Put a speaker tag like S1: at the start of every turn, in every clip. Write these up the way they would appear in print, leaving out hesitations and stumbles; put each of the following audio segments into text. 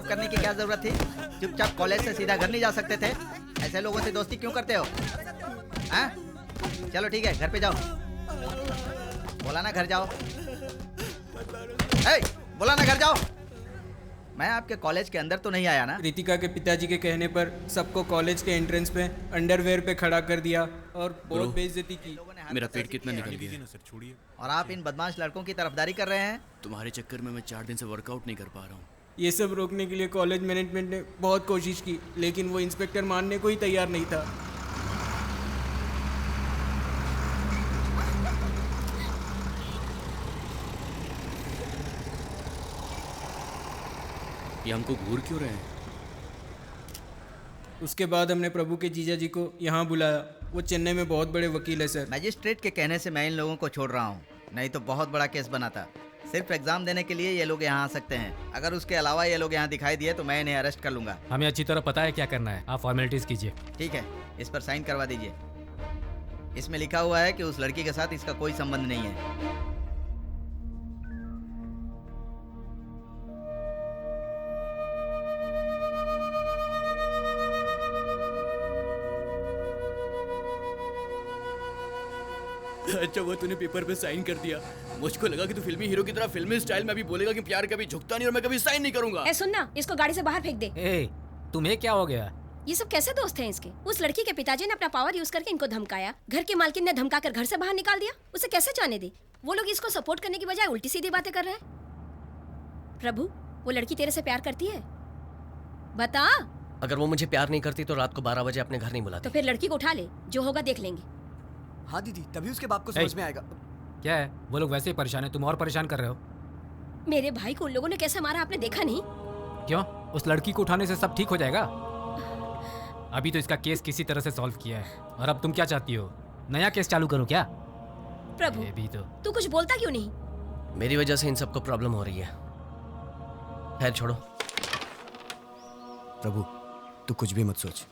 S1: सब करने की क्या जरूरत थी? चुपचाप कॉलेज से सीधा घर नहीं जा सकते थे? ऐसे लोगों से दोस्ती क्यों करते हो? हाँ? चलो ठीक है, घर पे जाओ। बोला ना घर जाओ। बोला ना घर जाओ। मैं आपके कॉलेज के अंदर तो नहीं आया ना?
S2: रितिका के पिताजी के कहने पर सबको कॉलेज के एंट्रेंस पे अंडरवेयर पे खड़ा कर दिया और बहुत बेइज्जती की।
S3: मेरा पेट कितना निकल गया।
S1: और आप इन बदमाश लड़कों की तरफदारी कर रहे हैं?
S3: तुम्हारे चक्कर में मैं 4 दिन से वर्कआउट नहीं कर पा रहा हूँ।
S2: ये सब रोकने के लिए कॉलेज मैनेजमेंट ने बहुत कोशिश की, लेकिन वो इंस्पेक्टर मानने को ही तैयार नहीं था।
S3: ये हमको घूर क्यों रहे हैं?
S2: उसके बाद हमने प्रभु के जीजा जी को यहाँ बुलाया। वो चेन्नई में बहुत बड़े वकील है सर।
S1: मजिस्ट्रेट के कहने से मैं इन लोगों को छोड़ रहा हूँ, नहीं तो बहुत बड़ा केस बनाता। सिर्फ एग्जाम देने के लिए ये लोग यहाँ आ सकते हैं। अगर उसके अलावा ये लोग यहाँ दिखाई दिए तो मैं इन्हें अरेस्ट कर लूंगा।
S4: हमें अच्छी तरह पता है क्या करना है, आप फॉर्मेलिटीज कीजिए।
S1: ठीक है, इस पर साइन करवा दीजिए। इसमें लिखा हुआ है कि उस लड़की के साथ इसका कोई संबंध नहीं है।
S3: अच्छा वो तूने पेपर पे साइन कर दिया। मुझको लगा कि तू फिल्मी हीरो की तरह फिल्मी स्टाइल में भी बोलेगा कि प्यार कभी झुकता नहीं और मैं कभी साइन नहीं करूंगा।
S5: ए सुन ना, इसको गाड़ी से बाहर फेंक दे।
S4: ए, तुम्हें क्या हो गया?
S5: ये सब कैसे दोस्त हैं इसके? उस लड़की के पिताजी ने अपना पावर यूज करके इनको धमकाया, घर की मालकिन ने धमका कर घर से बाहर निकाल दिया। उसे कैसे जाने दे? वो लोग इसको सपोर्ट करने की बजाय उल्टी सीधी बातें कर रहे हैं। प्रभु, वो लड़की तेरे से प्यार करती है? बता।
S6: अगर वो मुझे प्यार नहीं करती तो रात को 12 बजे अपने घर नहीं बुलाती।
S5: तो फिर लड़की को उठा ले, जो होगा देख लेंगे।
S7: हाँ दीदी, तभी उसके बाप को समझ में आएगा।
S4: क्या है? वो लोग वैसे ही परेशान है, तुम और परेशान कर रहे हो।
S5: मेरे भाई को उन लोगों ने कैसे मारा आपने देखा नहीं?
S4: क्यों? उस लड़की को उठाने से सब ठीक हो जाएगा? अभी तो इसका केस किसी तरह से सॉल्व किया है, और अब तुम क्या चाहती हो? नया केस चालू करो क्या?
S5: प्रभु,
S4: भी तो
S5: तू कुछ बोलता क्यों नहीं?
S6: मेरी वजह से इन सबको प्रॉब्लम हो रही है। खैर छोड़ो।
S7: प्रभु, तू कुछ भी मत सोच,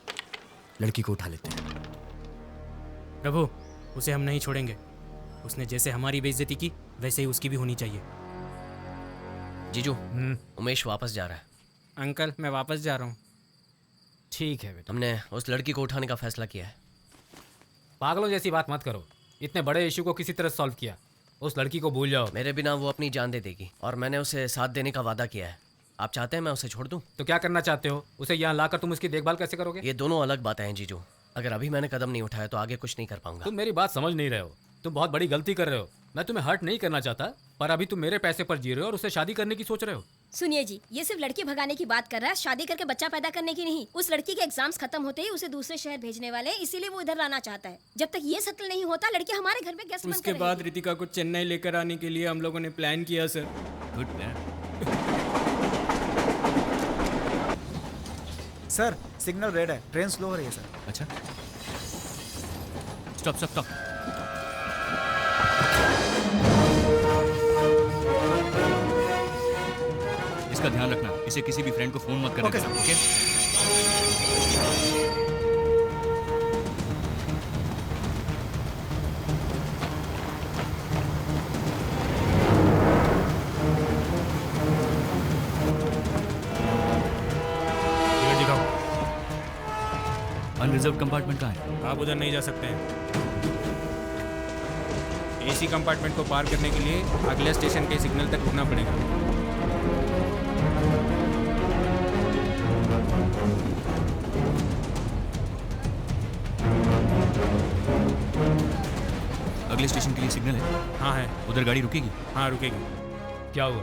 S7: लड़की को उठा लेते हैं।
S2: प्रभु, उसे हम नहीं छोड़ेंगे। उसने जैसे हमारी बेइज्जती की वैसे ही उसकी भी होनी चाहिए।
S6: जीजू, उमेश वापस जा रहा है।
S2: अंकल, मैं वापस जा रहा हूँ।
S4: ठीक है बेटा।
S6: हमने उस लड़की को उठाने का फैसला किया है।
S4: पागलों जैसी बात मत करो। इतने बड़े इशू को किसी तरह सॉल्व किया। उस लड़की को भूल जाओ।
S6: मेरे बिना वो अपनी जान दे देगी और मैंने उसे साथ देने का वादा किया है। आप चाहते हैं मैं उसे छोड़ दूं?
S4: तो क्या करना चाहते हो? उसे यहाँ लाकर तुम उसकी देखभाल कैसे करोगे?
S6: ये दोनों अलग बातें हैं जीजू। अगर अभी मैंने कदम नहीं उठाया तो आगे कुछ नहीं कर पाऊंगा।
S4: तुम मेरी बात समझ नहीं रहे हो। तुम बहुत बड़ी गलती कर रहे हो। मैं तुम्हें हर्ट नहीं करना चाहता, पर अभी तुम मेरे पैसे पर जी रहे हो और उससे शादी करने की सोच रहे हो।
S5: सुनिए जी, ये सिर्फ लड़की भगाने की बात कर रहा है, शादी करके बच्चा पैदा करने की नहीं। उस लड़की के एग्जाम्स खत्म होते ही उसे दूसरे शहर भेजने वाले, इसीलिए वो इधर लाना चाहता है। जब तक ये सेटल नहीं होता, लड़की हमारे घर में गेस्ट बनकर
S2: उसके बाद रितिका को चेन्नई लेकर आने के लिए हम लोगों ने प्लान किया sir.
S3: Good plan.
S8: Sir, signal red है, ट्रेन स्लो हो रही है सर।
S3: अच्छा, स्टॉप स्टॉप स्टॉप। इसका ध्यान रखना, इसे किसी भी फ्रेंड को फोन मत करना। ओके? अनरिजर्व कंपार्टमेंट कहाँ है?
S2: आप उधर नहीं जा सकते हैं। एसी कंपार्टमेंट को पार करने के लिए अगले स्टेशन के सिग्नल तक रुकना पड़ेगा।
S3: अगले स्टेशन के लिए सिग्नल है?
S2: हाँ है।
S3: उधर गाड़ी रुकेगी?
S2: हाँ रुकेगी।
S4: क्या हुआ?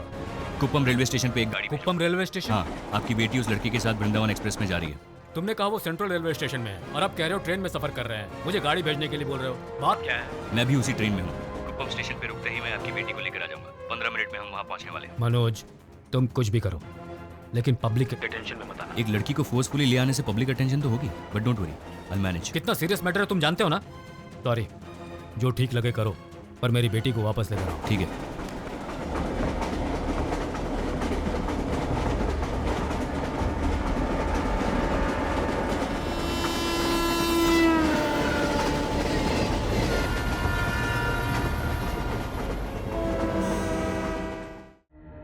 S3: कुप्पम रेलवे स्टेशन पे एक गाड़ी।
S4: Kuppam railway station?
S3: हाँ, आपकी बेटी उस लड़की के साथ वृंदावन एक्सप्रेस में जा रही है।
S4: तुमने कहा वो सेंट्रल रेलवे स्टेशन में है और अब कह रहे हो ट्रेन में सफर कर रहे हैं। मुझे गाड़ी भेजने के लिए बोल रहे हो, बात क्या है?
S3: मैं भी उसी ट्रेन में हूँ। कुप्पम स्टेशन पे रुकते ही मैं आपकी बेटी को लेकर आ जाऊंगा। 15 मिनट में हम वहाँ पहुँचने वाले हैं।
S4: मनोज, तुम कुछ भी करो, लेकिन पब्लिक के अटेंशन में मत आना।
S3: एक लड़की को फोर्सफुली ले आने से पब्लिक अटेंशन तो होगी, but don't worry, I manage.
S4: कितना सीरियस मैटर है तुम जानते हो ना? सॉरी, जो ठीक लगे करो, पर मेरी बेटी को वापस लेकर आओ।
S3: ठीक है।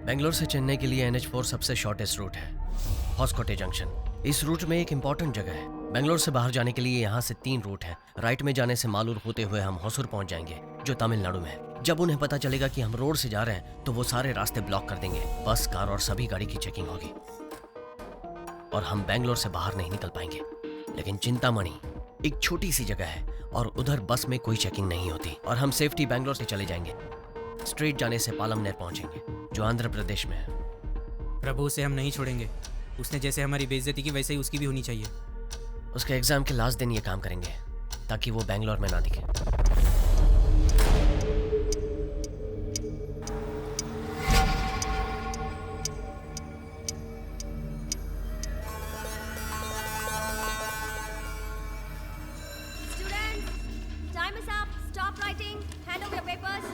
S6: बेंगलोर से चेन्नई के लिए NH4 सबसे शॉर्टेस्ट रूट है। हॉस्कोटे जंक्शन। इस रूट में एक इम्पोर्टेंट जगह है। बेंगलोर से बाहर जाने के लिए यहाँ से 3 रूट हैं। राइट में जाने से मालूर होते हुए हम होसूर पहुँच जाएंगे, जो तमिलनाडु में है। जब उन्हें पता चलेगा कि हम रोड से जा रहे हैं तो वो सारे रास्ते ब्लॉक कर देंगे। बस, कार और सभी गाड़ी की चेकिंग होगी और हम बेंगलोर से बाहर नहीं निकल पाएंगे। लेकिन चिंतामणि एक छोटी सी जगह है और उधर बस में कोई चेकिंग नहीं होती और हम सेफ्टी बेंगलोर से चले जाएंगे। स्ट्रेट जाने से पालमनेर पहुंचेंगे, जो आंध्र प्रदेश में है।
S2: प्रभु उसे हम नहीं छोड़ेंगे। उसने जैसे हमारी बेइज्जती की वैसे ही उसकी भी होनी चाहिए।
S6: उसके एग्जाम के लास्ट दिन ये काम करेंगे ताकि वो बेंगलोर में ना दिखे।
S5: Students, time is up. Stop writing. Hand over your papers.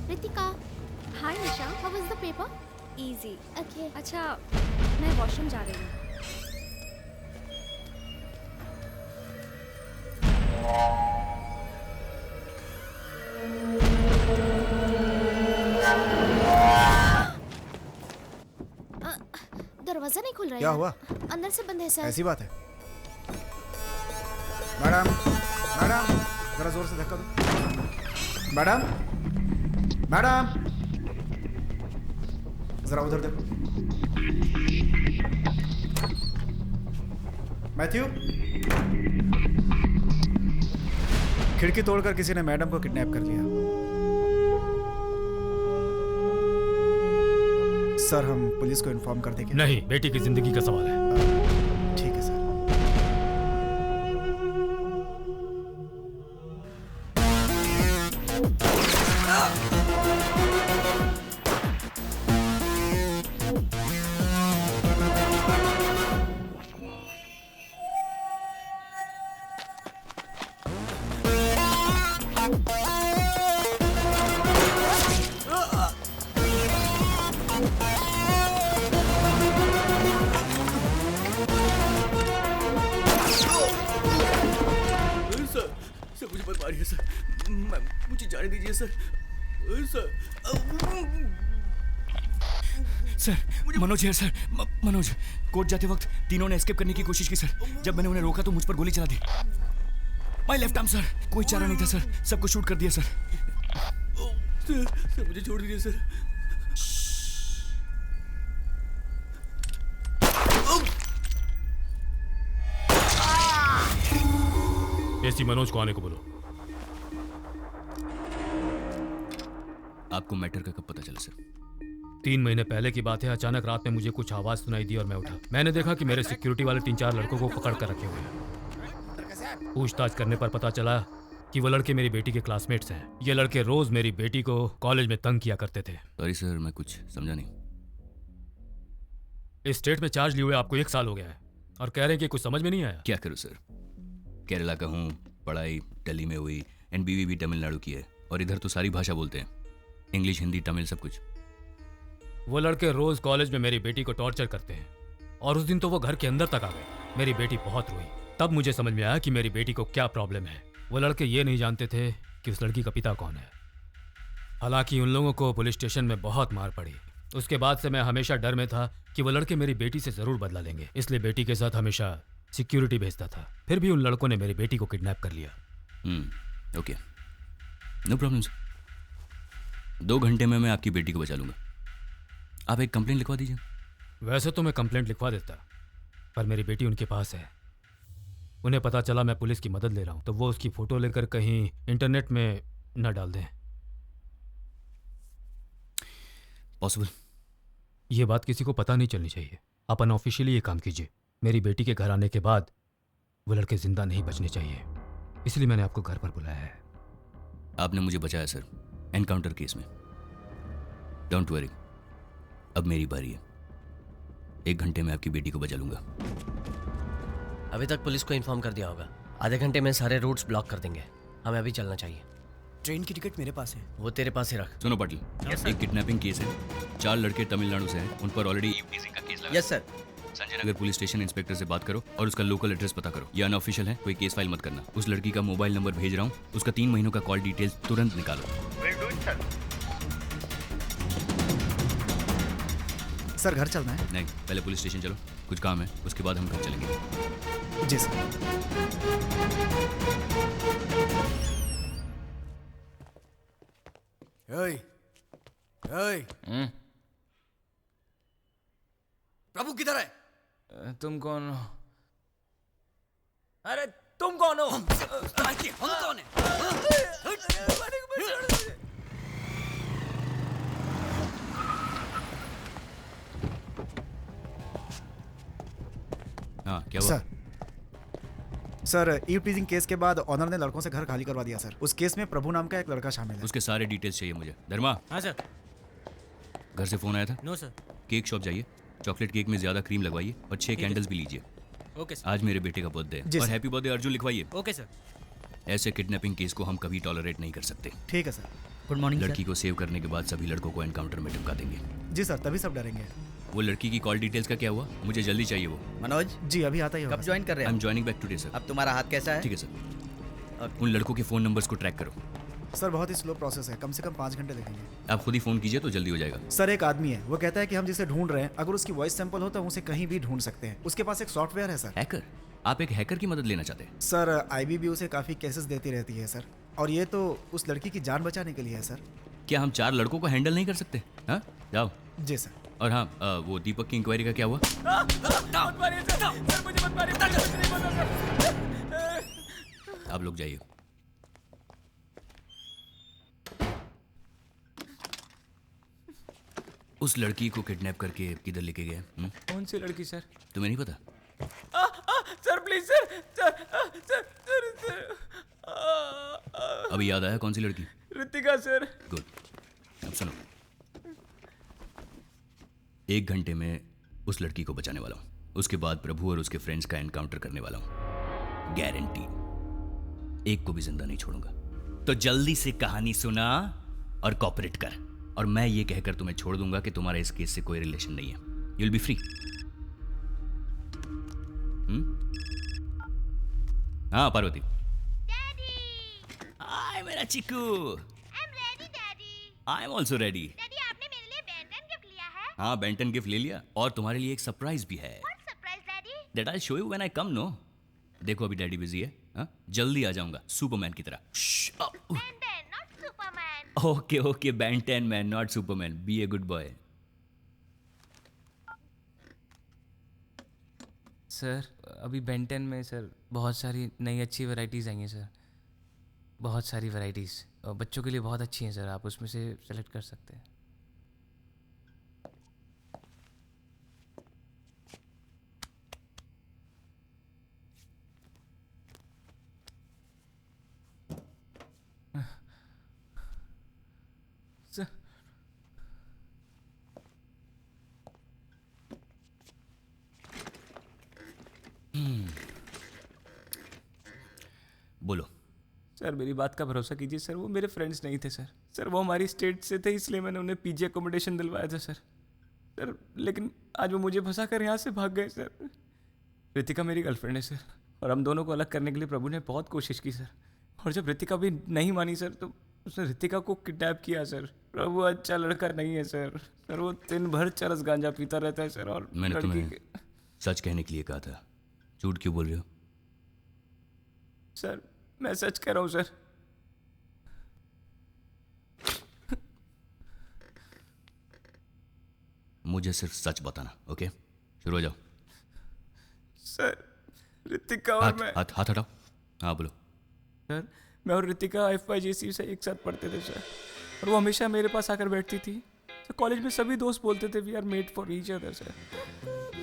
S9: Ritika,
S5: Hi, Nisha.
S9: how was the paper?
S5: Easy.
S9: Okay.
S5: अच्छा, मैं वॉशरूम जा रही हूँ।
S9: दरवाजा नहीं खुल रहा है
S8: क्या
S9: यार।
S8: हुआ?
S9: अंदर से बंद है सर।
S8: ऐसी बात है। मैडम, मैडम, जरा जोर से धक्का दो। मैडम, मैडम, जरा उधर देखो। मैथ्यू, खिड़की तोड़कर किसी ने मैडम को किडनैप कर लिया। सर, हम पुलिस को इन्फॉर्म कर देंगे।
S4: नहीं, बेटी की जिंदगी का सवाल है।
S8: ठीक है सर।
S3: सर मुझे बता रही है सर। मुझे जाने दीजिए सर। सर
S10: सर, मनोज है सर। मनोज, कोर्ट जाते वक्त तीनों ने एस्केप करने की कोशिश की सर। जब मैंने उन्हें रोका तो मुझ पर गोली चला दी। My left arm sir. कोई चारा नहीं था सर, सबको शूट कर दिया सर।
S3: सर मुझे छोड़ दीजिए सर।
S4: एसी मनोज को आने को बोलो।
S3: आपको मैटर का कब पता चला सर?
S4: 3 महीने पहले की बात है। अचानक रात में मुझे कुछ आवाज सुनाई दी और मैं उठा। मैंने देखा कि मेरे सिक्योरिटी वाले 3-4 लड़कों को पकड़ कर रखे हुए हैं। पूछताछ करने पर पता चला कि वो लड़के मेरी बेटी के क्लासमेट्स हैं। ये लड़के रोज मेरी बेटी को कॉलेज में तंग किया करते थे।
S3: सॉरी सर, मैं कुछ समझा नहीं।
S4: इस स्टेट में चार्ज लिए हुए आपको 1 साल हो गया है और कह रहे हैं कि कुछ समझ में नहीं आया।
S3: क्या करूँ सर, केरला का हूँ, पढ़ाई दिल्ली में हुई, एंड बीवी भी तमिलनाडु की है और इधर तो सारी भाषा बोलते हैं, इंग्लिश, हिंदी, तमिल, सब कुछ।
S4: वो लड़के रोज कॉलेज में मेरी बेटी को टॉर्चर करते हैं और उस दिन तो वो घर के अंदर तक आ गए। मेरी बेटी बहुत रोई। तब मुझे समझ में आया कि मेरी बेटी को क्या प्रॉब्लम है। वो लड़के ये नहीं जानते थे कि उस लड़की का पिता कौन है। हालांकि उन लोगों को पुलिस स्टेशन में बहुत मार पड़ी। उसके बाद से मैं हमेशा डर में था कि वो लड़के मेरी बेटी से जरूर बदला लेंगे, इसलिए बेटी के साथ हमेशा सिक्योरिटी भेजता था। फिर भी उन लड़कों ने मेरी बेटी को किडनैप कर लिया।
S3: Okay, no problem sir. 2 घंटे में मैं आपकी बेटी को बचा लूंगा। आप एक कंप्लेंट लिखवा दीजिए।
S4: वैसे तो मैं कंप्लेंट लिखवा देता, पर मेरी बेटी उनके पास है। उन्हें पता चला मैं पुलिस की मदद ले रहा हूं तो वो उसकी फोटो लेकर कहीं इंटरनेट में न डाल दें।
S3: पॉसिबल?
S4: ये बात किसी को पता नहीं चलनी चाहिए। आप अनऑफिशियली ये काम कीजिए। मेरी बेटी के घर आने के बाद वो लड़के जिंदा नहीं बचने चाहिए, इसलिए मैंने आपको घर पर बुलाया है।
S3: आपने मुझे बचाया सर, एनकाउंटर केस में। डोंट वरी, अब मेरी बारी है। 1 घंटे में आपकी बेटी को बचा लूंगा।
S6: अभी तक पुलिस को इन्फॉर्म कर दिया होगा। आधे घंटे में सारे रूट्स ब्लॉक कर देंगे। हमें अभी चलना चाहिए।
S7: ट्रेन की टिकट मेरे पास है।
S6: वो तेरे पास ही रख।
S3: सुनो पाटिल, एक किडनैपिंग केस है, 4 लड़के तमिलनाडु से हैं, उन पर ऑलरेडी ईवटीजिंग का केस लगा।
S1: Yes sir.
S3: Sanjay Nagar police station inspector से बात करो और उसका लोकल एड्रेस पता करो। ये अनऑफिशियल है, कोई केस फाइल मत करना। उस लड़की का मोबाइल नंबर भेज रहा हूँ, उसका 3 महीनों का कॉल डिटेल्स तुरंत निकालो।
S8: सर घर चलना है?
S3: नहीं, पहले पुलिस स्टेशन चलो, कुछ काम है, उसके बाद हम घर चलेंगे।
S8: जी सर।
S7: ओए, ओए, प्रभु किधर है?
S10: तुम कौन हो?
S7: अरे तुम कौन हो? हम कौन है?
S3: हाँ, क्या हुआ?
S8: सर ईव टीजिंग केस के बाद ऑनर ने लड़कों से घर खाली करवा दिया सर। उस केस में प्रभु नाम का एक लड़का शामिल है।
S3: उसके सारे डिटेल्स चाहिए मुझे। धर्मा,
S2: हाँ सर।
S3: घर से फोन आया था?
S2: No sir.
S3: केक शॉप जाइए, चॉकलेट केक में ज्यादा क्रीम लगवाइए और 6 कैंडल्स भी लीजिए।
S2: Okay sir.
S3: आज मेरे बेटे का बर्थडे है और हैप्पी बर्थडे अर्जुन लिखवाइए।
S2: Okay sir.
S3: ऐसे किडनैपिंग केस को हम कभी टॉलरेट नहीं कर सकते।
S8: ठीक है सर।
S1: गुड मॉर्निंग
S3: लड़की को सेव करने के बाद सभी लड़कों को एनकाउंटर में धमका देंगे।
S8: जी सर, तभी सब डरेंगे।
S3: वो लड़की की कॉल डिटेल्स का क्या हुआ? मुझे जल्दी चाहिए वो।
S1: मनोज
S8: जी अभी आता ही होगा।
S1: कब ज्वाइन कर रहे
S3: आई
S1: हो?
S3: Am joining back today sir.
S1: अब तुम्हारा हाथ कैसा है?
S3: ठीक है सर। उन लड़कों के फोन नंबर्स को ट्रैक करो।
S8: सर बहुत ही स्लो प्रोसेस है, कम से कम 5 घंटे लगेंगे।
S3: आप खुद ही फोन कीजिए तो जल्दी हो जाएगा।
S8: सर एक आदमी है, वो कहता है कि हम जिसे ढूंढ रहे हैं अगर उसकी वॉइस सैंपल हो तो हम उसे कहीं भी ढूंढ सकते हैं। उसके पास एक सॉफ्टवेयर है सर।
S3: हैकर? आप एक हैकर की मदद लेना चाहते हैं?
S8: सर आईबीबी उसे काफी केसेस देती रहती है सर, और ये तो उस लड़की की जान बचाने के लिए है सर।
S3: क्या हम 4 लड़कों को हैंडल नहीं कर सकते? हाँ, जाओ।
S8: जी सर।
S3: और हाँ, वो दीपक की इंक्वायरी का क्या हुआ? आप लोग जाइए। उस लड़की को किडनैप करके किधर लेके गए?
S10: कौन सी लड़की सर?
S3: तुम्हें नहीं पता?
S10: Sir please sir.
S3: अभी याद आया कौन सी लड़की?
S10: ऋतिका सर।
S3: गुड। अब सुनो, 1 घंटे में उस लड़की को बचाने वाला हूं। उसके बाद प्रभु और उसके फ्रेंड्स का एनकाउंटर करने वाला हूं, गारंटी। एक को भी जिंदा नहीं छोड़ूंगा। तो जल्दी से कहानी सुना और कॉपरेट कर, और मैं ये कहकर तुम्हें छोड़ दूंगा कि तुम्हारा इस केस से कोई रिलेशन नहीं है। You will be free. हाँ पार्वती। हाय मेरा chikoo. I am also ready.
S9: आपने मेरे लिए बेंटन गिफ्ट लिया है?
S3: हाँ, बेंटन गिफ्ट ले लिया, और तुम्हारे लिए एक सरप्राइज भी है।
S9: Surprise daddy?
S3: That I show you when I come. No, देखो अभी डैडी बिजी है। हाँ, जल्दी आ जाऊंगा, सुपरमैन की तरह।
S9: Ben Ten not Superman.
S3: Okay okay, Ben Ten man not Superman. Be a good boy.
S10: Sir अभी बेंटन में सर बहुत सारी नई अच्छी वैरायटीज़ आई हैं सर, बहुत सारी वैरायटीज़, और बच्चों के लिए बहुत अच्छी हैं सर। आप उसमें से सेलेक्ट कर सकते हैं। सर
S3: बोलो।
S10: सर मेरी बात का भरोसा कीजिए सर, वो मेरे फ्रेंड्स नहीं थे सर। सर वो हमारी स्टेट से थे, इसलिए मैंने उन्हें पीजी अकोमोडेशन दिलवाया था सर। लेकिन आज वो मुझे फंसा कर यहाँ से भाग गए सर। ऋतिका मेरी गर्लफ्रेंड है सर, और हम दोनों को अलग करने के लिए प्रभु ने बहुत कोशिश की सर। और जब ऋतिका भी नहीं मानी सर, तो उसने ऋतिका को किडनैप किया सर। प्रभु अच्छा लड़का नहीं है सर। सर वो दिन भर चरस गांजा पीता रहता है सर। और
S3: मैंने तुम्हें सच कहने के लिए कहा था, झूठ क्यों बोल रहे हो?
S10: सर मैं सच कह रहा हूँ सर।
S3: मुझे सिर्फ सच बताना, ओके? शुरू हो जाओ।
S10: सर ऋतिका और
S3: हाथ
S10: मैं
S3: हाथ हाथ हटाओ। हाँ बोलो।
S10: सर मैं और ऋतिका FYJC से एक साथ पढ़ते थे सर, और वो हमेशा मेरे पास आकर बैठती थी। सर कॉलेज में सभी दोस्त बोलते थे we are made for each other sir.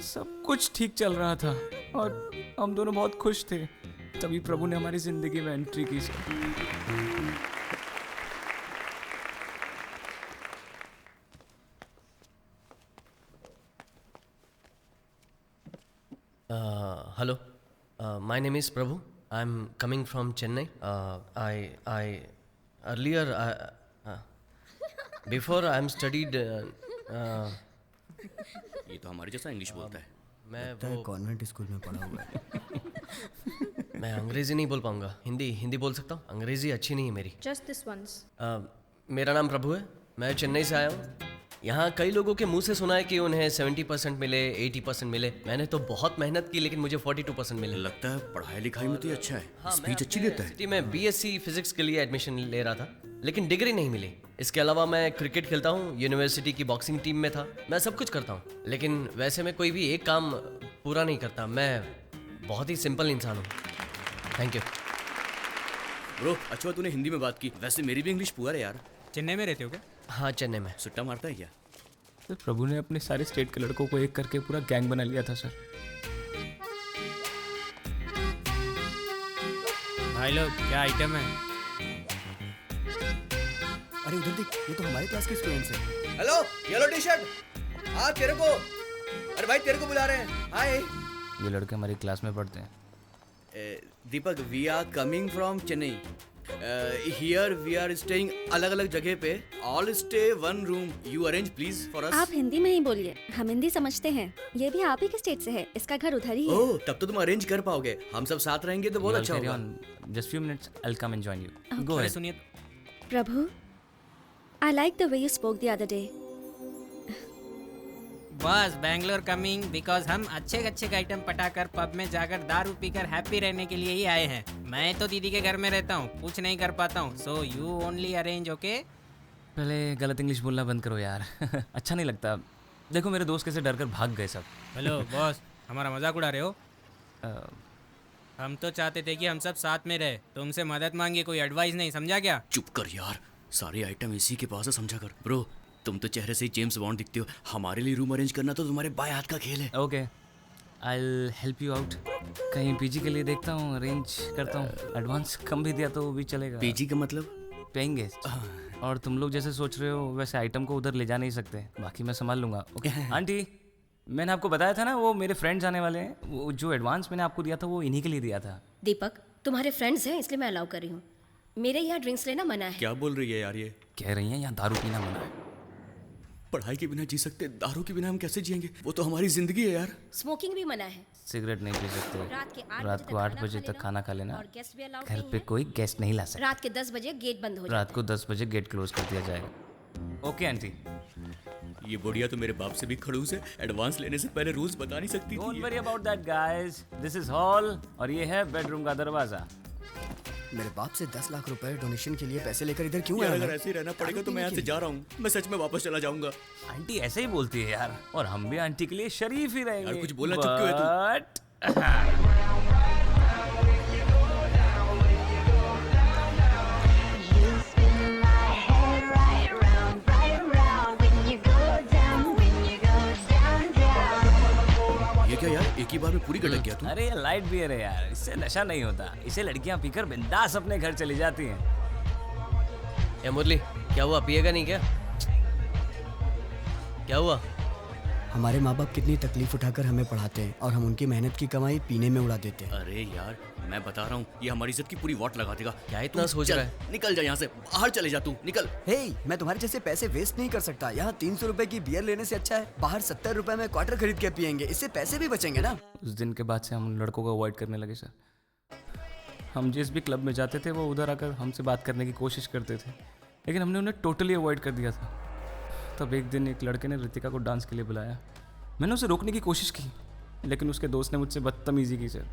S10: सब कुछ ठीक चल रहा था और हम दोनों बहुत खुश थे। तभी प्रभु ने हमारी जिंदगी में एंट्री की sir.
S6: Hello, my name is Prabhu. I'm coming from Chennai. I earlier, before I am studied.
S3: ये तो हमारे जैसा इंग्लिश बोलता है।
S6: मैं
S7: लगता है कॉन्वेंट स्कूल में पढ़ा हुआ है।
S6: मैं अंग्रेजी नहीं बोल पाऊंगा, हिंदी बोल सकता हूँ। अंग्रेजी अच्छी नहीं है मेरी।
S11: Just this once.
S6: मेरा नाम प्रभु है, मैं चेन्नई से आया हूँ। यहाँ कई लोगों के मुंह से सुना है कि उन्हें 70% मिले, 80% मिले। मैंने तो बहुत मेहनत की लेकिन मुझे 42% मिले।
S3: लगता है पढ़ाई लिखाई में तो ये अच्छा है।
S6: हाँ,
S3: स्पीच अच्छी देता है।
S6: सिटी में बीएससी फिजिक्स के लिए एडमिशन ले रहा था लेकिन डिग्री नहीं मिली। इसके अलावा मैं क्रिकेट खेलता हूँ, यूनिवर्सिटी की बॉक्सिंग टीम में था। मैं सब कुछ करता हूँ लेकिन वैसे मैं कोई भी एक काम पूरा नहीं करता। मैं बहुत ही सिंपल इंसान हूँ। Thank you
S3: bro. अच्छा तूने हिंदी में बात की, वैसे मेरी भी इंग्लिश पुअर है यार।
S2: चेन्नई में रहते हो क्या?
S6: हाँ, चेन्नई में।
S3: सुट्टा मारता है क्या?
S10: सर प्रभु ने अपने सारे स्टेट के लड़कों को एक करके पूरा गैंग बना लिया था सर।
S2: भाई लोग क्या आइटम है?
S7: अरे उधर देख, ये तो हमारे क्लास के स्टूडेंट्स हैं।
S1: Hello, yellow T shirt. हाँ तेरे को, अरे भाई तेरे को बुला रहे हैं। हाय
S10: ये लड़के हमारी क्लास में पढ़ते हैं।
S1: Deepak, we are coming from Chennai. Here we are staying अलग अलग जगह पे। All stay one room. You arrange please for us.
S11: आप हिंदी में ही बोलिए, हम हिंदी समझते हैं। ये भी आप ही के स्टेट से है, इसका घर उधर ही है।
S1: ओह, तब तो तुम अरेंज कर पाओगे। हम सब साथ रहेंगे तो बहुत अच्छा होगा।
S10: Just few minutes, I will come and join you. Go
S2: अरे
S10: अहेड।
S2: सुनिए,
S11: प्रभु, I like the way you spoke the other day.
S2: बस बैंगलोर कमिंग बिकॉज हम अच्छे अच्छे आइटम पटाकर पब में जाकर दारू पीकर हैप्पी रहने के लिए ही आए हैं। मैं तो दीदी के घर में रहता हूँ, कुछ नहीं कर पाता हूँ। So you only arrange, okay?
S10: पहले गलत इंग्लिश बोलना बंद करो यार। अच्छा नहीं लगता। देखो मेरे दोस्त कैसे डर कर भाग गए सब।
S2: हेलो बॉस, हमारा मजाक उड़ा रहे हो? हम तो चाहते थे कि हम सब साथ में रहे, तुमसे मदद मांगी, कोई एडवाइस नहीं, समझा क्या?
S3: चुप कर यार, सारे आइटम इसी के पास है, समझा कर। ब्रो तुम तो चेहरे से ही जेम्स बॉन्ड दिखते हो। हमारे लिए रूम अरेंज करना तो तुम्हारे बाएं हाथ का खेल है।
S10: Okay, I will help you out. कहीं पीजी के लिए देखता हूँ, अरेंज करता हूँ। एडवांस कम भी दिया तो वो भी चलेगा।
S3: पीजी का मतलब?
S10: Paying guest. और तुम लोग जैसे सोच रहे हो वैसे आइटम को उधर ले जा नहीं सकते, बाकी मैं संभाल लूंगा। ओके आंटी, मैंने आपको बताया था ना वो मेरे फ्रेंड्स आने वाले हैं। वो जो एडवांस मैंने आपको दिया था वो इन्हीं के लिए दिया था।
S5: दीपक, तुम्हारे फ्रेंड्स हैं इसलिए मैं अलाउ कर रही हूँ। मेरे यहाँ ड्रिंक्स लेना मना है।
S3: क्या बोल रही है यार ये?
S10: कह रही हैं यहाँ दारू पीना मना है।
S3: पढ़ाई के बिना जी सकते, दारू के बिना हम कैसे जिएंगे? वो तो हमारी जिंदगी है यार।
S5: स्मोकिंग भी मना है।
S10: सिगरेट नहीं पी सकते।
S5: रात को 8 बजे तक
S10: खाना खा लेना।
S5: और गेस्ट भी अलाउड
S10: घर
S5: नहीं
S10: पे
S5: है।
S10: कोई गेस्ट नहीं ला सकता।
S5: रात के 10 बजे गेट बंद हो जाता
S10: रात को 10 बजे गेट क्लोज कर दिया जाएगा। Okay aunty.
S3: ये बुढ़िया तो मेरे बाप से भी खड़ूस है। एडवांस लेने से पहले रूल्स बता नहीं सकती थी।
S10: Don't worry about that guys, this is hall और ये है बेडरूम का दरवाजा।
S7: मेरे बाप से 10 लाख रुपए डोनेशन के लिए पैसे लेकर इधर क्यों
S3: यार
S7: आया?
S3: अगर ऐसे ही रहना पड़ेगा तो मैं यहाँ से जा रहा हूँ। मैं सच में वापस चला जाऊंगा।
S10: आंटी ऐसे ही बोलती है यार, और हम भी आंटी के लिए शरीफ ही रहेंगे।
S3: यार कुछ बोलना चुप क्यों है तू? ये क्या यार, एक ही बार में पूरी गटक गया तू?
S10: अरे ये लाइट बियर है यार, इससे नशा नहीं होता। इसे लड़कियां पीकर बिंदास अपने घर चली जाती हैं।
S6: ए मुरली, क्या हुआ? पिएगा नहीं क्या? क्या हुआ?
S7: हमारे माँ बाप कितनी तकलीफ उठाकर हमें पढ़ाते हैं और हम उनकी मेहनत की कमाई पीने में उड़ा देते हैं।
S3: अरे यार मैं बता रहा हूँ, ये हमारी इज्जत की पूरी वाट लगा देगा।
S6: क्या इतना सोच रहा है?
S3: निकल जा यहाँ से, बाहर चले जा तू, निकल।
S7: हे, मैं तुम्हारे जैसे पैसे वेस्ट नहीं कर सकता। यहाँ 300 रुपए की बियर लेने से अच्छा है बाहर 70 रुपए में क्वार्टर खरीद के पियेंगे, इससे पैसे भी बचेंगे ना।
S10: उस दिन के बाद से हम लड़कों को अवॉइड करने लगे सर। हम जिस भी क्लब में जाते थे वो उधर आकर हमसे बात करने की कोशिश करते थे, लेकिन हमने उन्हें टोटली अवॉइड कर दिया था। तब एक दिन एक लड़के ने रितिका को डांस के लिए बुलाया। मैंने उसे रोकने की कोशिश की लेकिन उसके दोस्त ने मुझसे बदतमीजी की सर।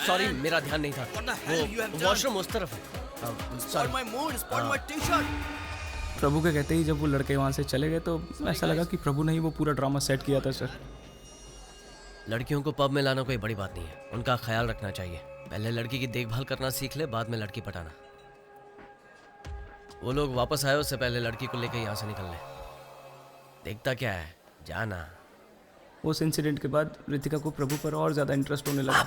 S6: सॉरी, मेरा ध्यान नहीं था। वो वॉशरूम उस तरफ है।
S10: प्रभु के कहते ही जब वो लड़के वहाँ से चले गए तो ऐसा लगा कि प्रभु ने ही वो पूरा ड्रामा सेट किया था सर।
S6: लड़कियों को पब में लाना कोई बड़ी बात नहीं है, उनका ख्याल रखना चाहिए। पहले लड़की की देखभाल करना सीख ले, बाद में लड़की पटाना। वो लोग वापस आए उससे पहले लड़की को लेकर यहाँ से निकल ले। देखता क्या है, जाना।
S10: उस इंसिडेंट के बाद रितिका को प्रभु पर और ज्यादा इंटरेस्ट होने लगा।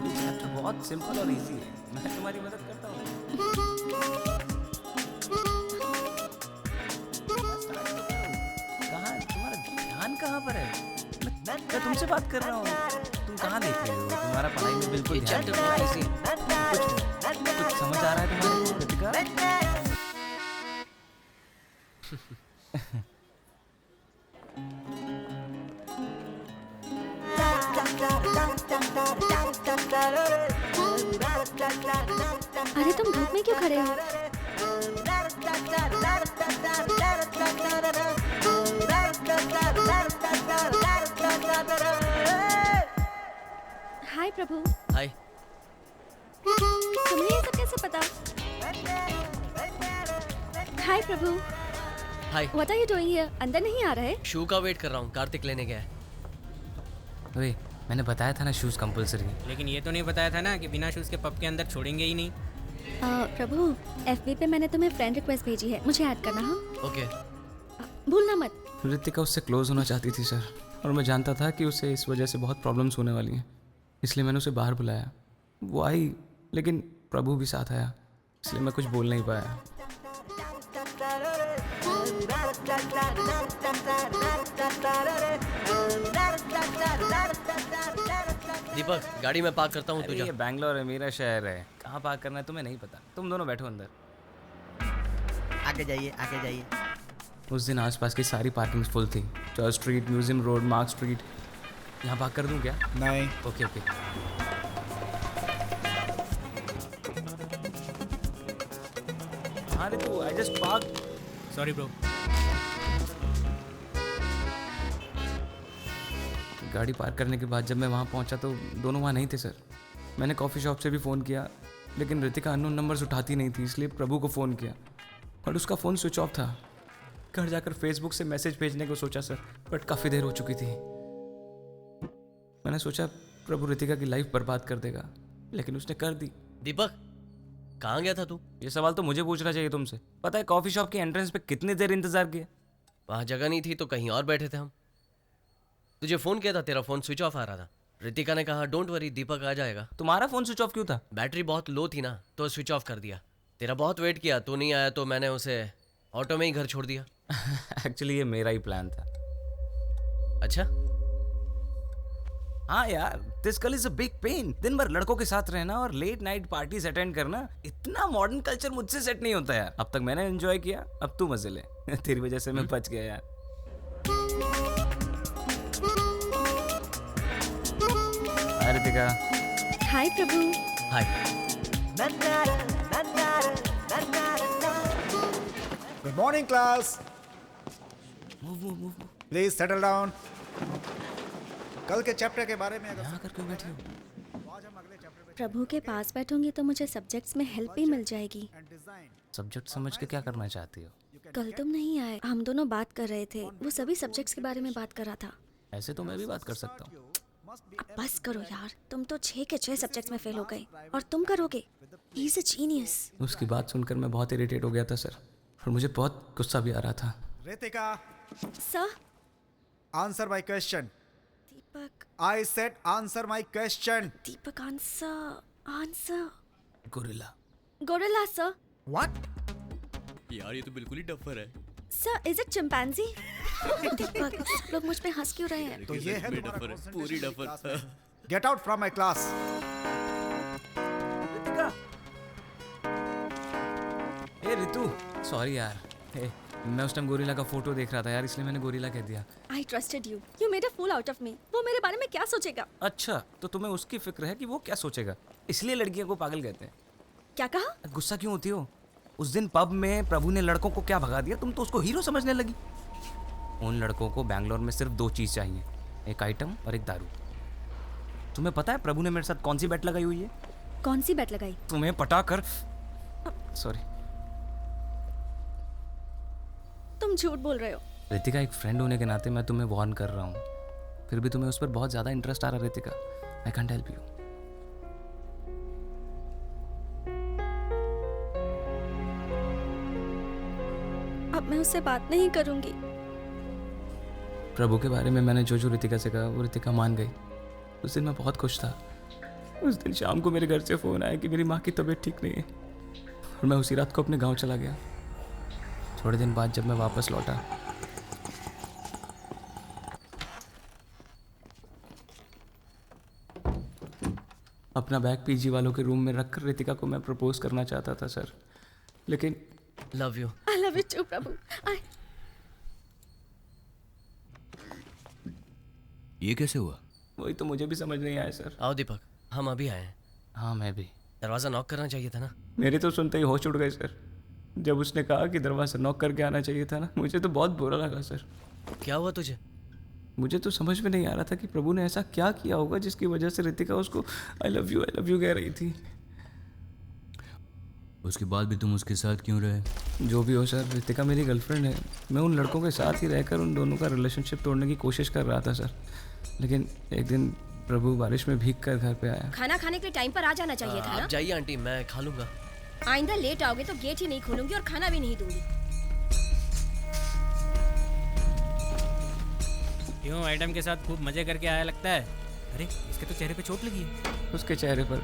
S10: ये चैप्टर बहुत सिंपल और इजी है, मैं तुम्हारी मदद करता हूँ। कहाँ तुम्हारा ध्यान कहाँ पर है? मैं तुमसे बात कर रहा हूँ, तुम कहाँ देख रहे हो? तुम्हारा पढ़ाई में बिल्कुल
S6: ये
S10: ध्यान
S6: चैप्टर
S10: नहीं है।
S6: इजी
S10: कुछ समझ आ रहा है तुम्हारे को, रितिका?
S11: अरे तुम धूप में क्यों खड़े हो? हाय प्रभु।
S6: हाय।
S11: तुम्हें ये सब कैसे पता? Hi Prabhu.
S6: Hi.
S11: What are you doing here? अंदर नहीं आ रहे?
S6: शू का वेट कर रहा हूँ, कार्तिक लेने गया है।
S10: अरे मैंने बताया था ना शूज कंपलसरी है।
S2: लेकिन ये तो नहीं बताया था ना कि बिना शूज के पब के अंदर छोड़ेंगे ही नहीं।
S11: प्रभु, FB पे मैंने तुम्हें फ्रेंड रिक्वेस्ट भेजी है, मुझे ऐड करना। हाँ
S6: ओके।
S11: भूलना मत।
S10: रितिका उससे क्लोज होना चाहती थी सर, और मैं जानता था कि उसे इस वजह से बहुत प्रॉब्लम्स होने वाली हैं, इसलिए मैंने उसे बाहर बुलाया। वो आई, लेकिन प्रभु भी साथ आया, इसलिए मैं कुछ बोल नहीं पाया।
S6: दीपक, गाड़ी में पार्क करता हूँ, तू जा।
S10: ये बैंगलोर है, मेरा शहर है, कहाँ पार्क करना है तुम्हें नहीं पता। तुम दोनों बैठो अंदर।
S1: आगे जाइए, आगे जाइए।
S10: उस दिन आसपास की सारी पार्किंग्स फुल थी। Church street, museum road, mark street. यहाँ पार्क कर दूँ क्या?
S8: नहीं।
S10: Okay okay. अरे तू I just park.
S2: Sorry bro.
S10: गाड़ी पार्क करने के बाद जब मैं वहाँ पहुँचा तो दोनों वहाँ नहीं थे सर। मैंने कॉफ़ी शॉप से भी फ़ोन किया, लेकिन रितिका अननोन नंबर्स उठाती नहीं थी, इसलिए प्रभु को फ़ोन किया, बट उसका फ़ोन स्विच ऑफ था। घर जाकर फेसबुक से मैसेज भेजने को सोचा सर, बट काफ़ी देर हो चुकी थी। मैंने सोचा प्रभु रितिका की लाइफ बर्बाद कर देगा, लेकिन उसने कर दी।
S6: दीपक, कहाँ गया था तू?
S10: ये सवाल तो मुझे पूछना चाहिए तुमसे। पता है कॉफ़ी शॉप के एंट्रेंस पे कितनी देर इंतज़ार किया?
S6: वहाँ जगह नहीं थी तो कहीं और बैठे थे हम। तुझे फ़ोन किया था, तेरा फ़ोन स्विच ऑफ आ रहा था। रितिका ने कहा डोंट वरी, दीपक आ जाएगा।
S10: तुम्हारा फ़ोन स्विच ऑफ क्यों था?
S6: बैटरी बहुत लो थी ना, तो स्विच ऑफ कर दिया। तेरा बहुत वेट किया, तू नहीं आया तो मैंने उसे ऑटो में ही घर छोड़ दिया।
S10: एक्चुअली ये मेरा ही प्लान था।
S6: अच्छा?
S10: हाँ यार, this girl is a big pain. दिन भर लड़कों के साथ रहना और लेट नाइट पार्टीज अटेंड करना, इतना मॉडर्न कल्चर मुझसे सेट नहीं होता यार। अब तक मैंने एंजॉय किया, अब तू मजे ले। तेरी वजह से मैं बच गया यार। Hi Ritika.
S11: Hi Prabhu.
S6: Hi.
S8: Good morning class. Please settle down. कल के चैप्टर के बारे में अगर
S10: यहाँ करके बैठे हो।
S11: प्रभु के पास बैठूंगी तो मुझे सब्जेक्ट्स में हेल्प भी मिल जाएगी।
S10: सब्जेक्ट समझ के क्या करना चाहती हो?
S11: कल तुम नहीं आए, हम दोनों बात कर रहे थे, वो सभी सब्जेक्ट्स के बारे में बात कर रहा था।
S10: ऐसे तो मैं भी बात कर सकता हूँ।
S11: अब बस करो यार, तुम तो 6 के 6 सब्जेक्ट्स में फेल हो गए और तुम करोगे। He is a genius.
S10: उसकी बात सुनकर मैं बहुत इरिटेट हो गया था सर, और मुझे बहुत गुस्सा भी आ रहा था।
S8: Ritika,
S11: sir.
S8: Answer my question.
S11: Deepak.
S8: I said answer my question.
S11: Deepak, answer.
S10: Gorilla.
S11: Gorilla sir.
S8: What?
S3: यार ये तो बिल्कुल ही डफर है।
S11: Sir, is it chimpanzee? Deepak, सब लोग मुझ पे हंस क्यों रहे हैं?
S8: तो ये है तुम्हारा
S3: डफर है,
S8: concentration
S3: पूरी
S8: की
S3: डफर।
S8: क्लास में। Get out from my class.
S10: Ritika. A Ritu, sorry यार। मैं उस टाइम गोरिल्ला का फोटो देख रहा था यार, इसलिए मैंने गोरिल्ला कह दिया।
S11: I trusted you. You made a fool out of me. वो मेरे बारे में क्या सोचेगा?
S10: अच्छा, तो तुम्हें उसकी फिक्र है कि वो क्या सोचेगा, इसलिए लड़कियों को पागल कहते हैं।
S11: क्या कहा?
S10: गुस्सा क्यों होती हो? उस दिन पब में प्रभु ने लड़कों को क्या भगा दिया, तुम तो उसको हीरो समझने लगी। उन लड़कों को बैंगलोर में सिर्फ 2 चीज़ चाहिए, एक आइटम और एक दारू। तुम्हें पता है प्रभु ने मेरे साथ कौन सी बेट लगाई हुई है?
S11: कौन सी बेट लगाई?
S10: तुम्हें पटा कर। सॉरी।
S11: तुम झूठ बोल रहे हो।
S10: रितिका, एक फ्रेंड होने के नाते मैं तुम्हें वार्न कर रहा हूँ, फिर भी तुम्हें उस पर बहुत ज़्यादा इंटरेस्ट आ रहा है Ritika. I can't help you.
S11: अब मैं उससे बात नहीं करूंगी।
S10: प्रभु के बारे में मैंने जो जो रितिका से कहा वो रितिका मान गई। उस दिन मैं बहुत खुश था, उस दिन शाम को मेरे घर से फ़ोन आया कि मेरी माँ की तबीयत ठीक नहीं है और मैं उसी रात को अपने गांव चला गया। थोड़े दिन बाद जब मैं वापस लौटा, अपना बैग पीजी वालों के रूम में रखकर रितिका को मैं प्रपोज करना चाहता था सर, लेकिन
S6: love you.
S11: I love you too Prabhu.
S3: ये कैसे हुआ?
S10: वही तो मुझे भी समझ नहीं आया सर।
S6: आओ दीपक, हम अभी आए हैं।
S10: हाँ मैं भी।
S6: दरवाजा नॉक करना चाहिए था ना।
S10: मेरे तो सुनते ही होश उड़ गए सर। जब उसने कहा कि दरवाजा नॉक करके आना चाहिए था ना, मुझे तो बहुत बुरा लगा सर।
S6: क्या हुआ तुझे?
S10: मुझे तो समझ में नहीं आ रहा था कि प्रभु ने ऐसा क्या किया होगा जिसकी वजह से रितिका उसको आई लव यू कह रही थी।
S3: उसके बाद भी तुम उसके साथ क्यों रहे?
S10: जो भी हो सर, रितिका मेरी गर्लफ्रेंड है। मैं उन लड़कों के साथ ही रहकर उन दोनों का रिलेशनशिप तोड़ने की कोशिश कर रहा था सर, लेकिन एक दिन प्रभु बारिश में भीग कर घर पे आया।
S5: खाना खाने के टाइम पर आ जाना चाहिए था ना।
S6: आप जाइए आंटी, मैं खा लूंगा।
S5: आइंदा लेट आओगे तो गेट ही नहीं खोलूंगी और खाना भी नहीं दूंगी।
S2: क्यों आइटम के साथ खूब मजे करके आया लगता है? अरे इसके तो चेहरे पे चोट लगी है।
S10: उसके चेहरे पर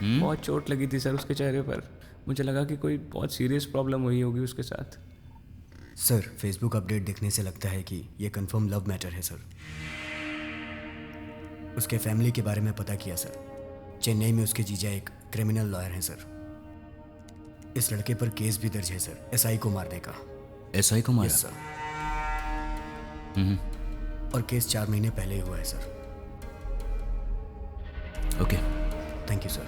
S10: बहुत चोट लगी थी सर, उसके चेहरे पर। मुझे लगा कि कोई बहुत सीरियस प्रॉब्लम हुई होगी उसके साथ।
S7: सर, फेसबुक अपडेट देखने से लगता है कि ये कंफर्म लव मैटर है सर। उसके फैमिली के बारे में पता किया सर। चेन्नई में उसके जीजा एक क्रिमिनल लॉयर हैं सर। इस लड़के पर केस भी दर्ज है सर, एसआई को मारने का।
S3: एसआई को मारा?
S7: Yes sir. और केस 4 महीने पहले ही हुआ है sir.
S3: Okay,
S7: thank you sir.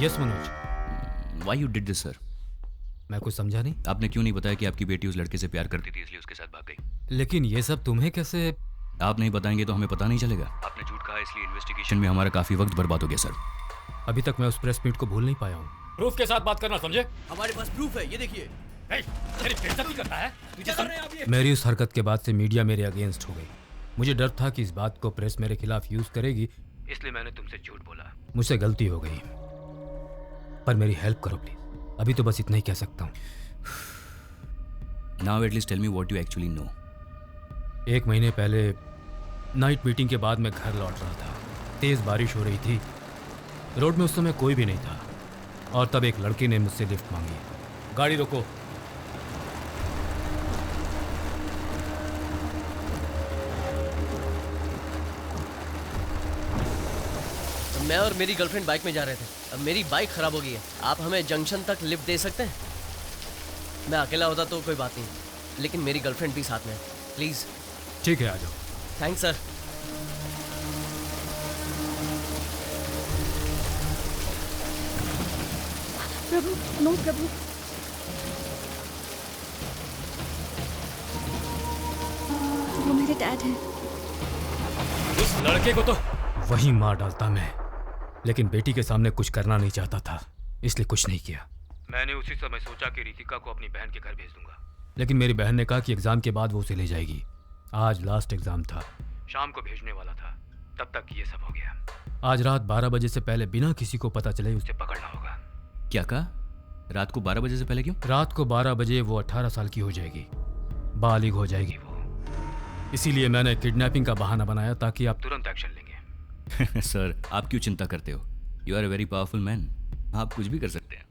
S4: Yes Manoj.
S3: Why you did this sir?
S4: मैं कुछ समझा नहीं।
S3: आपने क्यों नहीं बताया कि आपकी बेटी उस लड़के से प्यार करती थी इसलिए उसके साथ भाग गई?
S4: लेकिन ये सब तुम्हें कैसे?
S3: आप नहीं बताएंगे तो हमें पता नहीं चलेगा। आपने झूठ कहा इसलिए इन्वेस्टिगेशन में हमारा काफी वक्त बर्बाद हो गया सर।
S4: अभी तक मैं उस प्रेस मीट को भूल नहीं पाया हूँ। प्रूफ के साथ बात करना, समझे?
S6: हमारे पास प्रूफ है, ये देखिए।
S4: मेरी बेइज्जती करता है? मेरी उस हरकत के बाद से मीडिया मेरे अगेंस्ट हो गई। मुझे डर था कि इस बात को प्रेस मेरे खिलाफ यूज करेगी, इसलिए मैंने तुमसे झूठ बोला। मुझसे गलती हो गई, पर मेरी हेल्प करो प्लीज। अभी तो बस इतना ही कह सकता हूँ।
S3: Now at least tell me what you actually know.
S4: 1 महीने पहले नाइट मीटिंग के बाद मैं घर लौट रहा था। तेज बारिश हो रही थी, रोड में उस समय कोई भी नहीं था, और तब एक लड़की ने मुझसे लिफ्ट मांगी। गाड़ी रोको।
S6: मैं और मेरी गर्लफ्रेंड बाइक में जा रहे थे। अब मेरी बाइक खराब हो गई है। आप हमें जंक्शन तक लिफ्ट दे सकते हैं? मैं अकेला होता तो कोई बात नहीं, लेकिन मेरी गर्लफ्रेंड भी साथ में है, प्लीज।
S4: ठीक है, आ जाओ।
S6: Thanks sir.
S11: Prabhu, no Prabhu. वो मेरे डैड हैं।
S4: उस लड़के को तो वही मार डालता मैं, लेकिन बेटी के सामने कुछ करना नहीं चाहता था, इसलिए कुछ नहीं किया। मैंने उसी समय सोचा कि रितिका को अपनी बहन के घर भेज दूंगा, लेकिन मेरी बहन ने कहा कि एग्जाम के बाद वो उसे ले जाएगी। आज लास्ट एग्जाम था, शाम को भेजने वाला था, तब तक ये सब हो गया। आज रात 12 बजे से पहले बिना किसी को पता चले उसे पकड़ना होगा।
S3: क्या कहा? रात को 12 बजे से पहले क्यों?
S4: रात को 12 बजे वो 18 साल की हो जाएगी, बालिग हो जाएगी वो। इसीलिए मैंने किडनैपिंग का बहाना बनाया ताकि आप तुरंत एक्शन लेंगे।
S3: सर, आप क्यों चिंता करते हो? You are a very powerful man, आप कुछ भी कर सकते हैं।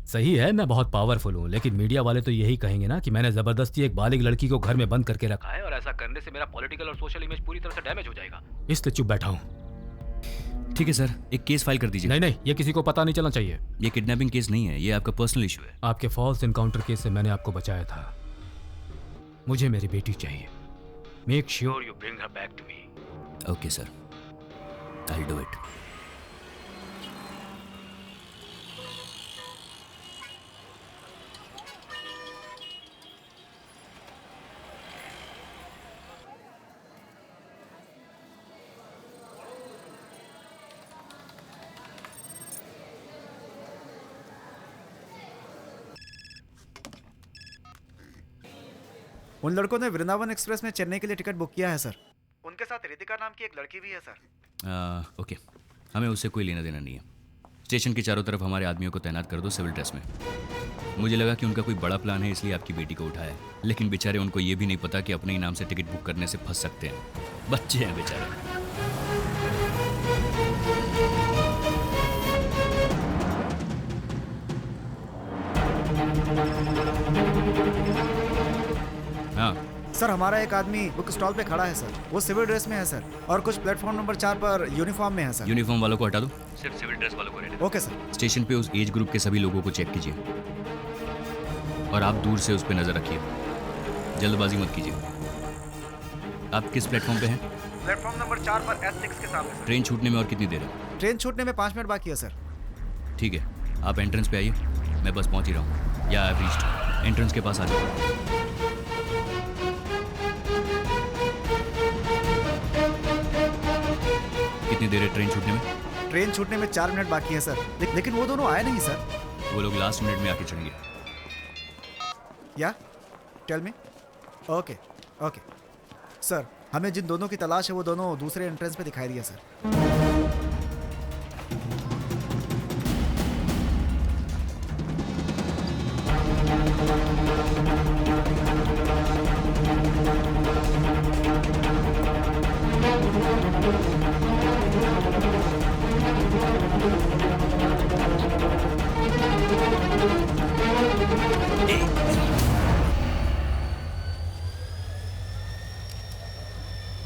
S4: सही है, मैं बहुत पावरफुल हूँ, लेकिन मीडिया वाले तो यही कहेंगे ना कि मैंने जबरदस्ती एक बालिग लड़की को घर में बंद करके रखा है, और ऐसा करने से मेरा पॉलिटिकल और सोशल इमेज पूरी तरह से डैमेज हो जाएगा, इसलिए चुप बैठा हूँ।
S3: ठीक है सर, एक केस फाइल कर दीजिए।
S4: नहीं, ये किसी को पता नहीं चलना चाहिए।
S3: ये किडनैपिंग केस नहीं है, ये आपका पर्सनल इशू है।
S4: आपके फॉल्स एनकाउंटर केस से मैंने आपको बचाया था। मुझे मेरी बेटी चाहिए। Make sure you bring her back to me.
S3: Okay sir, I will do it.
S8: उन लड़कों ने वृंदावन एक्सप्रेस में चेन्नई के लिए टिकट बुक किया है सर। उनके साथ रितिका नाम की एक लड़की भी है सर।
S3: ओके, हमें उससे कोई लेना देना नहीं है। स्टेशन के चारों तरफ हमारे आदमियों को तैनात कर दो सिविल ड्रेस में। मुझे लगा कि उनका कोई बड़ा प्लान है इसलिए आपकी बेटी को उठाया, लेकिन बेचारे उनको ये भी नहीं पता कि अपने ही नाम से टिकट बुक करने से फंस सकते हैं। बच्चे हैं बेचारे। हाँ
S8: सर, हमारा एक आदमी बुक स्टॉल पे खड़ा है सर। वो सिविल ड्रेस में है सर, और कुछ प्लेटफॉर्म नंबर 4 पर यूनिफॉर्म में है सर।
S3: यूनिफॉर्म वालों को हटा दो, सिर्फ सिविल ड्रेस वालों को रहने दो।
S8: Okay sir.
S3: स्टेशन पे उस एज ग्रुप के सभी लोगों को चेक कीजिए और आप दूर से उस पर नजर रखिए, जल्दबाजी मत कीजिए। आप किस प्लेटफॉर्म पे हैं?
S8: प्लेटफॉर्म नंबर 4 पर S6 के सामने सर।
S3: ट्रेन छूटने में और कितनी देर है?
S8: ट्रेन छूटने में 5 मिनट बाकी है सर।
S3: ठीक है, आप एंट्रेंस पे आइए, मैं बस पहुंच ही रहा हूँ। या आई रीच्ड, एंट्रेंस के पास आ जाओ। कितनी देर है ट्रेन छूटने में?
S8: ट्रेन छूटने में 4 मिनट बाकी है सर। लेकिन वो दोनों आए नहीं सर।
S3: वो लोग लास्ट मिनट में आके चढ़ेंगे।
S8: या tell me. Okay okay sir, हमें जिन दोनों की तलाश है वो दोनों दूसरे एंट्रेंस पे दिखाई दिया सर।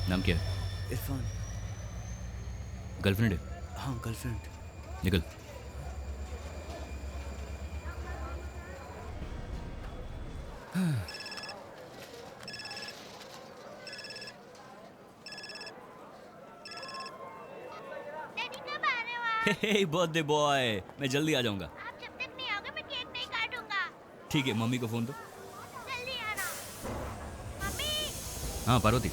S3: नाम क्या है?
S10: इरफान।
S3: गर्लफ्रेंड है?
S10: हाँ, गर्लफ्रेंड।
S3: निकल।
S9: डैडी कब आ रहे हो आप?
S3: हे बर्थडे बॉय, मैं जल्दी आ जाऊंगा।
S9: आप जब तक नहीं आओगे मैं केक नहीं काटूंगा।
S3: ठीक है, मम्मी को फोन दो।
S9: जल्दी आना। मम्मी।
S3: हाँ पार्वती,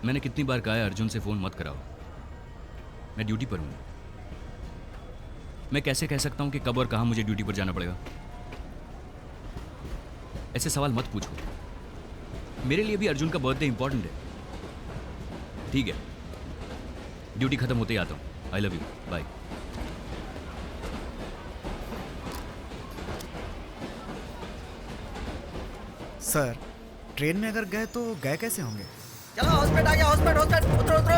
S3: मैंने कितनी बार कहा है अर्जुन से फोन मत कराओ, मैं ड्यूटी पर हूँ। मैं कैसे कह सकता हूँ कि कब और कहाँ मुझे ड्यूटी पर जाना पड़ेगा? ऐसे सवाल मत पूछो। मेरे लिए भी अर्जुन का बर्थडे इंपॉर्टेंट है। ठीक है, ड्यूटी खत्म होते ही आता हूँ। I love you, bye.
S8: Sir, train में अगर गए तो गए कैसे होंगे?
S1: चलो हॉस्पिटल आ गया, हॉस्पिटल उतरो उतरो।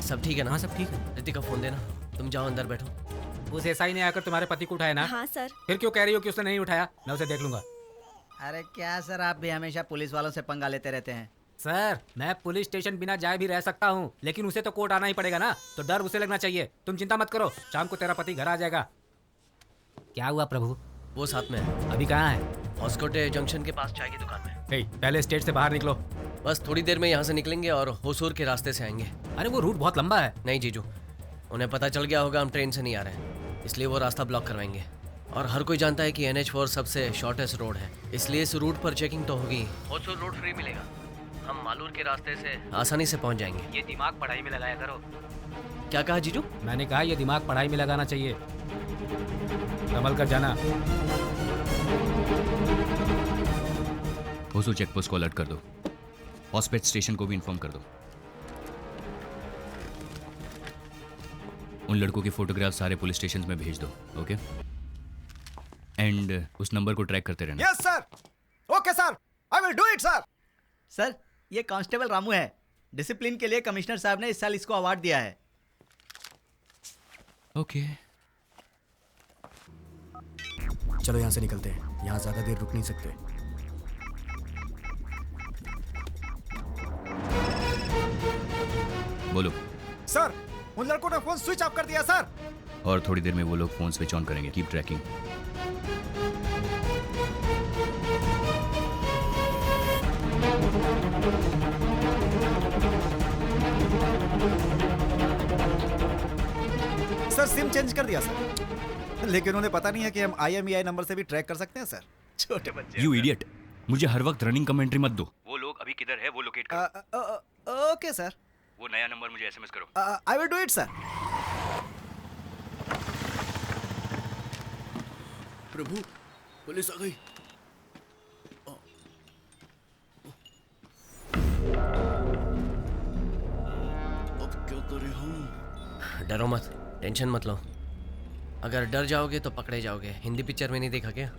S6: सब ठीक है ना?
S2: हाँ सब ठीक है।
S6: रितिका फोन देना, तुम जाओ अंदर बैठो।
S2: उस एसआई ने आकर तुम्हारे पति को उठाया ना?
S11: हाँ सर।
S2: फिर क्यों कह रही हो कि उसने नहीं उठाया? मैं उसे देख लूंगा।
S1: अरे क्या सर, आप भी हमेशा पुलिस वालों से पंगा लेते रहते हैं।
S2: सर, मैं पुलिस स्टेशन बिना जाए भी रह सकता हूँ, लेकिन उसे तो कोर्ट आना ही पड़ेगा ना, तो डर उसे लगना चाहिए। तुम चिंता मत करो, शाम को तेरा पति घर आ जाएगा। क्या हुआ प्रभु?
S6: वो साथ में है।
S2: अभी कहाँ है?
S6: हॉस्कोटे जंक्शन के पास चाय की दुकान में।
S2: पहले स्टेट से बाहर निकलो।
S6: बस थोड़ी देर में यहाँ से निकलेंगे और होसूर के रास्ते से आएंगे।
S2: अरे वो रूट बहुत लंबा है।
S6: नहीं जीजू, उन्हें पता चल गया होगा हम ट्रेन से नहीं आ रहे हैं, इसलिए वो रास्ता ब्लॉक करवाएंगे। और हर कोई जानता है कि NH4 सबसे शॉर्टेस्ट रोड है, इसलिए इस रूट पर चेकिंग तो होगी। होसूर रोड फ्री मिलेगा, हम मालूर के रास्ते से आसानी से पहुंच जाएंगे।
S2: ये दिमाग पढ़ाई में लगाया करो।
S6: क्या कहा जीजू?
S2: मैंने कहा ये दिमाग पढ़ाई में लगाना चाहिए। संभल कर जाना।
S3: होसूर चेकपोस्ट को अलर्ट कर दो, हॉस्पिटल स्टेशन को भी इन्फॉर्म कर दो। उन लड़कों के फोटोग्राफ सारे पुलिस स्टेशन में भेज दो, ओके? एंड उस नंबर को ट्रैक करते रहना।
S8: Yes sir. Okay sir, I will do it sir.
S1: Sir, ये कांस्टेबल रामू है। डिसिप्लिन के लिए कमिश्नर साहब ने इस साल इसको अवार्ड दिया है।
S3: ओके।
S7: चलो यहाँ से निकलते हैं, यहाँ ज्यादा देर रुक नहीं सकते।
S3: बोलो।
S8: सर, उन लड़कों ने फोन स्विच ऑफ कर दिया सर।
S3: और थोड़ी देर में वो लोग फोन स्विच ऑन करेंगे। Keep trekking.
S8: Sir, SIM change कर दिया सर, लेकिन उन्हें पता नहीं है कि हम IMEI नंबर से भी ट्रैक कर सकते हैं सर। छोटे बच्चे।
S3: यू इडियट, मुझे हर वक्त रनिंग कमेंट्री मत दो। वो लोग अभी किधर है वो लोकेट करो।
S8: Okay sir.
S3: वो नया नंबर मुझे SMS करो।
S8: I will do it sir.
S10: Prabhu, police आ गई। करे हम?
S6: डरो मत, टेंशन मत लो। अगर डर जाओगे तो पकड़े जाओगे। हिंदी पिक्चर में नहीं देखा क्या?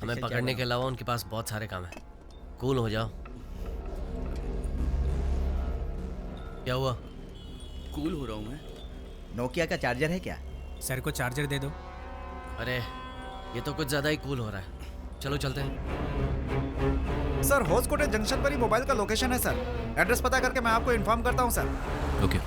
S6: हमें पकड़ने के अलावा उनके पास बहुत सारे काम है। कूल हो जाओ। क्या हुआ?
S10: कूल हो रहा हूँ मैं।
S1: नोकिया का चार्जर है क्या?
S2: सर को चार्जर दे दो।
S6: अरे ये तो कुछ ज़्यादा ही कूल हो रहा है। चलो चलते हैं।
S8: सर होसकोटे जंक्शन पर ही मोबाइल का लोकेशन है सर। एड्रेस पता करके मैं आपको इन्फॉर्म करता हूँ सर।
S3: ओके।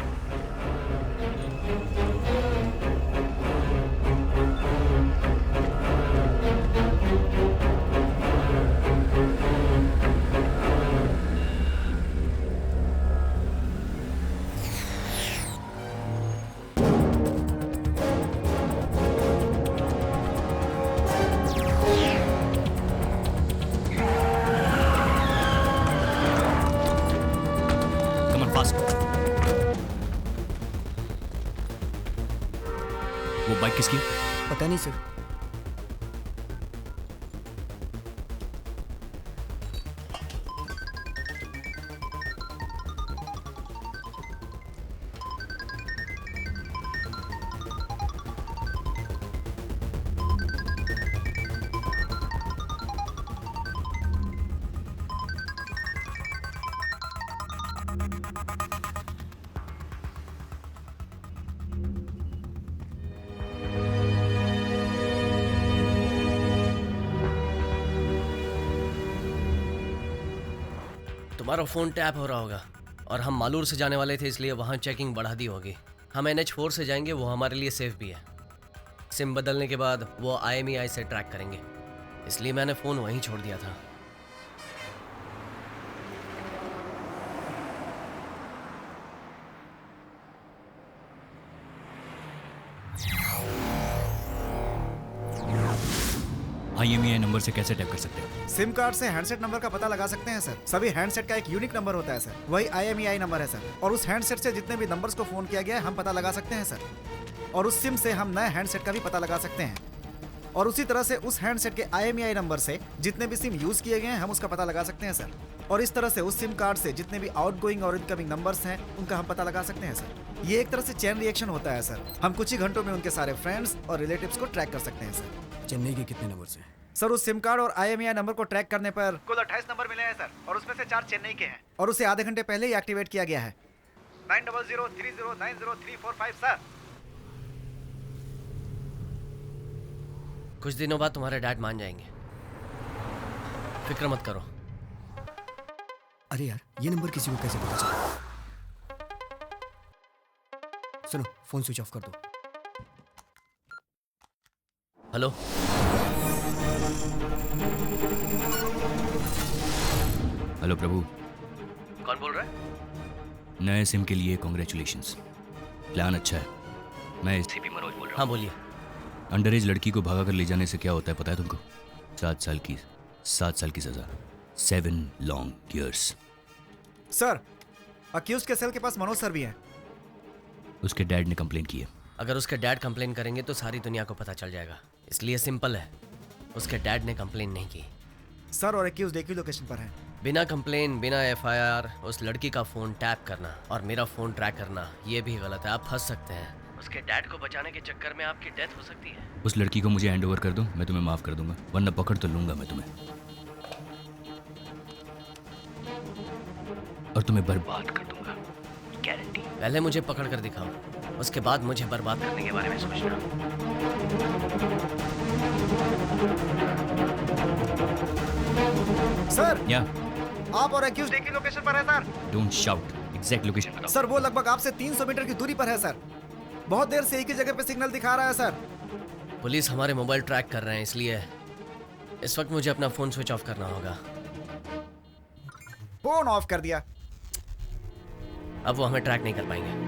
S3: वो बाइक किसकी?
S7: पता नहीं सर।
S6: तुम्हारा फ़ोन टैप हो रहा होगा और हम मालूर से जाने वाले थे, इसलिए वहाँ चेकिंग बढ़ा दी होगी। हम NH4 से जाएंगे, वो हमारे लिए सेफ भी है। सिम बदलने के बाद वो IMEI से ट्रैक करेंगे, इसलिए मैंने फ़ोन वहीं छोड़ दिया था।
S3: IMEI नंबर से कैसे टैप कर सकते हैं?
S8: सिम कार्ड से हैंडसेट नंबर का पता लगा सकते हैं सर। सभी हैंडसेट का एक यूनिक नंबर होता है सर, वही IMEI नंबर है सर। और उस हैंडसेट से जितने भी नंबर्स को फोन किया गया है हम पता लगा सकते हैं सर। और उस सिम से हम नए हैंडसेट का भी पता लगा सकते हैं। और उसी तरह से उस हैंडसेट के IMEI नंबर से जितने भी सिम यूज किए गए हैं हम उसका पता लगा सकते हैं सर। और इस तरह से उस सिम कार्ड से जितने भी आउटगोइंग और इनकमिंग नंबर्स हैं उनका हम पता लगा सकते हैं सर। ये एक तरह से चेन रिएक्शन होता है सर। हम कुछ ही घंटों में उनके सारे फ्रेंड्स और रिलेटिव्स को ट्रैक कर सकते हैं सर।
S7: चेन्नई के कितने नंबर से?
S8: सर उस सिम कार्ड और IMEI नंबर को ट्रैक करने पर कुल 28 नंबर मिले हैं सर, और उसमें से 4 चेन्नई के हैं और उसे आधे घंटे पहले ही एक्टिवेट किया गया है। 9003090345 सर।
S6: कुछ दिनों बाद तुम्हारे डैड मान जाएंगे, फिक्र मत करो।
S7: अरे यार, ये नंबर किसी को कैसे पता चला? सुनो, फोन स्विच ऑफ कर दो।
S6: हेलो,
S3: हेलो प्रभु।
S6: कौन बोल रहा है?
S3: नए सिम के लिए कॉन्ग्रेचुलेशंस। प्लान अच्छा है। मैं CP मनोज बोल रहा हूँ।
S6: हाँ बोलिए।
S3: अंडर एज लड़की को भगा कर ले जाने से क्या होता है पता है तुमको? 7 साल की सजा। 7 लॉन्ग ईयर्स।
S8: सर अक्यूज के सेल के पास मनोज सर भी हैं।
S3: उसके डैड ने कंप्लेन की है।
S6: अगर उसके डैड कंप्लेन करेंगे तो सारी दुनिया को पता चल जाएगा, इसलिए सिंपल है। उसके डैड ने कंप्लेन नहीं की।
S8: सर और अक्यूज एक ही लोकेशन पर हैं।
S6: बिना कंप्लेन, बिना FIR उस लड़की का फोन टैप करना और मेरा फोन ट्रैक करना, ये भी गलत है। आप फंस सकते हैं। उसके डैड को बचाने के चक्कर में आपकी डेथ हो सकती है।
S3: उस लड़की को मुझे हैंड ओवर कर दो, मैं तुम्हें माफ कर दूंगा, वरना पकड़ तो लूंगा मैं तुम्हें और तुम्हें बर्बाद कर दूंगा, गारंटी।
S6: पहले मुझे पकड़ कर दिखाओ, उसके बाद मुझे बर्बाद करने के बारे में सोचना।
S8: सर
S3: या
S8: आप और अक्यूज एक ही लोकेशन पर है sir.
S3: Don't shout, exact location बताओ।
S8: सर वो लगभग आपसे 300 मीटर की दूरी पर है सर। बहुत देर से एक ही जगह पे सिग्नल दिखा रहा है सर।
S6: पुलिस हमारे मोबाइल ट्रैक कर रहे हैं, इसलिए इस वक्त मुझे अपना फोन स्विच ऑफ करना होगा।
S8: फोन ऑफ कर दिया।
S6: अब वो हमें ट्रैक नहीं कर पाएंगे।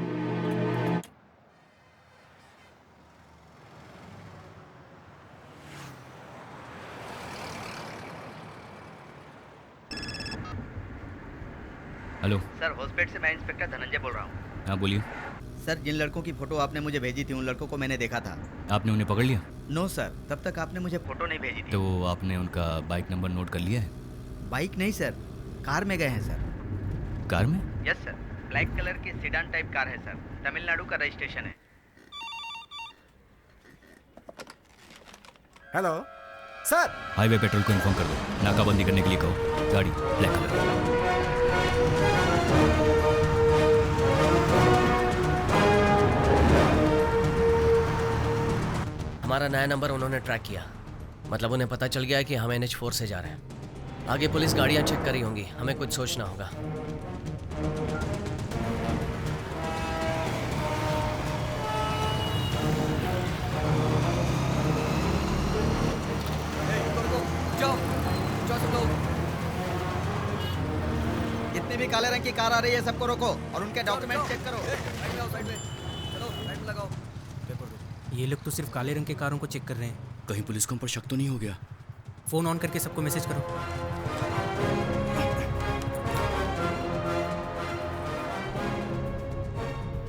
S3: हेलो
S1: सर, हॉस्पिटल से मैं इंस्पेक्टर धनंजय बोल रहा हूँ।
S3: हाँ बोलिए।
S1: सर जिन लड़कों की फोटो आपने मुझे भेजी थी उन लड़कों को मैंने देखा था।
S3: आपने उन्हें पकड़ लिया?
S1: नो सर, तब तक आपने मुझे फोटो नहीं भेजी थी।
S3: तो आपने उनका बाइक नंबर नोट कर लिया है?
S1: बाइक नहीं सर, कार में गए हैं सर।
S3: कार में?
S1: Yes sir. ब्लैक कलर की सिडान टाइप कार है सर, तमिलनाडु का रजिस्ट्रेशन है।
S8: Hello sir.
S3: हाईवे पेट्रोल को इन्फॉर्म कर दो, नाकाबंदी करने के लिए कहो। गाड़ी ब्लैक कलर।
S6: हमारा नया नंबर उन्होंने ट्रैक किया, मतलब उन्हें पता चल गया कि हम NH4 से जा रहे हैं। आगे पुलिस गाड़ियां चेक करी होंगी, हमें कुछ सोचना होगा।
S1: जितने भी काले रंग की कार आ रही है सबको रोको और उनके डॉक्यूमेंट चेक करो।
S2: ये लोग तो सिर्फ काले रंग के कारों को चेक कर रहे हैं।
S10: कहीं पुलिस को हम पर शक तो नहीं हो गया?
S2: फोन ऑन करके सबको मैसेज करो।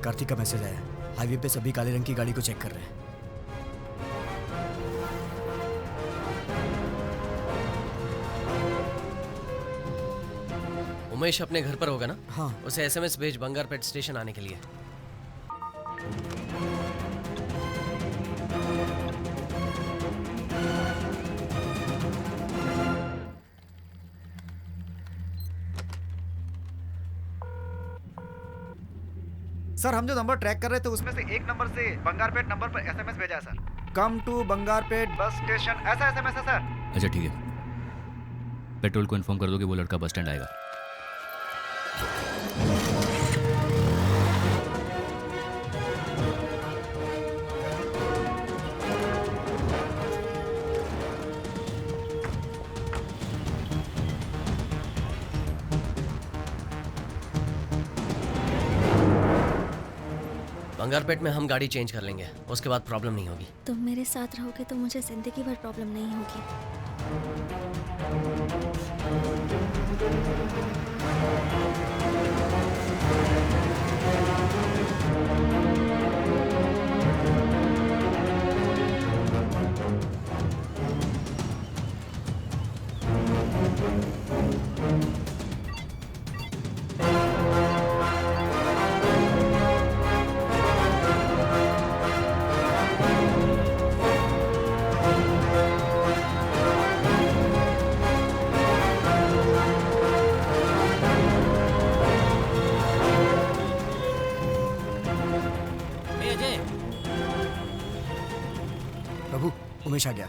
S7: कार्तिक का मैसेज आया, हाईवे पे सभी काले रंग की गाड़ी को चेक कर रहे हैं।
S6: उमेश अपने घर पर होगा ना?
S7: हाँ।
S6: उसे SMS भेज बंगारपेट स्टेशन आने के लिए।
S8: सर हम जो नंबर ट्रैक कर रहे थे उसमें से एक नंबर से बंगारपेट नंबर पर SMS भेजा है sir. Come to Bangarpet bus station, ऐसा SMS है सर।
S3: अच्छा ठीक है, पेट्रोल को इन्फॉर्म कर दो कि वो लड़का बस स्टैंड आएगा।
S6: बंगारपेट में हम गाड़ी चेंज कर लेंगे, उसके बाद प्रॉब्लम नहीं होगी।
S11: तुम मेरे साथ रहोगे तो मुझे जिंदगी भर प्रॉब्लम नहीं होगी।
S7: प्रभु, उमेश आ गया।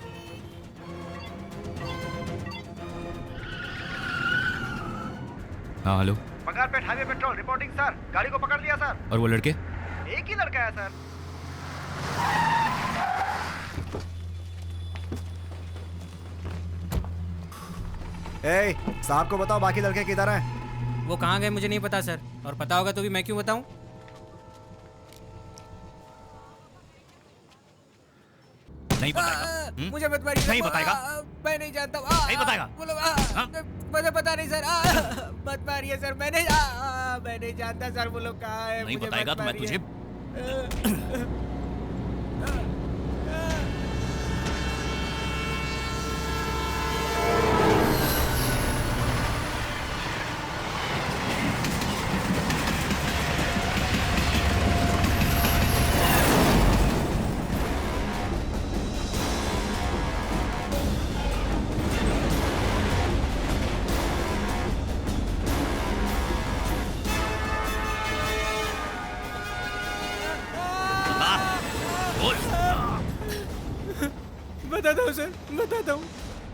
S3: हाँ hello.
S8: Bangarpet highway petrol reporting sir, गाड़ी को पकड़ लिया सर।
S3: और वो लड़के?
S8: एक ही लड़का है सर। ए, साहब को बताओ बाकी लड़के किधर हैं?
S2: वो कहाँ गए मुझे नहीं पता सर, और पता होगा तो भी मैं क्यों बताऊं?
S3: नहीं बताएगा?
S2: मुझे मत मारिए।
S3: नहीं बताएगा?
S2: मैं नहीं जानता।
S3: नहीं बताएगा?
S2: बोलो। मुझे पता नहीं सर। मत मारिए सर, मैं नहीं जानता सर वो लोग कहाँ है।
S3: नहीं बताएगा तो मैं तुझे
S2: बताता हूँ सर, बताता हूँ।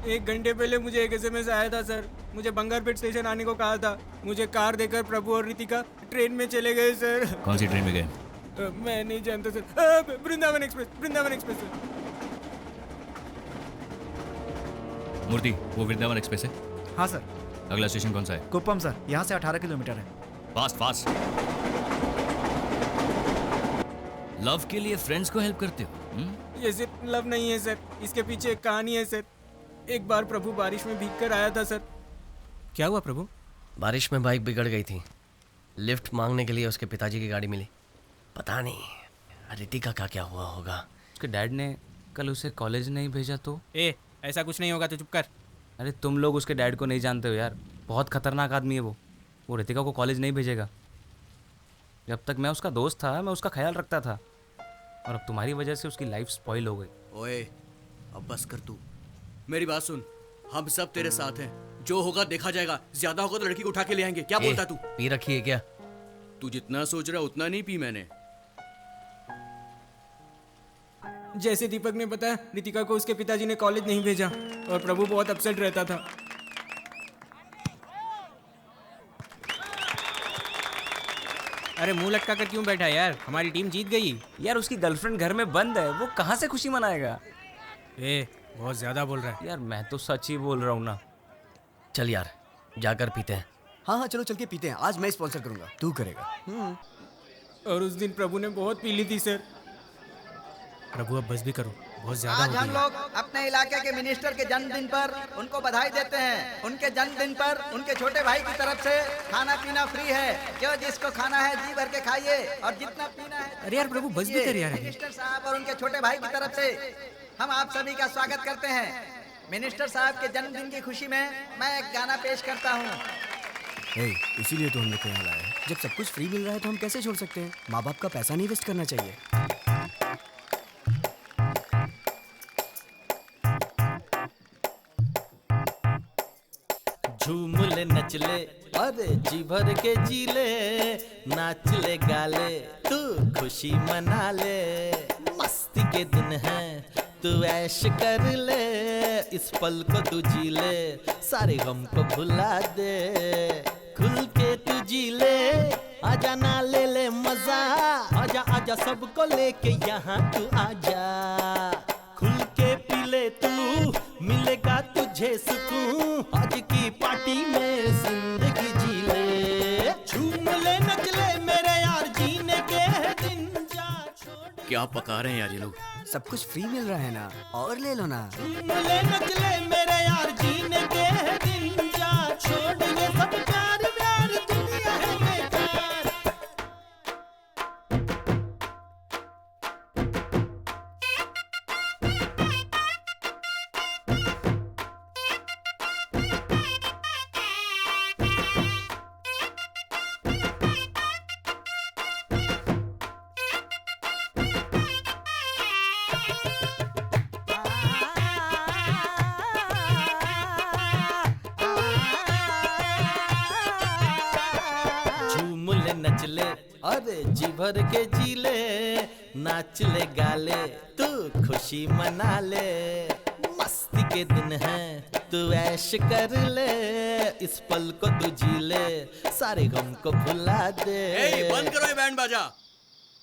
S2: 1 घंटे पहले मुझे एक SMS आया था सर। मुझे बंगारपेट स्टेशन आने को कहा था। मुझे कार देकर प्रभु और रितिका ट्रेन में चले गए सर।
S3: कौन सी ट्रेन में गए?
S2: मैं नहीं जानता sir. Vrindavan express sir.
S3: Murthy, वो वृंदावन एक्सप्रेस है?
S8: हाँ सर।
S3: अगला स्टेशन कौन सा है?
S8: कुप्पम सर, यहाँ से 18 किलोमीटर है।
S3: Fast fast. लव के लिए फ्रेंड्स को हेल्प करते हो?
S2: ये सिर्फ लव नहीं है सर, इसके पीछे एक कहानी है सर। एक बार प्रभु बारिश में भीग कर आया था सर। क्या हुआ प्रभु?
S6: बारिश में बाइक बिगड़ गई थी, लिफ्ट मांगने के लिए उसके पिताजी की गाड़ी मिली। पता नहीं रितिका का क्या हुआ होगा।
S12: उसके डैड ने कल उसे कॉलेज नहीं भेजा तो?
S2: ऐसा कुछ नहीं होगा, तो चुप कर।
S12: अरे तुम लोग उसके डैड को नहीं जानते हो यार, बहुत खतरनाक आदमी है वो रितिका को कॉलेज नहीं भेजेगा। जब तक मैं उसका दोस्त था मैं उसका ख्याल रखता था, और अब तुम्हारी वजह से उसकी लाइफ स्पॉइल हो गई।
S10: ओए अब बस कर तू, मेरी बात सुन, हम सब तेरे साथ हैं, जो होगा देखा जाएगा, ज्यादा होगा तो लड़की को उठा के ले आएंगे। क्या बोलता तू?
S6: पी रखी है क्या?
S10: तू जितना सोच रहा उतना नहीं पी मैंने।
S2: जैसे दीपक ने बताया, रितिका को उसके पिताजी ने कॉलेज नहीं भेजा और प्रभु बहुत अपसेट रहता था। अरे मुंह लटका कर क्यों बैठा यार? हमारी टीम जीत गई।
S12: यार उसकी गर्लफ्रेंड घर में बंद है, वो कहाँ से खुशी मनाएगा?
S2: बहुत ज्यादा बोल रहा है
S12: यार। मैं तो सच ही बोल रहा हूँ ना।
S6: चल यार जाकर पीते हैं।
S7: हाँ चलो चल के पीते हैं। आज मैं स्पॉन्सर करूंगा, तू करेगा।
S2: और उस दिन प्रभु ने बहुत पी ली थी सर। प्रभु अब बस भी करो, बहुत ज्यादा
S1: आज
S2: हो
S1: हम
S2: गया।
S1: लोग अपने इलाके के मिनिस्टर के जन्मदिन पर उनको बधाई देते हैं। उनके जन्मदिन पर उनके छोटे भाई की तरफ से खाना पीना फ्री है। जो जिसको खाना है जी भर के खाइए और जितना पीना है।
S2: अरे यार प्रभु बस भी कर यार अभी।
S1: मिनिस्टर साहब और उनके छोटे भाई की तरफ से हम आप सभी का स्वागत करते हैं। मिनिस्टर साहब के जन्मदिन की खुशी में मैं एक गाना पेश करता हूँ।
S7: इसीलिए तो हम लोग को यहाँ लाए हैं। जब सब कुछ फ्री मिल रहा है तो हम कैसे छोड़ सकते हैं? माँ बाप का पैसा नहीं वेस्ट करना चाहिए।
S13: झूम ले नच ले अरे जी भर के जी ले, नाच ले गाले तू खुशी मना ले। मस्ती के दिन है तू ऐश कर ले, इस पल को तू जी ले, सारे गम को भुला दे। खुल के तू जी ले, आजा ना ले ले मजा, आजा आजा सबको लेके यहाँ तू आजा। खुल के पी ले तू, मिलेगा तुझे सुकून, आज की पार्टी में जिंदगी जी ले। झूम ले नच ले मेरे यार, जीने के दिन जा छोड़।
S10: क्या पका रहे हैं यार ये लोग?
S7: सब कुछ फ्री मिल रहा है ना, और ले लो ना।
S13: झूम ले नच ले मेरे यार, जीने के दिन जा छोड़। ये सब प्यार प्यार दुनिया है बेकार। झूम ले नच ले अरे जी भर के जी ले, नाच ले गाले तू खुशी मना ले। मस्ती के दिन है तू ऐश कर ले, इस पल को तू जी ले, सारे गम को भुला दे।
S10: बंद करो ये बैंड बाजा।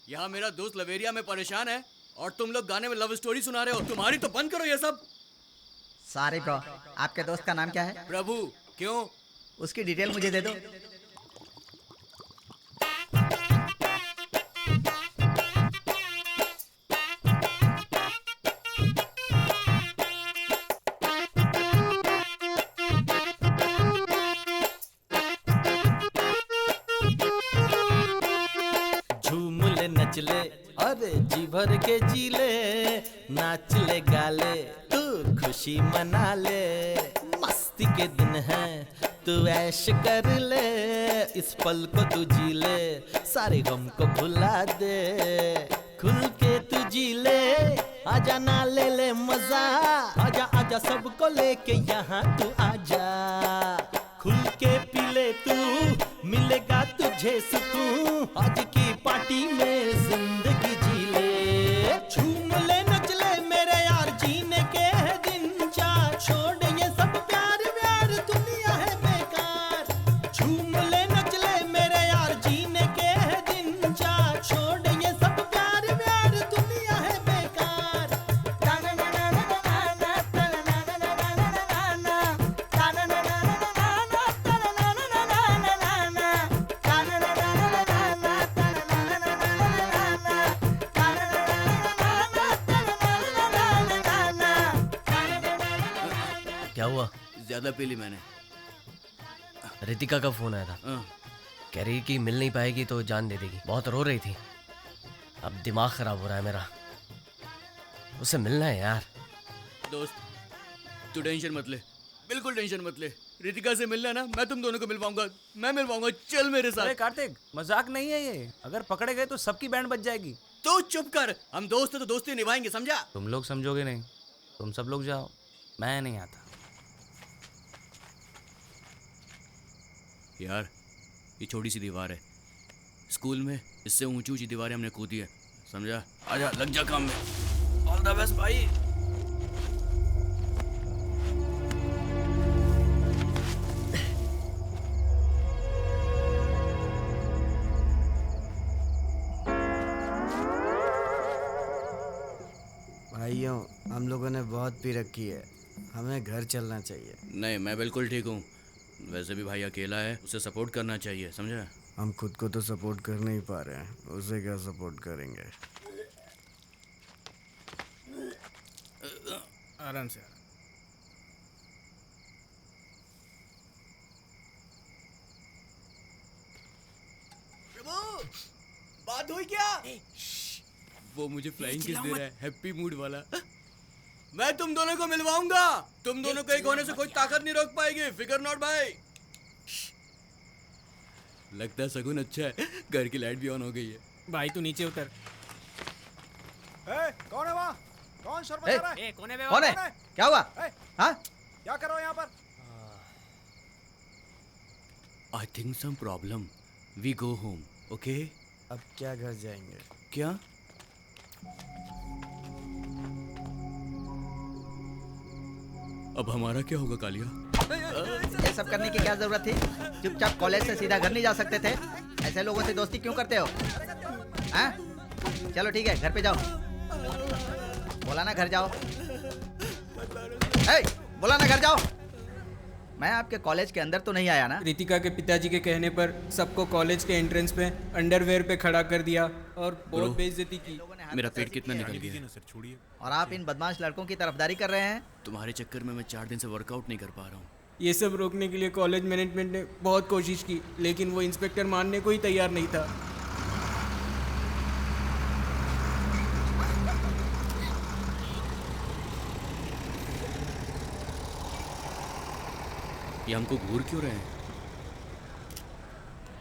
S10: यहाँ मेरा दोस्त लवेरिया में परेशान है और तुम लोग गाने में लव स्टोरी सुना रहे हो। तुम्हारी तो बंद करो ये सब।
S1: सॉरी ब्रो, आपके दोस्त का नाम क्या है?
S10: प्रभु। क्यों?
S1: उसकी डिटेल मुझे दे दो।
S13: झूम ले नच ले अरे जी भर के जी ले, नाच ले गाले तू खुशी मना ले। मस्ती के दिन है तू ऐश कर ले, इस पल को तू जी ले, सारे गम को भुला दे। खुल के तू जी ले, आजा ना ले ले मजा, आजा आजा सबको लेके यहाँ तू आजा। खुल के पी ले तू, मिलेगा तुझे सुकून, आज की पार्टी में जिंदगी जी ले। झूम ले नच ले मेरे यार, जीने के दिन जा छोड़। ये सब प्यार प्यार दुनिया है बेकार। झूम ले नच ले मेरे यार, जीने के दिन जा छोड़। ये सब प्यार प्यार दुनिया है बेकार।
S6: क्या हुआ?
S10: ज्यादा पी ली मैंने।
S6: रितिका का फोन आया था, कह रही कि मिल नहीं पाएगी तो जान दे देगी। बहुत रो रही थी। अब दिमाग खराब हो रहा है मेरा। उससे मिलना है यार।
S10: दोस्त तू टेंशन मत ले, बिल्कुल टेंशन मत ले। रितिका से मिलना ना, मैं तुम दोनों को मिलवाऊंगा, मैं मिलवाऊंगा, चल मेरे साथ।
S12: अरे कार्तिक, मजाक नहीं है ये। अगर पकड़े गए तो सबकी बैंड बज जाएगी।
S10: तो चुप कर, हम दोस्त हैं तो दोस्ती निभाएंगे, समझा?
S12: तुम लोग समझोगे नहीं, तुम सब लोग जाओ, मैं नहीं आता।
S3: यार ये छोटी सी दीवार है, स्कूल में इससे ऊंची ऊंची दीवारें हमने कूदी है, समझा? आजा, लग जा काम में। ऑल द बेस्ट भाई।
S7: भाइयों, हम लोगों ने बहुत पी रखी है, हमें घर चलना चाहिए।
S3: नहीं, मैं बिल्कुल ठीक हूँ। वैसे भी भाई अकेला है, उसे सपोर्ट करना चाहिए, समझा?
S7: हम खुद को तो सपोर्ट कर नहीं पा रहे हैं, उसे क्या सपोर्ट करेंगे?
S2: आराम से।
S10: प्रभु, बात हुई क्या? वो मुझे फ्लाइंग किस दे रहा है, हैप्पी मूड वाला। मैं तुम दोनों को मिलवाऊंगा, तुम दोनों को एक होने से कोई ताकत नहीं रोक पाएगी, फिकर नॉट भाई। लगता है सगुन अच्छा है, घर की लाइट भी ऑन हो गई है।
S2: भाई तू नीचे उतर।
S8: कौन है वहाँ? कौन शोर मचा रहा है?
S2: कौन है?
S1: कौन है? क्या हुआ? हाँ?
S8: क्या कर रहे हो यहाँ पर?
S3: I think some problem, we go home, okay?
S7: अब क्या घर जाएंगे?
S3: क्या? अब हमारा क्या होगा कालिया?
S1: ये सब करने की क्या जरूरत थी? चुपचाप कॉलेज से सीधा घर नहीं जा सकते थे? ऐसे लोगों से दोस्ती क्यों करते हो? हाँ? चलो ठीक है, घर पे जाओ। बोला ना घर जाओ। बोला ना घर जाओ। मैं आपके कॉलेज के अंदर तो नहीं आया ना?
S2: रितिका के पिताजी के कहने पर सबको कॉलेज के एंट्रेंस पे अंडरवेयर पे खड़ा कर दिया और बहुत बेइज्जती की।
S3: मेरा पेट कितना निकल गया।
S1: और आप इन बदमाश लड़कों की तरफदारी कर रहे हैं?
S3: तुम्हारे चक्कर में मैं 4 दिन से वर्कआउट नहीं कर पा रहा हूँ।
S2: ये सब रोकने के लिए कॉलेज मैनेजमेंट ने बहुत कोशिश की, लेकिन वो इंस्पेक्टर मानने को ही तैयार नहीं था।
S3: ये हमको घूर क्यों रहे हैं?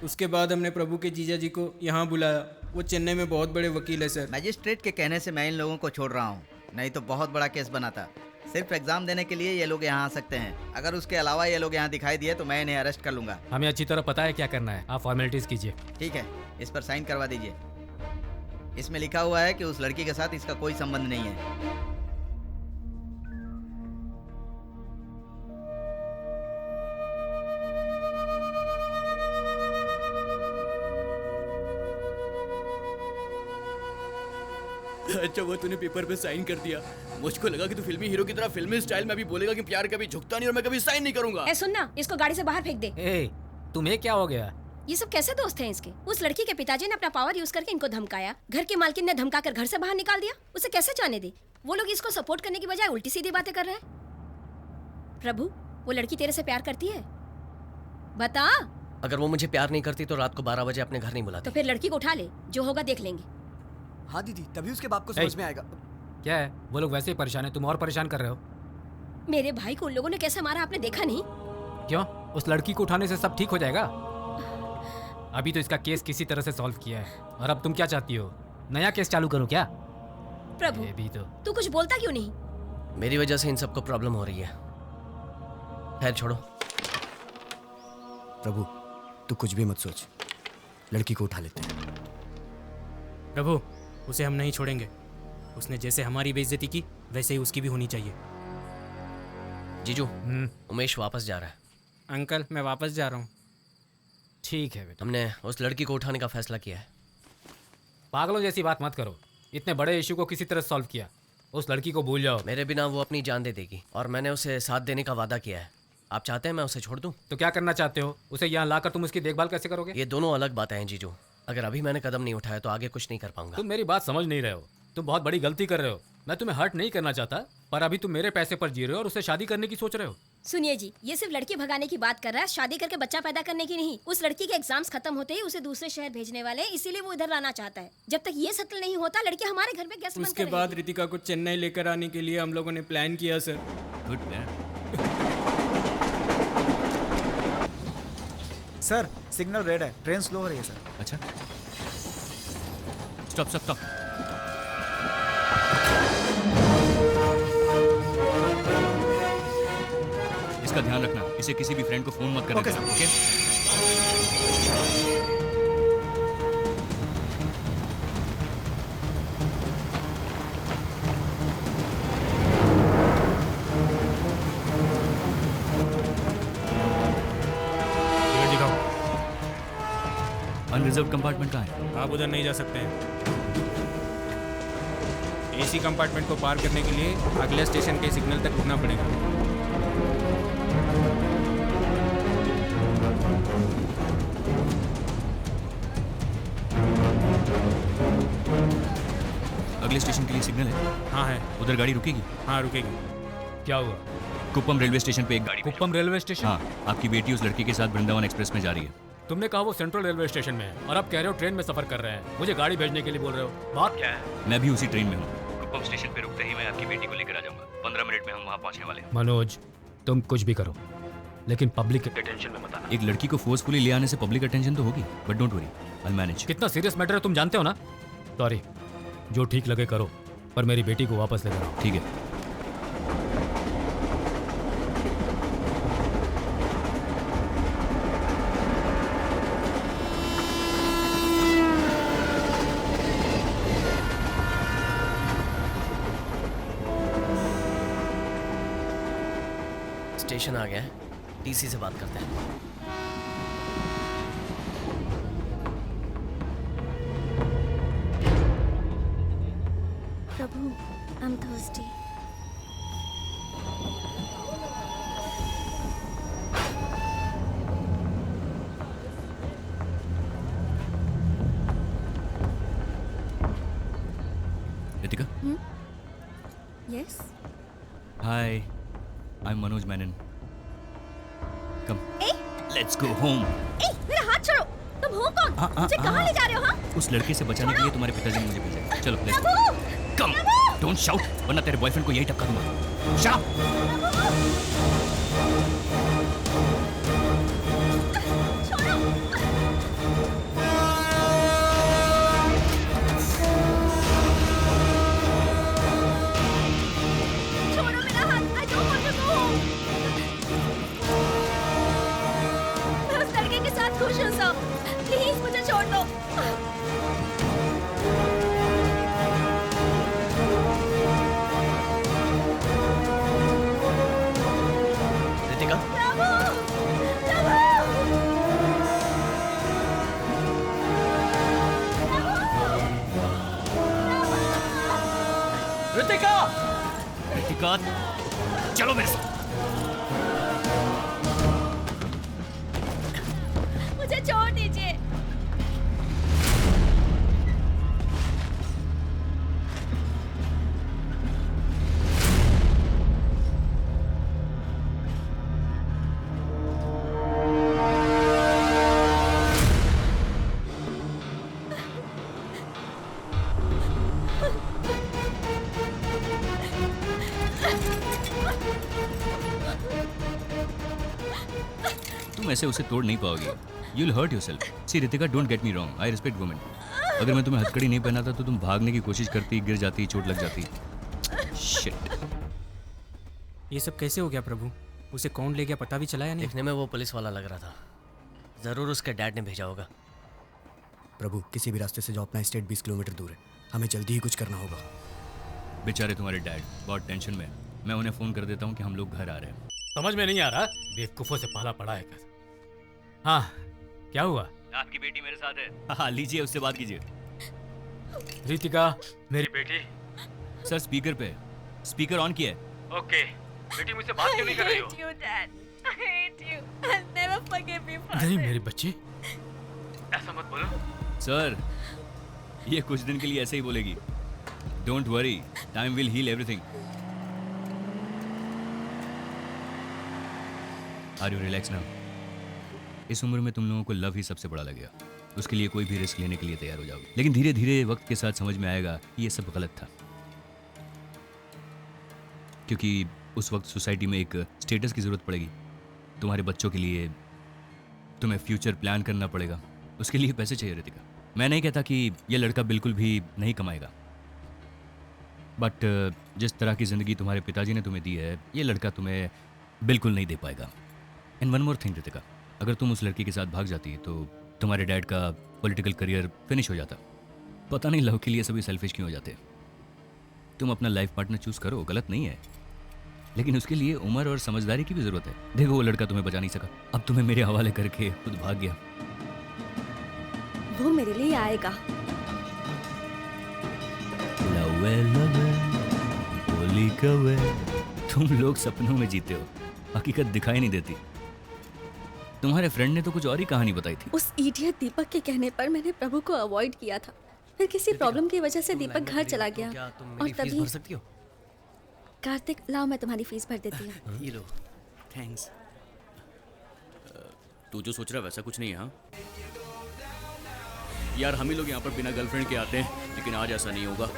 S2: उसके बाद हमने प्रभु के जीजा जी को यहाँ बुलाया। वो चेन्नई में बहुत बड़े वकील है सर।
S1: मजिस्ट्रेट के कहने से मैं इन लोगों को छोड़ रहा हूँ, नहीं तो बहुत बड़ा केस बनाता। सिर्फ एग्जाम देने के लिए ये लोग यहाँ आ सकते हैं। अगर उसके अलावा ये लोग यहाँ दिखाई दिए तो मैं इन्हें अरेस्ट कर लूंगा।
S4: हमें अच्छी तरह पता है क्या करना है, आप फॉर्मेलिटीज कीजिए।
S1: ठीक है, इस पर साइन करवा दीजिए। इसमें लिखा हुआ है कि उस लड़की के साथ इसका कोई संबंध नहीं है।
S10: अच्छा वो तूने पेपर पे साइन कर दिया। मुझको लगा कि तू फिल्मी हीरो की तरह फिल्मी स्टाइल में भी बोलेगा कि प्यार कभी झुकता नहीं और मैं कभी साइन नहीं करूंगा।
S5: ए सुनना, इसको गाड़ी से बाहर फेंक दे।
S4: ए, तुम्हें क्या हो गया?
S5: ये सब कैसे दोस्त हैं इसके? उस लड़की के पिताजी ने अपना पावर यूज करके इनको धमकाया, घर की मालकिन ने धमका कर घर से बाहर निकाल दिया। उसे कैसे जाने दे? वो लोग इसको सपोर्ट करने की बजाय उल्टी सीधी बातें कर रहे हैं। प्रभु, वो लड़की तेरे से प्यार करती है? बता।
S6: अगर वो मुझे प्यार नहीं करती तो रात को 12 बजे अपने घर नहीं बुलाती।
S5: तो फिर लड़की को उठा ले, जो होगा देख लेंगे।
S7: हाँ दीदी, तभी उसके बाप को समझ में आएगा।
S4: क्या है? वो लोग वैसे ही परेशान है, तुम और परेशान कर रहे हो।
S5: मेरे भाई को उन लोगों ने कैसे मारा आपने देखा नहीं?
S4: क्यों? उस लड़की को उठाने से सब ठीक हो जाएगा? अभी तो इसका केस किसी तरह से सॉल्व किया है, और अब तुम क्या चाहती हो? नया केस चालू करूं क्या?
S5: प्रभु,
S4: भी तो
S5: तू कुछ बोलता क्यों नहीं?
S6: मेरी वजह से इन सबको प्रॉब्लम हो रही है। खैर छोड़ो।
S7: प्रभु, तू कुछ भी मत सोच, लड़की को उठा लेते हैं।
S2: प्रभु, उसे हम नहीं छोड़ेंगे। उसने जैसे हमारी बेइज्जती की वैसे ही उसकी भी होनी चाहिए।
S6: जीजू, उमेश वापस जा रहा है।
S2: अंकल, मैं वापस जा रहा हूँ।
S4: ठीक है बेटा।
S6: हमने उस लड़की को उठाने का फैसला किया है।
S4: पागलों जैसी बात मत करो, इतने बड़े इशू को किसी तरह सॉल्व किया। उस लड़की को भूल जाओ।
S6: मेरे बिना वो अपनी जान दे देगी और मैंने उसे साथ देने का वादा किया है। आप चाहते हैं मैं उसे छोड़ दूं?
S4: तो क्या करना चाहते हो? उसे यहाँ लाकर तुम उसकी देखभाल कैसे करोगे?
S6: ये दोनों अलग बातें हैं जीजू। अगर अभी मैंने कदम नहीं उठाया तो आगे कुछ नहीं कर पाऊंगा।
S4: तुम मेरी बात समझ नहीं रहे हो। तुम बहुत बड़ी गलती कर रहे हो। मैं तुम्हें हर्ट नहीं करना चाहता, पर अभी तुम मेरे पैसे पर जी रहे हो और उसे शादी करने की सोच रहे हो।
S5: सुनिए जी, ये सिर्फ लड़की भगाने की बात कर रहा है, शादी करके बच्चा पैदा करने की नहीं। उस लड़की के एग्जाम्स खत्म होते ही उसे दूसरे शहर भेजने वाले हैं, इसीलिए वो इधर लाना चाहता है। जब तक ये सेटल नहीं होता, लड़की हमारे घर में गेस्ट बनकर
S2: उसके बाद रितिका को चेन्नई लेकर आने के लिए हम लोगों ने प्लान किया sir.
S3: Good plan.
S8: Sir signal red है, ट्रेन स्लो हो रही है सर।
S3: अच्छा, स्टॉप स्टॉप स्टॉप। इसका ध्यान रखना, इसे किसी भी फ्रेंड को फोन मत करना।
S8: Okay sir.
S3: Okay? Unreserve compartment कहाँ है?
S12: आप उधर नहीं जा सकते हैं। एसी कंपार्टमेंट को पार करने के लिए अगले स्टेशन के सिग्नल तक रुकना पड़ेगा।
S3: अगले स्टेशन के लिए सिग्नल है?
S12: हाँ है।
S3: उधर गाड़ी रुकेगी?
S12: हाँ रुकेगी।
S4: क्या हुआ?
S3: कुप्पम रेलवे स्टेशन पे एक गाड़ी।
S4: Kuppam railway station?
S3: हाँ, आपकी बेटी उस लड़की के साथ वृंदावन एक्सप्रेस में जा रही है।
S4: तुमने कहा वो सेंट्रल रेलवे स्टेशन में है और अब कह रहे हो ट्रेन में सफर कर रहे हैं। मुझे गाड़ी भेजने के लिए बोल रहे हो, बात क्या है?
S3: मैं भी उसी ट्रेन में हूँ। कुप्पम स्टेशन पे रुकते ही मैं आपकी बेटी को लेकर आ जाऊंगा। 15 मिनट में हम वहाँ पहुँचने वाले हैं।
S4: मनोज, तुम कुछ भी करो लेकिन पब्लिक अटेंशन में मत आना।
S3: एक लड़की को फोर्सफुली ले आने से पब्लिक अटेंशन तो होगी, but don't worry, I will manage.
S4: कितना सीरियस मैटर है तुम जानते हो ना? सॉरी, जो ठीक लगे करो, पर मेरी बेटी को वापस ले आओ।
S3: ठीक है।
S6: स्टेशन आ गया है, टीसी से बात करते हैं।
S11: Prabhu, I'm thirsty.
S3: Ritika?
S11: Yes?
S3: Hi, I am Manoj Menon. Come,
S11: ए,
S3: लेट्स गो होम।
S11: ए, मेरा हाथ छोड़ो। तुम हो कौन? मुझे कहाँ ले जा रहे हो? हाँ?
S3: उस लड़के से बचाने के लिए तुम्हारे पिताजी ने मुझे भेजा। चलो let's go.
S11: Prabhu!
S3: Come, don't shout, वरना तेरे बॉयफ्रेंड को यही टपका दूंगा। Shut up.
S11: छोड़ो मेरा हाथ। I don't want to go home. मैं उस लड़के के साथ खुश हूँ सब। प्लीज मुझे छोड़ दो।
S6: रितिका?
S11: प्रभु! प्रभु!
S3: रितिका! रितिका, चलो मेरे साथ।
S11: मुझे छोड़ दीजिए।
S3: तुम ऐसे उसे तोड़ नहीं पाओगे। You'll hurt yourself. See Ritika, don't get me wrong. I respect women. अगर मैं तुम्हें हथकड़ी नहीं पहनाता तो तुम भागने की कोशिश करती, गिर जाती, चोट लग जाती। Shit.
S2: ये सब कैसे हो गया प्रभु? उसे कौन ले गया पता भी चला या नहीं?
S6: देखने में वो पुलिस वाला लग रहा था। जरूर उसके डैड ने भेजा होगा।
S7: प्रभु, किसी भी रास्ते से जाओ, अपना स्टेट 20 किलोमीटर दूर है। हमें जल्दी ही कुछ करना होगा।
S3: बेचारे तुम्हारे डैड बहुत टेंशन में। मैं उन्हें फोन कर देता हूँ कि हम लोग घर आ रहे हैं।
S4: समझ में नहीं आ रहा, बेवकूफों से पाला पड़ा है कैसे। हाँ, क्या हुआ?
S3: आपकी बेटी मेरे साथ है। हाँ, लीजिए, उससे बात कीजिए।
S4: रितिका, मेरी बेटी।
S3: सर स्पीकर पे, स्पीकर ऑन किया है।
S4: ओके, बेटी मुझसे बात क्यों नहीं कर रही हो?
S11: I hate you, Dad. I hate you. I'll never forgive you for
S4: नहीं
S11: this.
S4: मेरी बच्ची, ऐसा मत बोलो।
S3: सर, ये कुछ दिन के लिए ऐसे ही बोलेगी। Don't worry, time will heal everything. Are you relax now? इस उम्र में तुम लोगों को लव ही सबसे बड़ा लगेगा। उसके लिए कोई भी रिस्क लेने के लिए तैयार हो जाओगे। लेकिन धीरे धीरे वक्त के साथ समझ में आएगा कि ये सब गलत था, क्योंकि उस वक्त सोसाइटी में एक स्टेटस की जरूरत पड़ेगी। तुम्हारे बच्चों के लिए, तुम्हें फ्यूचर प्लान करना पड़ेगा, उसके लिए पैसे चाहिए रितिका। मैं नहीं कहता कि ये लड़का बिल्कुल भी नहीं कमाएगा, बट जिस तरह की ज़िंदगी तुम्हारे पिताजी ने तुम्हें दी है, ये लड़का तुम्हें बिल्कुल नहीं दे पाएगा। And one more thing Ritika, अगर तुम उस लड़की के साथ भाग जाती तो तुम्हारे डैड का पॉलिटिकल करियर फिनिश हो जाता। पता नहीं लव के लिए सभी सेल्फिश क्यों हो जाते। तुम अपना लाइफ पार्टनर चूज करो, गलत नहीं है, लेकिन उसके लिए उम्र और समझदारी की भी जरूरत है। देखो वो लड़का तुम्हें बचा नहीं सका, अब तुम्हें मेरे हवाले करके खुद भाग गया।
S11: वो मेरे लिए आएगा।
S3: लवे लवे बोली कवे, तुम लोग सपनों में जीते हो, हकीकत दिखाई नहीं देती। तुम्हारे फ्रेंड ने तो कुछ और ही कहानी बताई थी।
S11: उस इडियट दीपक के कहने पर मैंने प्रभु को अवॉइड किया था। फिर किसी प्रॉब्लम की वजह से दीपक घर चला गया और तभी
S6: भर सकती हो?
S11: कार्तिक लाओ मैं तुम्हारी फीस भर देती हूँ।
S3: ये लो, थैंक्स। तू जो सोच रहा है वैसा कुछ नहीं है। हाँ यार, हम ही लोग यहाँ पर बिना गर्लफ्रेंड के आते हैं, लेकिन आज ऐसा नहीं होगा।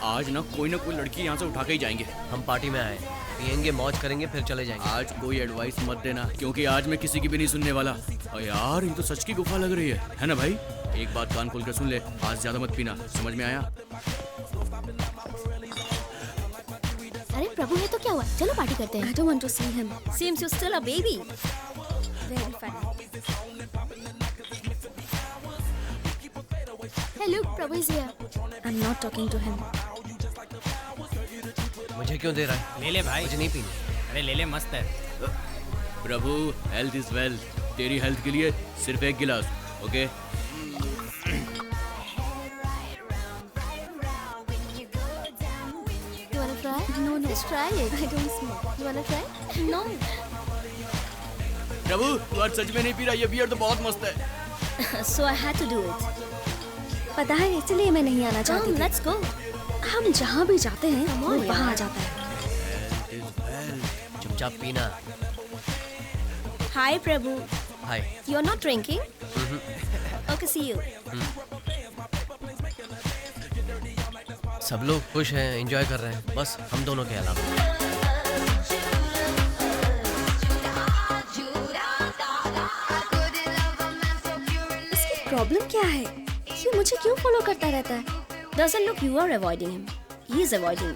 S3: आज ना कोई लड़की यहाँ से उठा के ही जाएंगे।
S6: हम पार्टी में आए, पियेंगे, मौज करेंगे, फिर चले जाएंगे।
S3: आज कोई एडवाइस मत देना, क्योंकि आज मैं किसी की भी नहीं सुनने वाला। और यार, ये तो सच की गुफा लग रही है ना भाई? एक बात कान खोल कर सुन ले, आज ज्यादा मत पीना, समझ में आया?
S5: अरे प्रभु है तो क्या हुआ, चलो पार्टी करते हैं।
S11: I don't want to see him.
S5: Seems you're still a baby.
S11: Very funny.
S5: Hey look, Prabhu is here.
S11: I'm not talking to him.
S6: मुझे क्यों दे रहा है?
S2: ले ले भाई।
S6: मुझे नहीं पीनी।
S2: अरे ले ले, मस्त है।
S3: प्रभु, हेल्थ इज वेल्थ। तेरी हेल्थ के लिए सिर्फ एक गिलास, okay?
S5: You wanna try?
S11: No, no.
S5: Just try it.
S11: I don't smoke.
S5: You wanna try?
S11: No.
S3: प्रभु, तू आज सच में नहीं पी रहा, ये बियर तो बहुत मस्त है।
S5: So I had to do it.
S11: पता है इसलिए मैं नहीं आना चाहती
S5: Come,
S11: थी।
S5: let's go.
S11: हम जहाँ भी जाते हैं
S5: Come
S11: वो
S5: on,
S11: वहाँ आ
S5: यार।
S11: जाता है।
S6: चुपचाप पीना।
S5: Hi Prabhu.
S6: Hi.
S5: You're not drinking? Okay, see you.
S6: सब लोग खुश हैं, एंजॉय कर रहे हैं, बस हम दोनों के अलावा।
S11: इसकी प्रॉब्लम क्या है? ये मुझे क्यों फॉलो करता रहता है?
S5: Doesn't look you are avoiding him. He is avoiding you.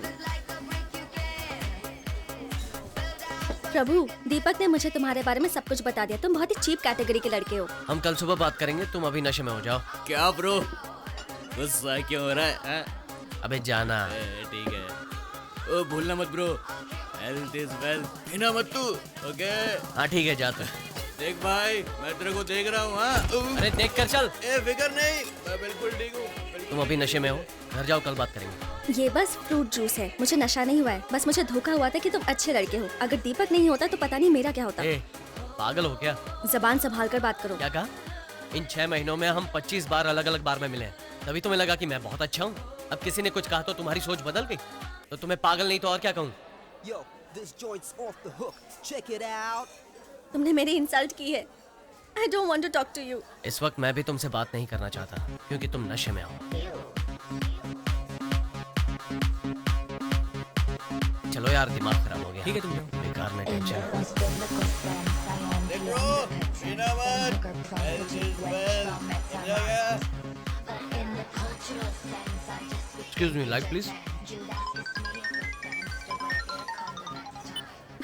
S11: प्रभु, दीपक ने मुझे तुम्हारे बारे में सब कुछ बता दिया। तुम बहुत ही चीप कैटेगरी के लड़के हो।
S6: हम कल सुबह बात करेंगे, तुम अभी नशे में हो जाओ।
S3: क्या ब्रो, गुस्सा क्यों हो रहा है?
S6: अबे जाना।
S3: ठीक है, ओ भूलना मत ब्रो, हेल्थ इज वेल्थ। पीना मत तू, ओके?
S6: हाँ ठीक है, जा तू।
S3: देख भाई, मैं तेरे को देख रहा हूँ। हाँ,
S6: अरे देख कर चल।
S3: ए फिकर नहीं, मैं बिल्कुल ठीक हूँ।
S6: तुम अभी नशे में हो, घर जाओ, कल बात करेंगे।
S11: ये बस फ्रूट जूस है, मुझे नशा नहीं हुआ है। बस मुझे धोखा हुआ था कि तुम अच्छे लड़के हो। अगर दीपक नहीं होता तो पता नहीं मेरा क्या होता।
S6: ए, पागल हो क्या?
S11: जबान संभाल कर बात करो।
S6: क्या कहा? इन 6 महीनों में हम 25 बार अलग अलग बार में मिले हैं, तभी तुम्हें लगा कि मैं बहुत अच्छा हूँ। अब किसी ने कुछ कहा तो तुम्हारी सोच बदल गई, तो तुम्हें पागल नहीं तो और क्या कहूँ?
S11: तुमने मेरी इंसल्ट की है। I don't want to talk to you.
S6: इस वक्त मैं भी तुमसे बात नहीं करना चाहता, क्योंकि तुम नशे में हो। चलो यार, दिमाग खराब हो गया।
S2: ठीक है, तुम जाओ।
S6: बेकार में tension. Excuse me, light please.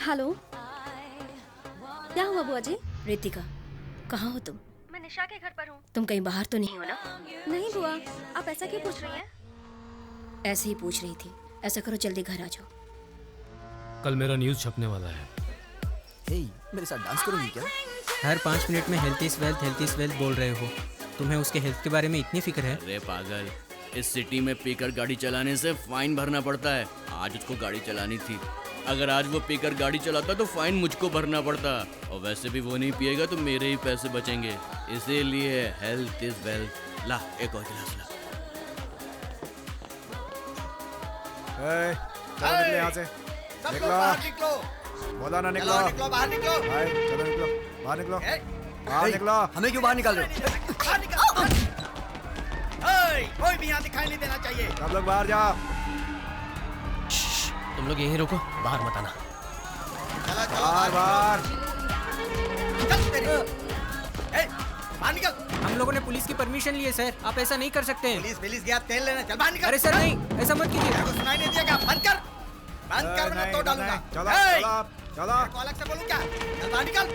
S11: Hello, क्या हुआ बुआ जी?
S5: रितिका, कहाँ हो तुम?
S11: मैं निशा के घर पर हूँ।
S5: तुम कहीं बाहर तो नहीं हो ना?
S11: नहीं बुआ, आप ऐसा क्यों पूछ रही हैं?
S5: ऐसे ही पूछ रही थी। ऐसा करो, जल्दी घर आ जाओ।
S4: कल मेरा न्यूज़ छपने वाला है।
S7: मेरे साथ डांस करोगी क्या?
S2: हर 5 मिनट में हेल्थ इज वेल्थ बोल रहे हो। तुम्हें उसके हेल्थ के बारे में इतनी फिक्र है?
S3: अरे पागल, इस सिटी में पीकर गाड़ी चलाने से फाइन भरना पड़ता है। आज उसको गाड़ी चलानी थी, अगर आज वो पीकर गाड़ी चलाता तो फाइन मुझको भरना पड़ता, और वैसे भी वो नहीं पिएगा तो मेरे ही पैसे बचेंगे। इसीलिए हेल्थ इज वेल्थ। ला, एक और गिलास ला।
S8: चलो निकलो यहाँ से। निकलो, बोला ना निकलो।
S1: निकलो, बाहर निकलो।
S8: भाई चलो निकलो, बाहर निकलो, बाहर निकलो।
S7: हमें क्यों बाहर निकाल रहे हो?
S1: कोई भी यहाँ दिखाई नहीं देना चाहिए।
S8: सब लोग बाहर जाओ।
S6: तुम लोग यहीं रुको, बाहर मत आना।
S1: चलो चलो
S8: बाहर बाहर।
S1: चल तेरी।
S2: लोगों ने पुलिस की परमिशन ली है सर, आप ऐसा नहीं कर सकते हैं।
S1: पुलिस गया तेल लेने, चल बाहर निकल।
S2: अरे सर नहीं, ऐसा मत कीजिए।
S1: तेरे को सुनाई नहीं दिया क्या? बंद कर वरना तो डालूंगा।
S8: चलो
S1: ए!
S8: चलो चलो।
S1: तेरे को अलग से बोलूं क्या? चल बाहर निकल।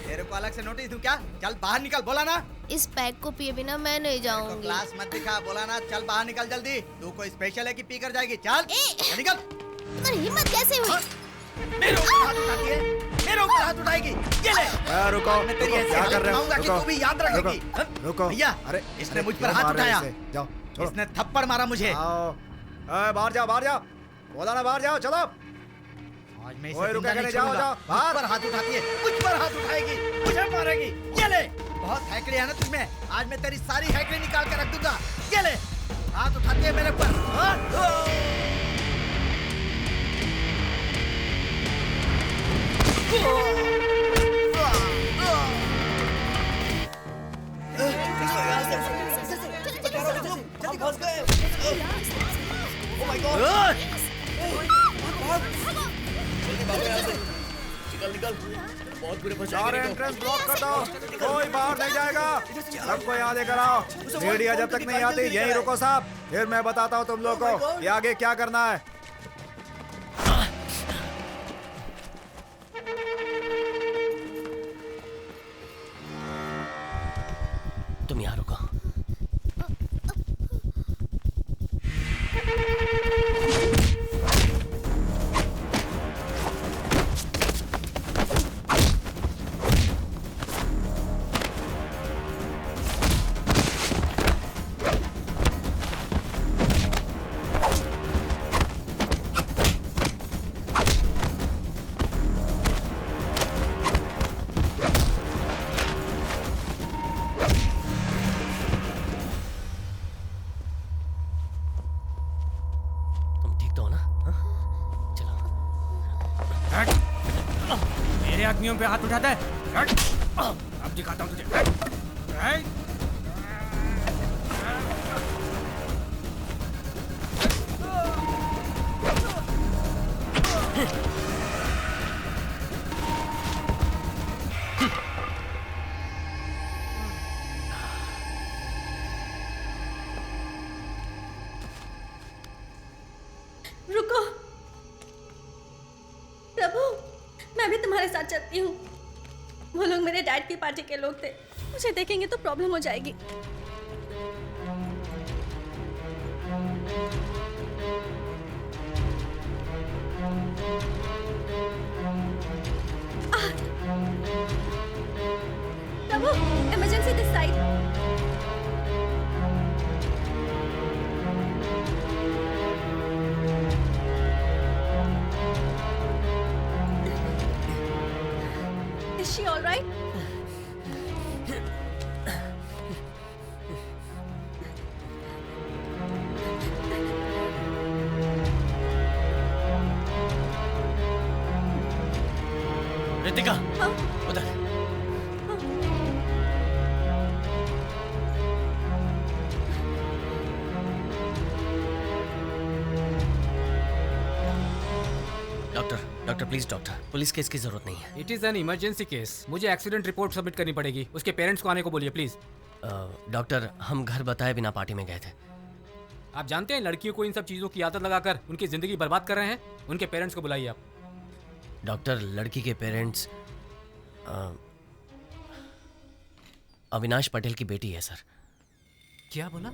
S1: तेरे को अलग से नोटिस दूं क्या? चल बाहर निकल, बोला ना।
S14: इस पैक को पिए बिना मैं नहीं
S1: तेरे को
S14: जाऊंगी।
S1: क्लास मत दिखा, बोला ना। चल बाहर निकल जल्दी। तू कोई स्पेशल है कि पी कर जाएगी? चल निकल।
S14: पर हिम्मत कैसे हुई?
S1: मेरे ऊपर हाथ उठाती है, मेरे ऊपर हाथ उठाएगी। ये ले।
S8: रुको
S1: मैं तेरी
S8: रुको,
S1: ऐसी
S8: क्या
S1: हालत
S8: कर रहे हो?
S1: बनाऊंगा कि
S8: रुको,
S1: तू भी याद रखेगी।
S8: रुको
S1: भैया,
S8: अरे
S1: इसने मुझ पर
S8: क्यों
S1: हाथ
S8: मार रहे हो
S1: उठाया।
S8: इसे? जाओ छोड़ो।
S1: इसने थप्पड़ मारा मुझे।
S8: आओ बाहर जाओ बाहर जाओ, बोला ना बाहर जाओ। चलो
S1: आज मैं
S8: ओए,
S1: इसे
S8: रुका
S1: जिंदा
S8: के
S1: नहीं
S8: नहीं, जाओ,
S1: छोड़ूंगा।
S8: जाओ,
S1: मुझ
S8: बाहर।
S1: पर हाथ उठाती है, मुझ पर हाथ उठाएगी, मुझे मारेगी। ये ले, बहुत हैकड़ी है ना तुझमें। आज मैं तेरी सारी हैकड़ी निकाल के रख दूंगा। ये ले, हाथ उठाती है मेरे ऊपर।
S8: चार एंट्रेंस ब्लॉक कर दो, कोई बाहर नहीं जाएगा। सबको यहाँ लेकर आओ। मीडिया जब तक नहीं आती यहीं रुको साहब, फिर मैं बताता हूँ तुम लोगों को कि आगे क्या करना है।
S6: तुम यहाँ रुको।
S2: मेरे आदमियों पे हाथ उठाता है। अब दिखाता हूँ तुझे।
S11: रुको प्रभु, मैं भी तुम्हारे साथ चलती हूँ। वो लोग मेरे डैड की पार्टी के लोग थे, मुझे देखेंगे तो प्रॉब्लम हो जाएगी। Prabhu, emergency this side. Is she all right?
S6: Ritika, उधर। Doctor please doctor, police case की जरूरत नहीं है।
S4: It is an emergency case. मुझे एक्सीडेंट रिपोर्ट सबमिट करनी पड़ेगी। उसके पेरेंट्स को आने को बोलिए प्लीज।
S6: डॉक्टर, हम घर बताए बिना पार्टी में गए थे।
S4: आप जानते हैं लड़कियों को इन सब चीजों की आदत लगाकर उनकी जिंदगी बर्बाद कर रहे हैं। उनके पेरेंट्स को बुलाइए आप।
S6: डॉक्टर, लड़की के पेरेंट्स अविनाश पटेल की बेटी है सर।
S4: क्या बोला?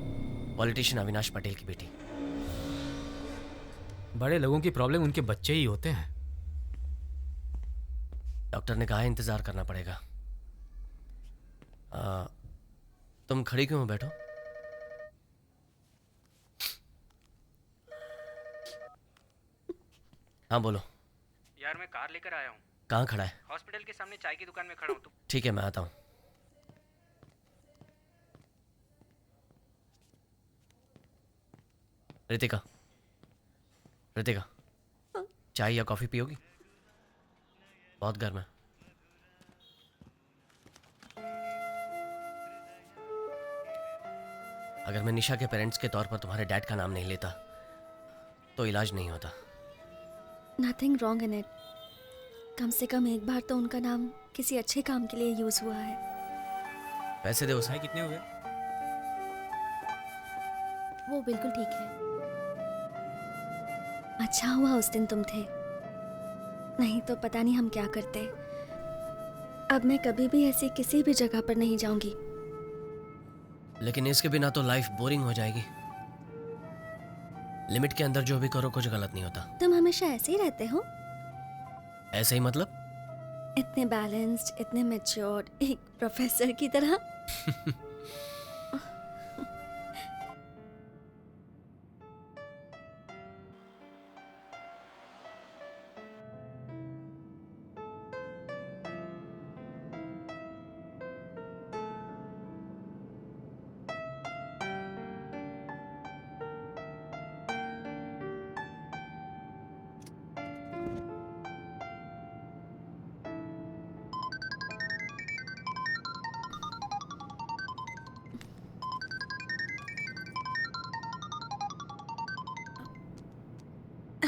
S6: पॉलिटिशियन अविनाश पटेल की बेटी।
S4: बड़े लोगों की प्रॉब्लम उनके बच्चे ही होते हैं।
S6: डॉक्टर ने कहा है इंतजार करना पड़ेगा। तुम खड़ी क्यों हो? बैठो। हाँ बोलो।
S2: यार मैं कार लेकर आया हूँ।
S6: कहाँ खड़ा है?
S2: हॉस्पिटल के सामने चाय की दुकान में खड़ा हूँ। तुम?
S6: ठीक है, मैं आता हूँ। रितिका, रितिका, चाय या कॉफी पियोगी? बहुत गर्म है। अगर मैं निशा के पेरेंट्स के तौर पर तुम्हारे डैड का नाम नहीं लेता तो इलाज नहीं होता।
S11: Nothing wrong in it. कम से कम एक बार तो उनका नाम किसी अच्छे काम के लिए यूज हुआ है।
S6: पैसे दे उसे।
S2: कितने हुए?
S14: वो बिल्कुल ठीक है।
S11: अच्छा हुआ उस दिन तुम थे, नहीं तो पता नहीं हम क्या करते। अब मैं कभी भी ऐसी किसी भी जगह पर नहीं जाऊंगी।
S6: लेकिन इसके बिना तो लाइफ बोरिंग हो जाएगी। लिमिट के अंदर जो भी करो कुछ गलत नहीं होता।
S11: तुम हमेशा ऐसे ही रहते हो?
S6: ऐसे ही मतलब?
S11: इतने बैलेंस्ड, इतने मैच्योर्ड, एक प्रोफेसर की तरह।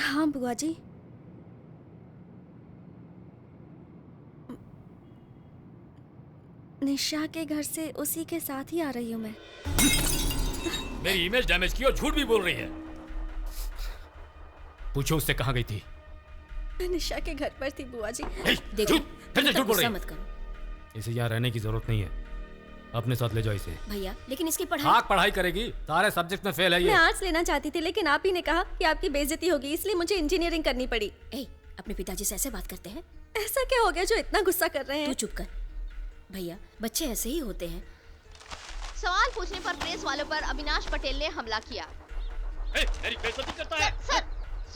S11: हाँ बुआ जी। निशा के घर से उसी के साथ ही आ रही हूँ मैं।
S4: मेरी इमेज डैमेज की और झूठ भी बोल रही है। पूछो उससे कहाँ गई थी?
S11: मैं निशा के घर पर थी बुआ जी।
S5: देखो,
S4: झूठ बोल रही है।
S5: मत करो
S4: इसे यहाँ रहने की जरूरत नहीं है, अपने साथ ले जाओ इसे।
S5: भैया, लेकिन इसकी पढ़ाई।
S4: हाँ पढ़ाई करेगी, सारे सब्जेक्ट में फेल है ये।
S11: मैं आर्ट्स लेना चाहती थी, लेकिन आप ही ने कहा कि आपकी बेइज्जती होगी, इसलिए मुझे इंजीनियरिंग करनी पड़ी।
S5: अपने पिताजी से ऐसे बात करते हैं?
S11: ऐसा क्या हो गया जो इतना गुस्सा कर रहे हैं?
S5: तू चुप कर भैया, बच्चे ऐसे ही होते हैं।
S15: सवाल पूछने पर प्रेस वालों पर अविनाश पटेल ने हमला किया।
S4: मेरी बेइज्जती करता है।
S15: सर,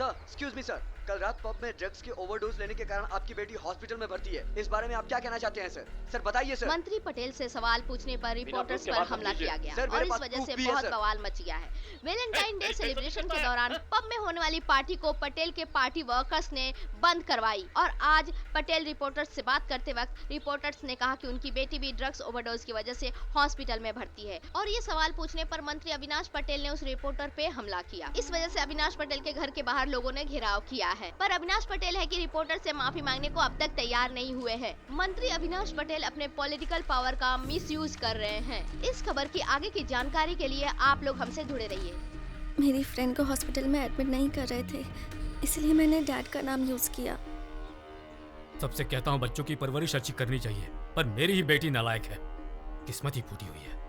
S16: एक्सक्यूज मी सर, कल रात पब में ड्रग्स की ओवरडोज लेने के कारण आपकी बेटी हॉस्पिटल में भर्ती है। इस बारे में आप क्या कहना चाहते हैं सर? सर बताइए सर।
S15: मंत्री पटेल से सवाल पूछने पर रिपोर्टर्स पर हमला किया गया
S16: सर,
S15: और इस वजह से बहुत बवाल मच गया है। वैलेंटाइन डे सेलिब्रेशन के दौरान पब में होने वाली पार्टी को पटेल के पार्टी वर्कर्स ने बंद करवाई और आज पटेल रिपोर्टर्स से बात करते वक्त रिपोर्टर्स ने कहा कि उनकी बेटी भी ड्रग्स ओवरडोज की वजह से हॉस्पिटल में भर्ती है और ये सवाल पूछने पर मंत्री अविनाश पटेल ने उस रिपोर्टर पे हमला किया। इस वजह से अविनाश पटेल के घर के बाहर लोगों ने घेराव किया है, पर अविनाश पटेल है कि रिपोर्टर से माफी मांगने को अब तक तैयार नहीं हुए हैं। मंत्री अविनाश पटेल अपने पॉलिटिकल पावर का मिसयूज कर रहे हैं। इस खबर की आगे की जानकारी के लिए आप लोग हमसे जुड़े रहिए।
S11: मेरी फ्रेंड को हॉस्पिटल में एडमिट नहीं कर रहे थे, इसलिए मैंने डैड का नाम यूज किया।
S4: सबसे कहता हूँ बच्चों की परवरिश अच्छी करनी चाहिए, पर मेरी ही बेटी नालायक है, किस्मत ही फूटी हुई है।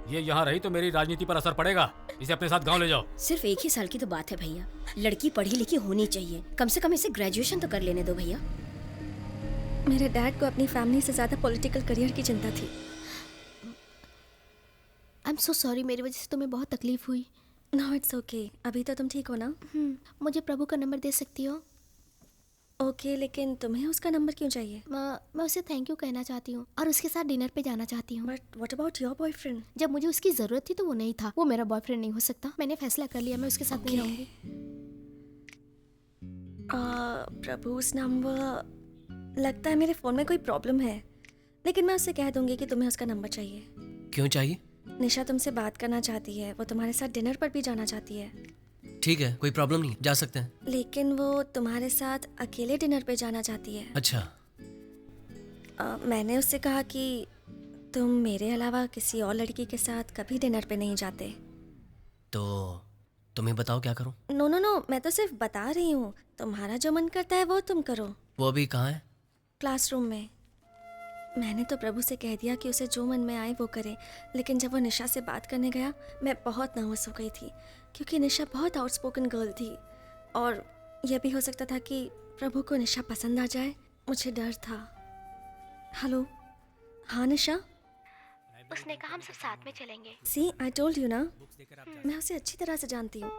S4: ये यहाँ रही तो मेरी राजनीति पर असर पड़ेगा। इसे अपने साथ गांव ले जाओ।
S5: सिर्फ 1 ही साल की तो बात है भैया, लड़की पढ़ी लिखी होनी चाहिए, कम से कम इसे ग्रेजुएशन तो कर लेने दो भैया।
S11: मेरे डैड को अपनी फैमिली से ज्यादा पॉलिटिकल करियर की चिंता थी।
S14: आई एम सो सॉरी, मेरी वजह से तुम्हें बहुत तकलीफ हुई।
S11: नो इट्स ओके, अभी तो तुम ठीक हो ना?
S14: मुझे प्रभु का नंबर दे सकती हो?
S11: ओके, लेकिन तुम्हें उसका नंबर क्यों चाहिए?
S14: मैं उसे थैंक यू कहना चाहती हूँ और उसके साथ डिनर पे जाना चाहती हूँ।
S11: But what about your boyfriend?
S14: जब मुझे उसकी जरूरत थी तो वो नहीं था। वो मेरा बॉयफ्रेंड नहीं हो सकता। मैंने फैसला कर लिया, मैं उसके साथ नहीं रहूंगी।
S11: प्रभु's नंबर, लगता है मेरे फोन में कोई प्रॉब्लम है, लेकिन मैं उससे कह दूंगी कि तुम्हें उसका नंबर चाहिए।
S6: क्यों चाहिए?
S11: निशा तुमसे बात करना चाहती है, वो तुम्हारे साथ डिनर पर भी जाना चाहती है।
S6: ठीक है, कोई प्रॉब्लम नहीं, जा सकते हैं।
S11: लेकिन वो तुम्हारे साथ अकेले डिनर पे जाना चाहती है।
S6: अच्छा।
S11: मैंने उससे कहा कि तुम मेरे अलावा किसी और लड़की के साथ कभी डिनर पे नहीं जाते।
S6: तो तुम्हें बताओ क्या करूं?
S11: नो नो नो, मैं तो सिर्फ बता रही हूँ, तुम्हारा जो मन करता है वो तुम करो।
S6: वो अभी कहाँ है?
S11: क्लासरूम में। मैंने तो प्रभु से कह दिया कि उसे जो मन में आए वो करे, लेकिन जब वो निशा से बात करने गया मैं बहुत नर्वस हो गई थी, क्योंकि निशा बहुत आउटस्पोकन गर्ल थी और यह भी हो सकता था कि प्रभु को निशा पसंद आ जाए। मुझे डर था। हेलो, हाँ निशा?
S14: उसने कहा हम सब साथ में चलेंगे।
S11: सी, आई टोल्ड यू ना, मैं उसे अच्छी तरह से जानती हूँ।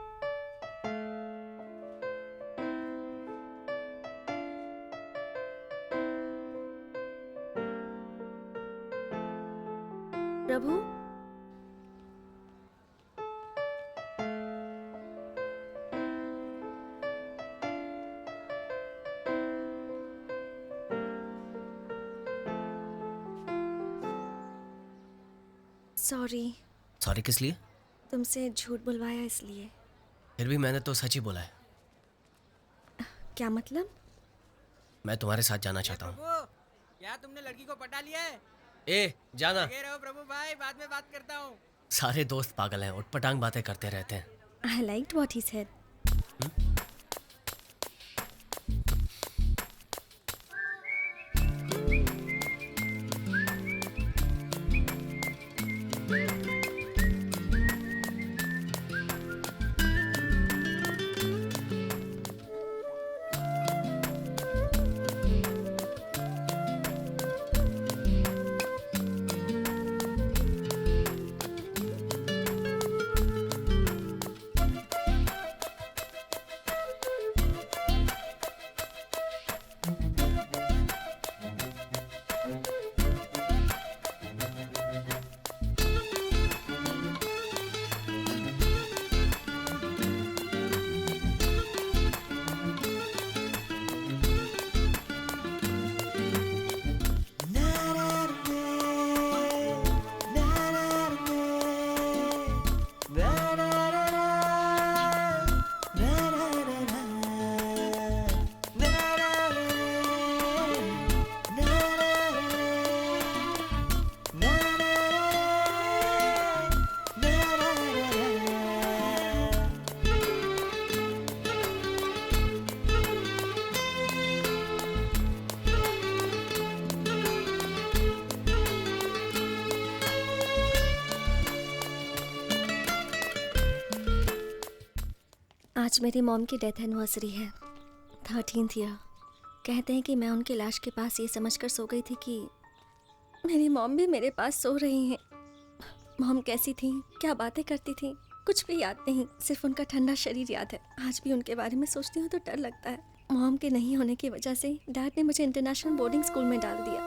S11: प्रभु,
S6: सॉरी किस लिए?
S11: तुमसे झूठ बुलवाया इसलिए।
S6: फिर भी मैंने तो सच ही बोला है।
S11: क्या मतलब?
S6: मैं तुम्हारे साथ जाना चाहता हूँ।
S2: क्या तुमने लड़की को पटा लिया है?
S6: ए, जाना।
S2: लगे रहो प्रभु भाई, बाद में बात करता हूँ।
S6: सारे दोस्त पागल हैं, उटपटांग बातें करते रहते हैं।
S11: I liked what he said. आज मेरी मॉम की डेथ एनिवर्सरी है, 13th ईयर। कहते हैं कि मैं उनकी लाश के पास ये समझकर सो गई थी कि मेरी मॉम भी मेरे पास सो रही हैं। मॉम कैसी थी, क्या बातें करती थी, कुछ भी याद नहीं, सिर्फ उनका ठंडा शरीर याद है। आज भी उनके बारे में सोचती हूँ तो डर लगता है। मॉम के नहीं होने की वजह से डैड ने मुझे इंटरनेशनल बोर्डिंग स्कूल में डाल दिया।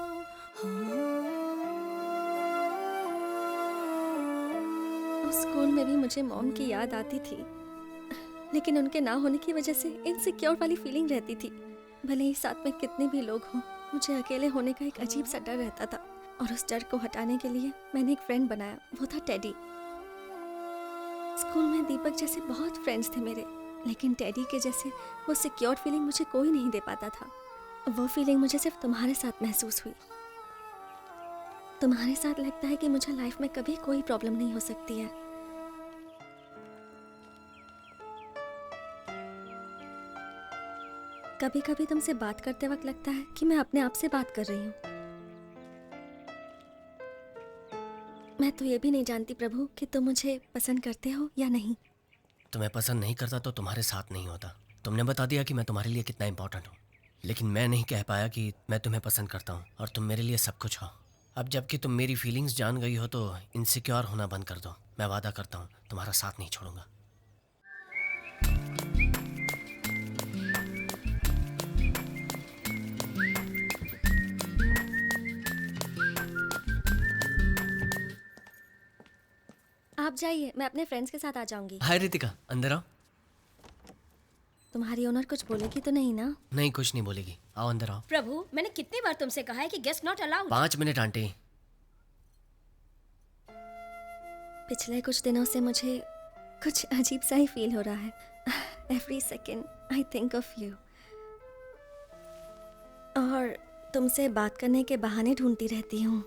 S11: उस स्कूल में भी मुझे मॉम की याद आती थी, लेकिन उनके ना होने की वजह से इनसिक्योर वाली फीलिंग रहती थी। भले ही साथ में कितने भी लोग हों, मुझे अकेले होने का एक अजीब सा डर रहता था। और उस डर को हटाने के लिए मैंने एक फ्रेंड बनाया, वो था टेडी। स्कूल में दीपक जैसे बहुत फ्रेंड्स थे मेरे, लेकिन टेडी के जैसे वो सिक्योर फीलिंग मुझे कोई नहीं दे पाता था। वो फीलिंग मुझे सिर्फ तुम्हारे साथ महसूस हुई। तुम्हारे साथ लगता है कि मुझे लाइफ में कभी कोई प्रॉब्लम नहीं हो सकती है। कभी कभी तुमसे बात करते वक्त लगता है कि मैं अपने आप से बात कर रही हूँ। मैं तो ये भी नहीं जानती प्रभु कि तुम मुझे पसंद करते हो या नहीं।
S6: तुम्हें पसंद नहीं करता तो तुम्हारे साथ नहीं होता। तुमने बता दिया कि मैं तुम्हारे लिए कितना इंपॉर्टेंट हूँ, लेकिन मैं नहीं कह पाया कि मैं तुम्हें पसंद करता हूँ और तुम मेरे लिए सब कुछ हो। अब जबकि तुम मेरी फीलिंग्स जान गई हो तो इनसिक्योर होना बंद कर दो। मैं वादा करता हूँ तुम्हारा साथ नहीं छोड़ूंगा।
S11: आप जाइए, मैं अपने फ्रेंड्स के साथ आ जाऊंगी।
S6: हाय रितिका, अंदर आओ।
S11: तुम्हारी ओनर कुछ बोलेगी तो नहीं ना?
S6: नहीं, कुछ नहीं बोलेगी। आओ अंदर आओ।
S5: प्रभु, मैंने कितनी बार तुमसे कहा है कि guest not allowed.
S6: 5 minute aunty.
S11: पिछले कुछ दिनों से मुझे कुछ अजीब सा ही फील हो रहा है। Every second I think of you. और तुमसे बात करने के बहाने ढूंढती रहती हूँ।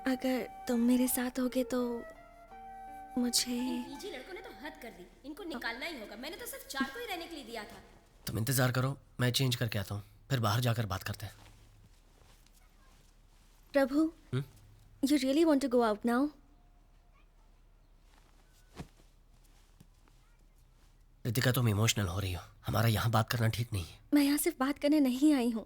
S11: अगर तुम मेरे साथ होगे तो मुझे।
S5: पीजी लड़कों ने तो हद कर दी, इनको निकालना ही होगा। मैंने तो सिर्फ 4 को ही रहने के लिए दिया था।
S6: तुम इंतजार करो, मैं चेंज करके आता हूँ, फिर बाहर जाकर बात करते हैं।
S11: Prabhu, you really want to go out now?
S6: Ritika, तुम इमोशनल हो रही हो। हमारा यहाँ बात करना ठीक नहीं है।
S11: मैं यहाँ सिर्फ बात करने नहीं आई हूँ।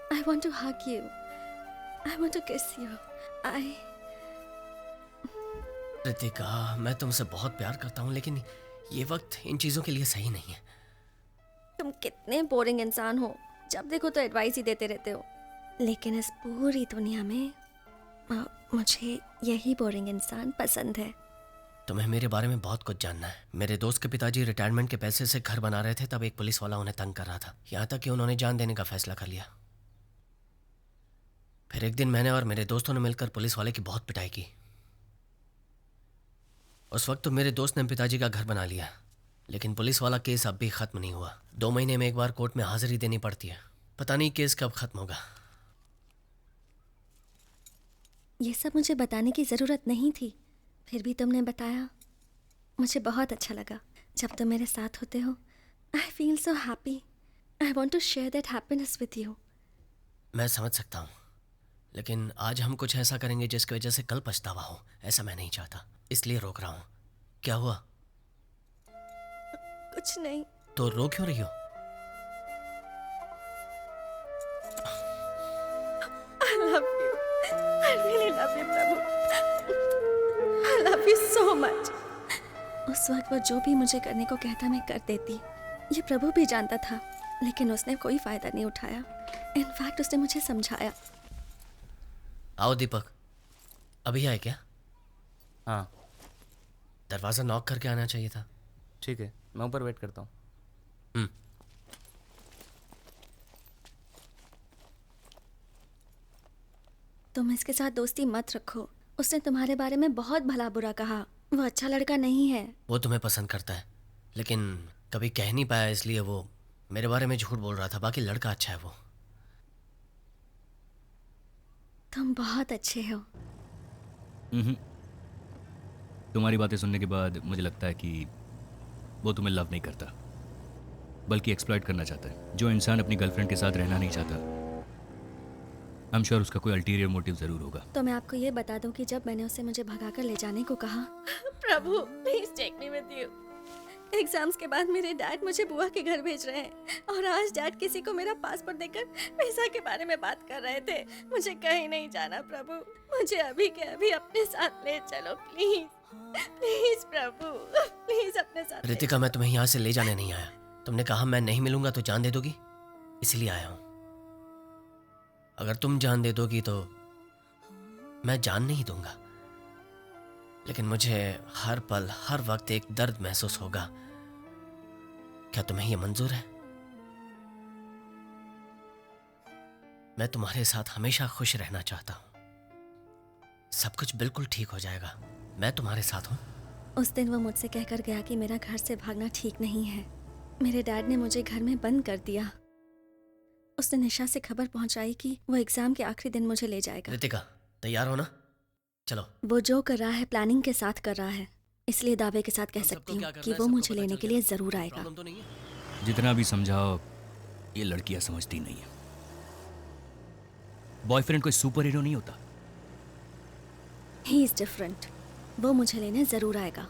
S11: I want to hug you. I want to kiss you.
S6: Ritika, मैं तुमसे बहुत प्यार करता हूँ, लेकिन ये वक्त इन चीज़ों के लिए सही नहीं है।
S11: तुम कितने बोरिंग इंसान हो, जब देखो तो एडवाइस ही देते रहते हो। लेकिन इस पूरी दुनिया में मुझे यही बोरिंग इंसान पसंद है।
S6: तुम्हें मेरे बारे में बहुत कुछ जानना है। मेरे दोस्त के पिताजी रिटायरमेंट के पैसे से घर बना रहे थे, तब एक पुलिस वाला उन्हें तंग कर रहा था, यहाँ तक कि उन्होंने जान देने का फैसला कर लिया। फिर एक दिन मैंने और मेरे दोस्तों ने मिलकर पुलिस वाले की बहुत पिटाई की। उस वक्त तो मेरे दोस्त ने पिताजी का घर बना लिया, लेकिन पुलिस वाला केस अब भी खत्म नहीं हुआ। 2 महीने में एक बार कोर्ट में हाजिरी देनी पड़ती है। पता नहीं केस कब खत्म होगा।
S11: ये सब मुझे बताने की ज़रूरत नहीं थी, फिर भी तुमने बताया। मुझे बहुत अच्छा लगा। जब तुम मेरे साथ होते हो, I feel so happy. I want to share that happiness with you.
S6: मैं समझ सकता हूँ, लेकिन आज हम कुछ ऐसा करेंगे जिसकी वजह से कल पछतावा हो। ऐसा मैं नहीं चाहता, इसलिए रोक रहा हूँ। क्या हुआ?
S11: कुछ नहीं।
S6: तो रो क्यों रही हो?
S11: I love you. I really love you, Prabhu. I love you so much. उस वक्त वो जो भी मुझे करने को कहता मैं कर देती। ये प्रभु भी जानता था, लेकिन उसने कोई फायदा नहीं उठाया। इनफैक्ट उसने मुझे समझाया।
S6: आओ दीपक, अभी आए क्या?
S12: हाँ।
S6: दरवाज़ा नॉक करके आना चाहिए था।
S12: ठीक है, मैं ऊपर वेट करता हूँ।
S11: तुम इसके साथ दोस्ती मत रखो। उसने तुम्हारे बारे में बहुत भला बुरा कहा। वो अच्छा लड़का नहीं है।
S6: वो तुम्हें पसंद करता है, लेकिन कभी कह नहीं पाया, इसलिए वो मेरे बारे में झूठ बोल रहा था। बाकी लड़का अच्छा है वो।
S11: तुम बहुत अच्छे हो।
S3: तुम्हारी बातें सुनने के बाद मुझे लगता है कि वो तुम्हें लव नहीं करता, बल्कि एक्सप्लॉइट करना चाहता है। जो इंसान अपनी गर्लफ्रेंड के साथ रहना नहीं चाहता, आई एम श्योर उसका कोई अल्टीरियर मोटिव जरूर होगा।
S11: तो मैं आपको ये बता दूं कि जब मैंने उसे मुझे भगाकर ले जाने को कहा, Prabhu please take me with you. Exams के बाद मेरे डैड मुझे बुआ के घर भेज रहे हैं, और आज डैड किसी को मेरा पासपोर्ट देकर वीजा के बारे में बात कर रहे थे। मुझे कहीं नहीं जाना प्रभु, मुझे अभी के अभी अपने साथ ले चलो प्लीज। प्लीज प्रभु, प्लीज अपने साथ।
S6: रितिका, मैं तुम्हें यहाँ से ले जाने नहीं आया। तुमने कहा मैं नहीं मिलूंगा तो जान दे दोगी, इसलिए आया हूँ। अगर तुम जान दे दोगी तो मैं जान नहीं दूंगा, लेकिन मुझे हर पल हर वक्त एक दर्द महसूस होगा। क्या तुम्हें यह मंजूर है? मैं तुम्हारे साथ हमेशा खुश रहना चाहता हूं। सब कुछ बिल्कुल ठीक हो जाएगा, मैं तुम्हारे साथ हूं।
S11: उस दिन वो मुझसे कहकर गया कि मेरा घर से भागना ठीक नहीं है। मेरे डैड ने मुझे घर में बंद कर दिया। उसने निशा से खबर पहुंचाई कि वो एग्जाम के आखिरी दिन मुझे ले जाएगा।
S6: रितिका, तैयार हो ना? चलो।
S11: वो जो कर रहा है प्लानिंग के साथ कर रहा है, इसलिए दावे के साथ कह सकती हूँ कि वो मुझे लेने के लिए जरूर आएगा।
S3: जितना भी समझाओ, ये लड़कियां समझती नहीं है। बॉयफ्रेंड कोई सुपर हीरो नहीं होता।
S11: He is different. वो मुझे लेने जरूर आएगा।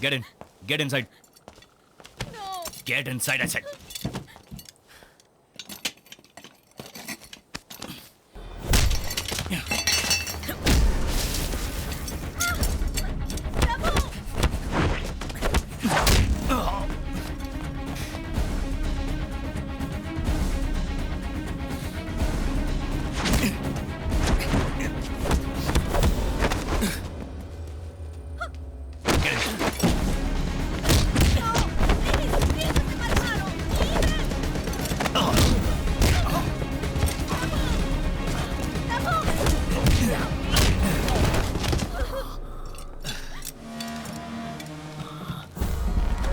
S3: Get in. Get inside.
S11: No.
S3: Get inside, I said.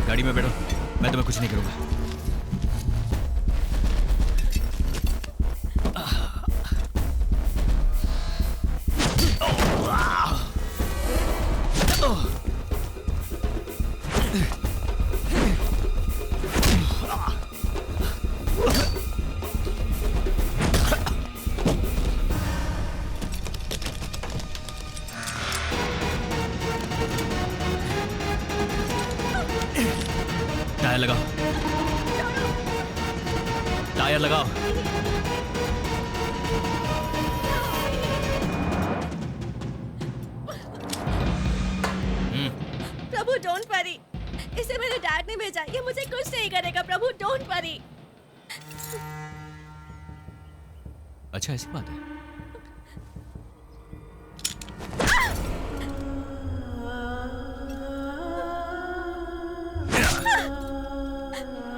S3: गाड़ी में बैठो, मैं तुम्हें कुछ नहीं करूंगा। टायर लगाओ।
S11: प्रभु डोंट वरी, इसे मेरे डैड ने भेजा, ये मुझे कुछ नहीं करेगा। प्रभु डोंट वरी।
S3: अच्छा ऐसी बात है।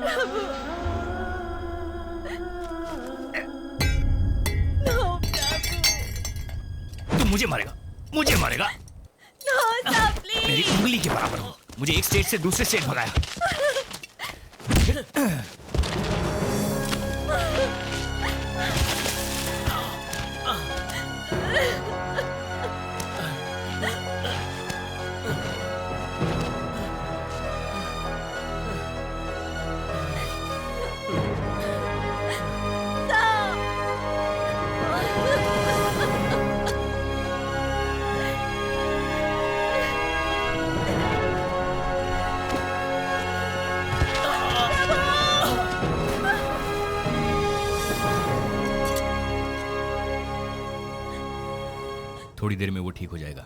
S11: प्रभु नो,
S3: तू मुझे मारेगा, मुझे मारेगा।
S11: No sir please.
S3: मेरी उंगली के बराबर हो। मुझे एक स्टेट से दूसरे स्टेट भगाया। थोड़ी देर में वो ठीक हो जाएगा।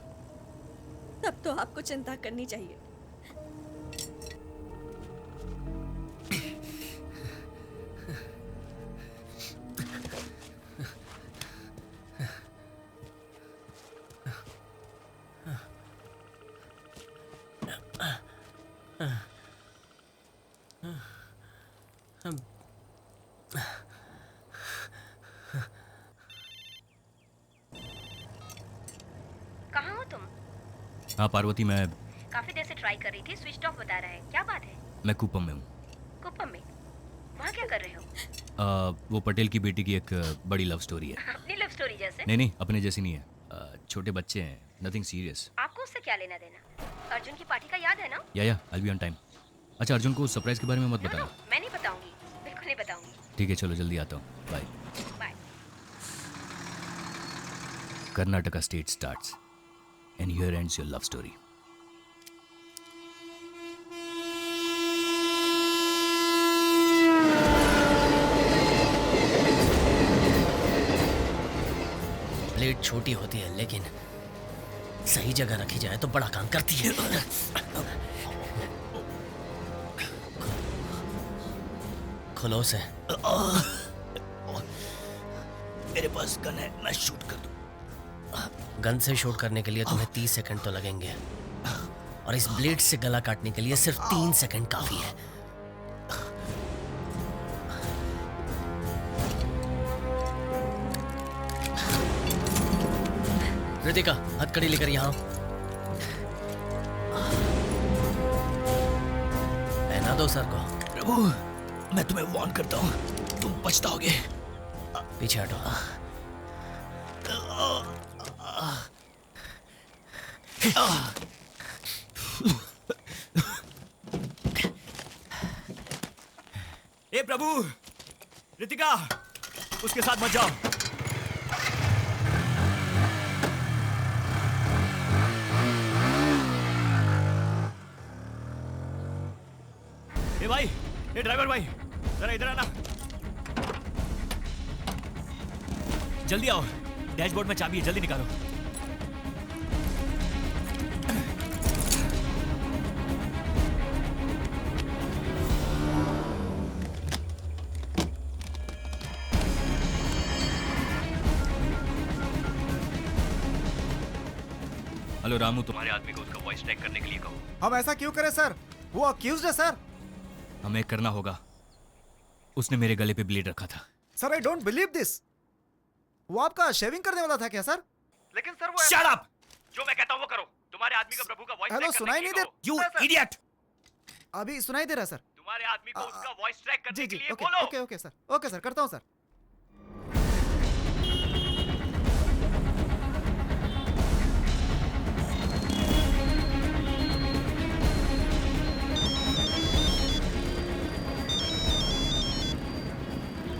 S11: तब तो आपको चिंता करनी चाहिए।
S5: कहाँ हो तुम?
S3: हाँ पार्वती, मैं
S5: काफी देर से ट्राई कर रही थी, स्विच ऑफ बता रहा है। क्या बात है?
S3: मैं कुप्पम में हूँ।
S5: कुप्पम में? वहाँ क्या कर रहे हो?
S3: वो पटेल की बेटी की एक बड़ी लव स्टोरी है।
S5: अपनी लव स्टोरी जैसे?
S3: नहीं, अपने जैसी नहीं है। छोटे बच्चे हैं, नथिंग सीरियस।
S5: आपको उससे क्या लेना देना? अर्जुन की पार्टी का याद है ना?
S3: या I will be on time. अच्छा, अर्जुन को सरप्राइज के बारे में मत बताना।
S5: मैं नहीं बताऊंगी, बिल्कुल नहीं बताऊंगी।
S3: ठीक है, चलो जल्दी आता हूँ। Bye.
S5: Bye.
S3: Karnataka state starts and here ends your love story.
S6: Blade छोटी होती है लेकिन सही जगह रखी जाए तो बड़ा काम करती है। खुलो उसे।
S3: मेरे पास गन है, मैं शूट कर दूं।
S6: गन से शूट करने के लिए तुम्हें 30 सेकंड तो लगेंगे और इस ब्लेड से गला काटने के लिए सिर्फ 3 सेकंड काफी है। रितिका, हथकड़ी लेकर यहाँ पहना दो सर को।
S3: प्रभु, मैं तुम्हें वार्न करता हूँ, तुम पछताओगे।
S6: पीछे हटो।
S10: ए प्रभु, रितिका, उसके साथ मत जाओ। ए भाई, ए ड्राइवर भाई, जरा इधर आना। जल्दी आओ, डैशबोर्ड में चाबी है, जल्दी निकालो।
S3: हेलो रामू, तुम्हारे आदमी को उसका वॉइस ट्रैक करने के लिए कहो।
S8: हम ऐसा क्यों करें सर? वो अक्यूज्ड है सर।
S3: हमें करना होगा। उसने मेरे गले पे ब्लेड रखा था।
S8: Sir I don't believe this. वो आपका शेविंग करने वाला था क्या सर? लेकिन सर वो
S10: शट अप! जो मैं कहता हूँ वो करो। तुम्हारे आदमी को प्रभु का वॉइस
S8: हेलो,
S10: ट्रैक
S8: सुनाई
S10: करने
S8: नहीं
S10: के लिए कहो। You idiot!
S8: अभी सुनाई दे रहा है सर।
S10: तुम्हारे आदमी को उसका वॉइस ट्रैक करने के लिए
S8: ओके
S10: बोलो।
S8: Okay okay sir, okay sir, करता हूँ सर।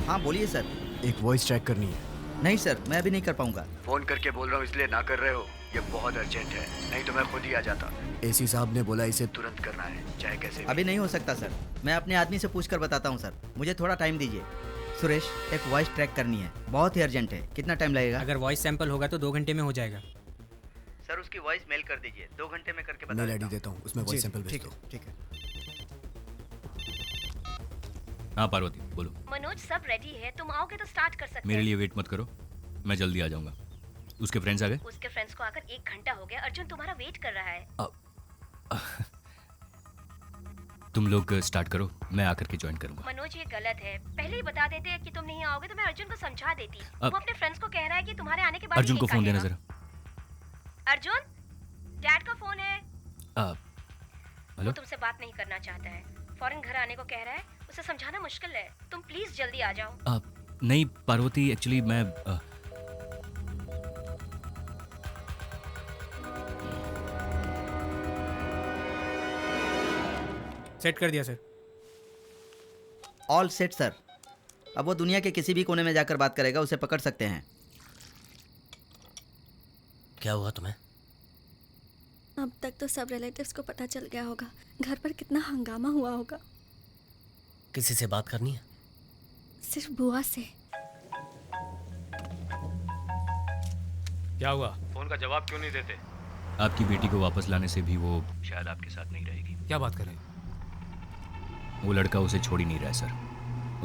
S1: हाँ बोलिए सर।
S7: एक वॉइस ट्रैक करनी है।
S1: नहीं सर, मैं अभी नहीं कर पाऊंगा।
S16: फोन करके बोल रहा हूँ इसलिए ना कर रहे हो? ये बहुत अर्जेंट है, नहीं तो मैं खुद ही आ जाता।
S7: एसी साहब ने बोला इसे
S16: तुरंत करना है, चाहे कैसे भी।
S1: अभी नहीं हो सकता सर, मैं अपने आदमी से पूछकर बताता हूँ सर, मुझे थोड़ा टाइम दीजिए। सुरेश, एक वॉइस ट्रैक करनी है, बहुत ही अर्जेंट है। कितना टाइम लगेगा?
S2: अगर वॉइस सैंपल होगा तो 2 घंटे में हो जाएगा।
S1: सर उसकी वॉइस मेल कर दीजिए, 2 घंटे में करके बता
S7: मेल
S1: देता
S7: आईडी देता हूँ, उसमें
S8: जी,
S7: वॉइस सैंपल भेज
S8: ठीक
S7: दो।
S8: है, ठीक है।
S3: हाँ पार्वती बोलो।
S5: मनोज, सब रेडी है, तुम आओगे तो स्टार्ट कर सकते
S3: मेरे लिए वेट मत करो, मैं जल्दी आ जाऊंगा। उसके फ्रेंड्स आ गए?
S5: उसके फ्रेंड्स को आकर 1 घंटा हो गया। अर्जुन तुम्हारा वेट कर रहा है।
S3: तुम लोग स्टार्ट करो, मैं आकर के ज्वाइन करूंगा।
S5: मनोज, ये गलत है। पहले ही बता देते कि तुम नहीं आओगे तो मैं अर्जुन को समझा देती। वो अपने फ्रेंड्स को कह रहा है कि तुम्हारे आने के बाद
S3: अर्जुन को फोन देना जरा।
S5: अर्जुन, डैड का फोन है।
S3: हेलो?
S5: वो तुमसे बात नहीं करना चाहता है, फौरन घर आने को कह रहा है। उसे समझाना मुश्किल है, तुम प्लीज जल्दी आ जाओ।
S3: नहीं पार्वती, एक्चुअली मैं
S2: सेट कर दिया सर।
S1: All set sir. अब वो दुनिया के किसी भी कोने में जाकर बात करेगा, उसे पकड़ सकते हैं।
S6: क्या हुआ तुम्हें?
S11: अब तक तो सब रिलेटिव्स को पता चल गया होगा। घर पर कितना हंगामा हुआ होगा।
S6: किसी से बात करनी है?
S11: सिर्फ बुआ से।
S4: क्या हुआ? फोन का जवाब क्यों नहीं देते?
S3: आपकी बेटी को वापस लाने से भी वो शायद आपके साथ नहीं रहेगी।
S4: क्या बात करें?
S3: वो लड़का उसे छोड़ ही नहीं रहा है सर,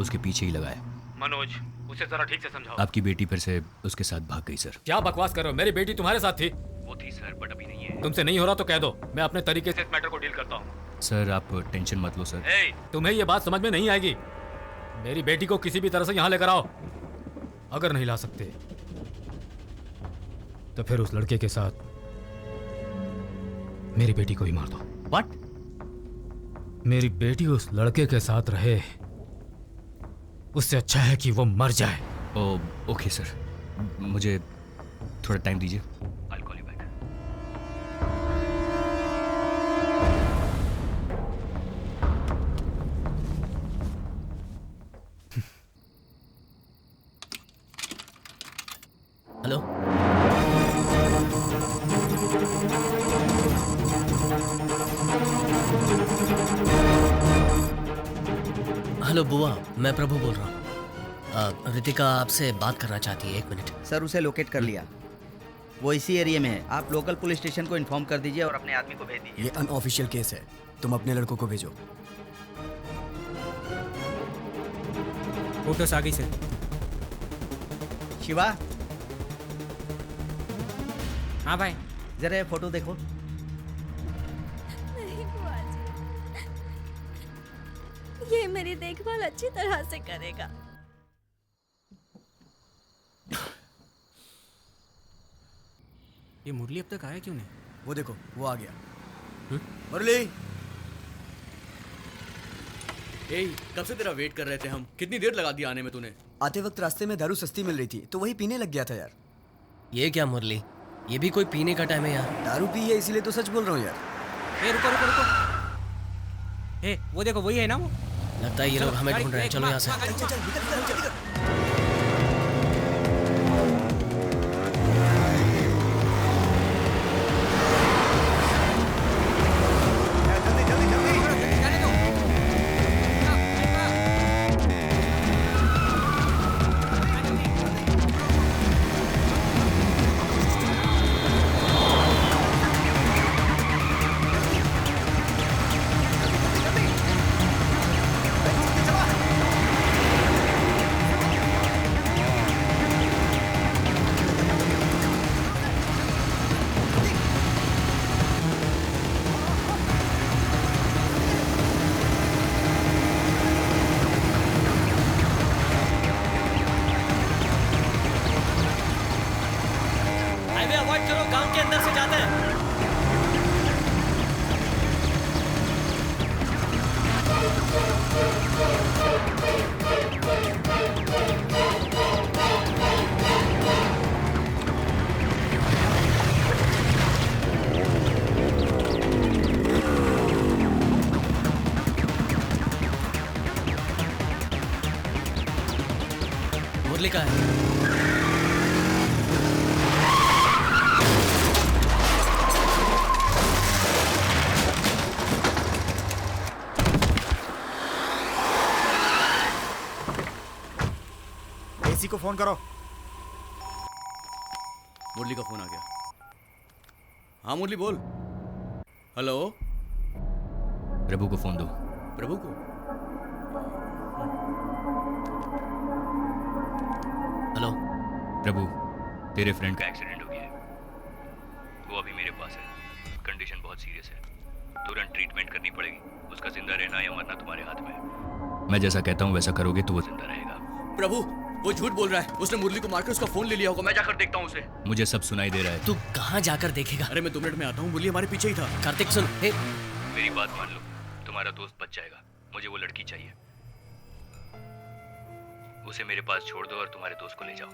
S3: उसके पीछे ही लगा है।
S4: मनोज, उसे जरा ठीक से समझाओ।
S3: आपकी बेटी फिर से उसके साथ भाग गई सर।
S4: क्या बकवास कर रहे हो? मेरी बेटी तुम्हारे साथ थी।
S3: वो थी सर, बट अभी नहीं है।
S4: तुमसे नहीं हो रहा तो कह दो, मैं अपने तरीके से इस मैटर को डील करता हूँ।
S3: सर आप टेंशन मत लो सर।
S4: तुम्हें ये बात समझ में नहीं आएगी। मेरी बेटी को किसी भी तरह से यहाँ लेकर आओ। अगर नहीं ला सकते तो फिर उस लड़के के साथ मेरी बेटी को ही मार दो।
S3: व्हाट?
S4: मेरी बेटी उस लड़के के साथ रहे, उससे अच्छा है कि वो मर जाए।
S3: ओके सर, मुझे थोड़ा टाइम दीजिए। I'll call you back.
S6: Hello? Hello बुआ, मैं प्रभु बोल रहा हूँ। रितिका आपसे बात करना चाहती है, 1 मिनट।
S1: सर उसे लोकेट कर लिया, वो इसी एरिया में है। आप लोकल पुलिस स्टेशन को इन्फॉर्म कर दीजिए और अपने आदमी को भेज दीजिए।
S7: ये अनऑफिशियल केस है, तुम अपने लड़कों को भेजो।
S2: फोटोस आ गई सर।
S1: शिवा।
S2: हाँ भाई,
S1: जरा ये फोटो देखो।
S11: नहीं बुआ जी, ये मेरी देखभाल अच्छी तरह से करेगा।
S2: ये मुरली अब तक आया क्यों नहीं?
S7: वो देखो, वो आ गया। मुरली,
S10: कब से तेरा वेट कर रहे थे हम। कितनी देर लगा दी आने में तूने?
S7: आते वक्त रास्ते में दारू सस्ती मिल रही थी तो वही पीने लग गया था यार।
S6: ये क्या मुरली, ये भी कोई पीने का टाइम है यार?
S7: दारू पी है इसीलिए तो सच बोल रहा हूँ यार।
S2: ए रुको रुको रुको। ए वो देखो, वही है ना वो।
S6: लगता है ये लोग हमें ढूंढ रहे हैं। चलो यहाँ से। हाईवे अवॉइड करो, गांव के अंदर से जाते हैं। मुरली का है।
S8: किसी को फोन करो।
S10: मुरली का फोन आ गया। हाँ मुरली बोल। हेलो।
S3: प्रभु को फोन दो।
S10: प्रभु को?
S6: हेलो
S3: प्रभु, तेरे फ्रेंड का एक्सीडेंट हो गया है। वो अभी मेरे पास है। कंडीशन बहुत सीरियस है, तुरंत ट्रीटमेंट करनी पड़ेगी। उसका जिंदा रहना या मरना तुम्हारे हाथ में है। मैं जैसा कहता हूँ वैसा करोगे तो वो जिंदा रहेगा।
S10: प्रभु वो झूठ बोल रहा है। उसने मुरली को मारकर उसका फोन ले लिया होगा। मैं जाकर देखता हूँ उसे।
S3: मुझे सब सुनाई दे रहा है।
S6: तू कहाँ जाकर देखेगा?
S10: अरे मैं 2 मिनट में आता हूँ। मुरली हमारे पीछे ही था।
S6: कार्तिक सुन। हे
S3: मेरी बात मान लो, तुम्हारा दोस्त बच जाएगा। मुझे वो लड़की चाहिए। उसे मेरे पास छोड़ दो और तुम्हारे दोस्त को ले जाओ।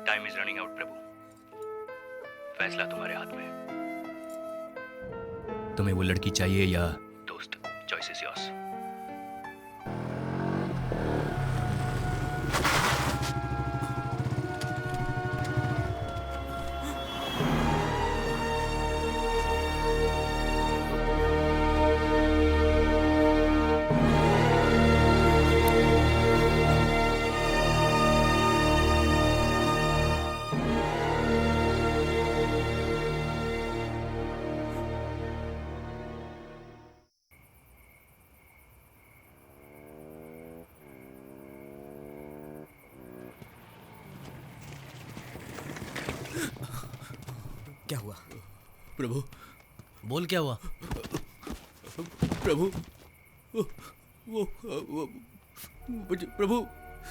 S3: टाइम इज रनिंग आउट प्रभु। फैसला तुम्हारे हाथ में है। तुम्हें वो लड़की चाहिए या दोस्त? Choice is yours.
S7: क्या हुआ?
S10: प्रभु
S6: बोल क्या हुआ?
S10: प्रभु प्रभु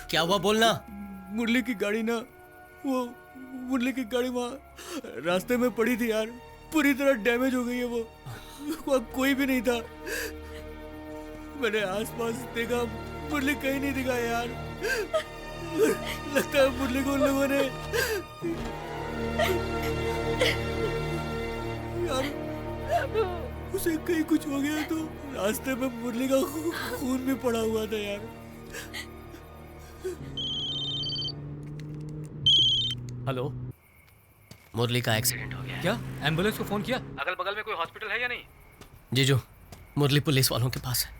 S6: क्या हुआ बोलना।
S10: मुरली की गाड़ी ना, वो मुरली की गाड़ी वहाँ रास्ते में पड़ी थी यार। पूरी तरह डैमेज हो गई है वो। वहाँ कोई भी नहीं था। मैंने आसपास देखा, मुरली कहीं नहीं दिखा यार। लगता है मुरली को उन लोगों ने यार, उसे कहीं कुछ हो गया तो रास्ते में मुरली का खून भी पड़ा हुआ था यार।
S4: हेलो,
S6: मुरली का एक्सीडेंट हो गया।
S4: क्या एम्बुलेंस को फोन किया? अगल बगल में कोई हॉस्पिटल है या नहीं?
S6: जीजू, मुरली पुलिस वालों के पास है।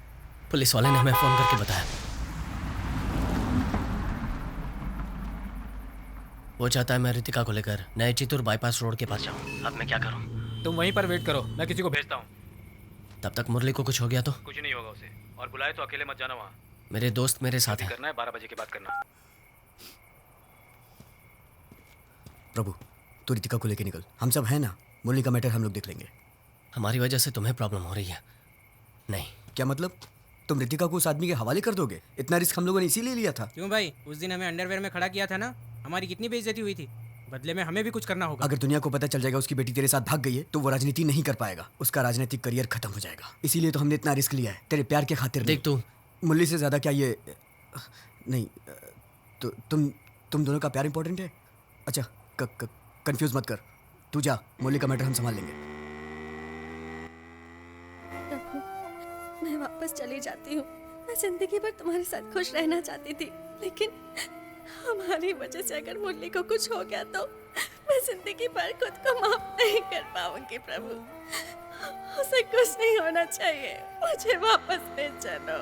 S6: पुलिस वाले ने हमें फोन करके बताया। वो चाहता है मैं रितिका को लेकर नए चित्तूर बाईपास रोड के पास जाऊं। अब मैं क्या करूं?
S4: तुम वहीं पर वेट करो, मैं किसी को भेजता हूँ।
S6: तब तक मुरली को कुछ हो गया तो?
S4: कुछ नहीं होगा उसे, और बुलाए तो अकेले मत जाना वहाँ।
S6: मेरे दोस्त मेरे साथ हैं।
S4: करना है 12 बजे के बाद करना।
S7: प्रभु, तू रितिका को लेके निकल। हम सब हैं ना, मुरली का मैटर हम लोग देख लेंगे।
S6: हमारी वजह से तुम्हें प्रॉब्लम हो रही है? नहीं।
S7: क्या मतलब? तुम रितिका को उस आदमी के हवाले कर दोगे? इतना रिस्क हम लोगों ने इसीलिए लिया था।
S2: क्यों भाई, उस दिन हमें अंडरवेयर में खड़ा किया था ना, हमारी कितनी बेइज्जती हुई थी। बदले में हमें भी कुछ करना होगा।
S7: अगर दुनिया को पता चल जाएगा उसकी बेटी तेरे साथ भाग गई है तो वो राजनीति नहीं कर पाएगा। उसका राजनीतिक करियर खत्म हो जाएगा। इसीलिए तो हमने इतना रिस्क लिया है, तेरे प्यार के खातिर।
S6: देख तू,
S7: मुरली से ज्यादा क्या ये नहीं तो तुम दोनों का प्यार इंपॉर्टेंट है? अच्छा, कंफ्यूज मत कर। तू जा, मुरली का मैटर हम संभाल लेंगे।
S11: प्रभु, मैं वापस चली जाती हूँ। मैं जिंदगी भर तुम्हारे साथ खुश रहना चाहती थी, लेकिन हमारी वजह से अगर मुरली को कुछ हो गया तो मैं जिंदगी भर खुद को माफ नहीं कर पाऊंगी। प्रभु, उसे कुछ नहीं होना चाहिए। मुझे वापस ले चलो।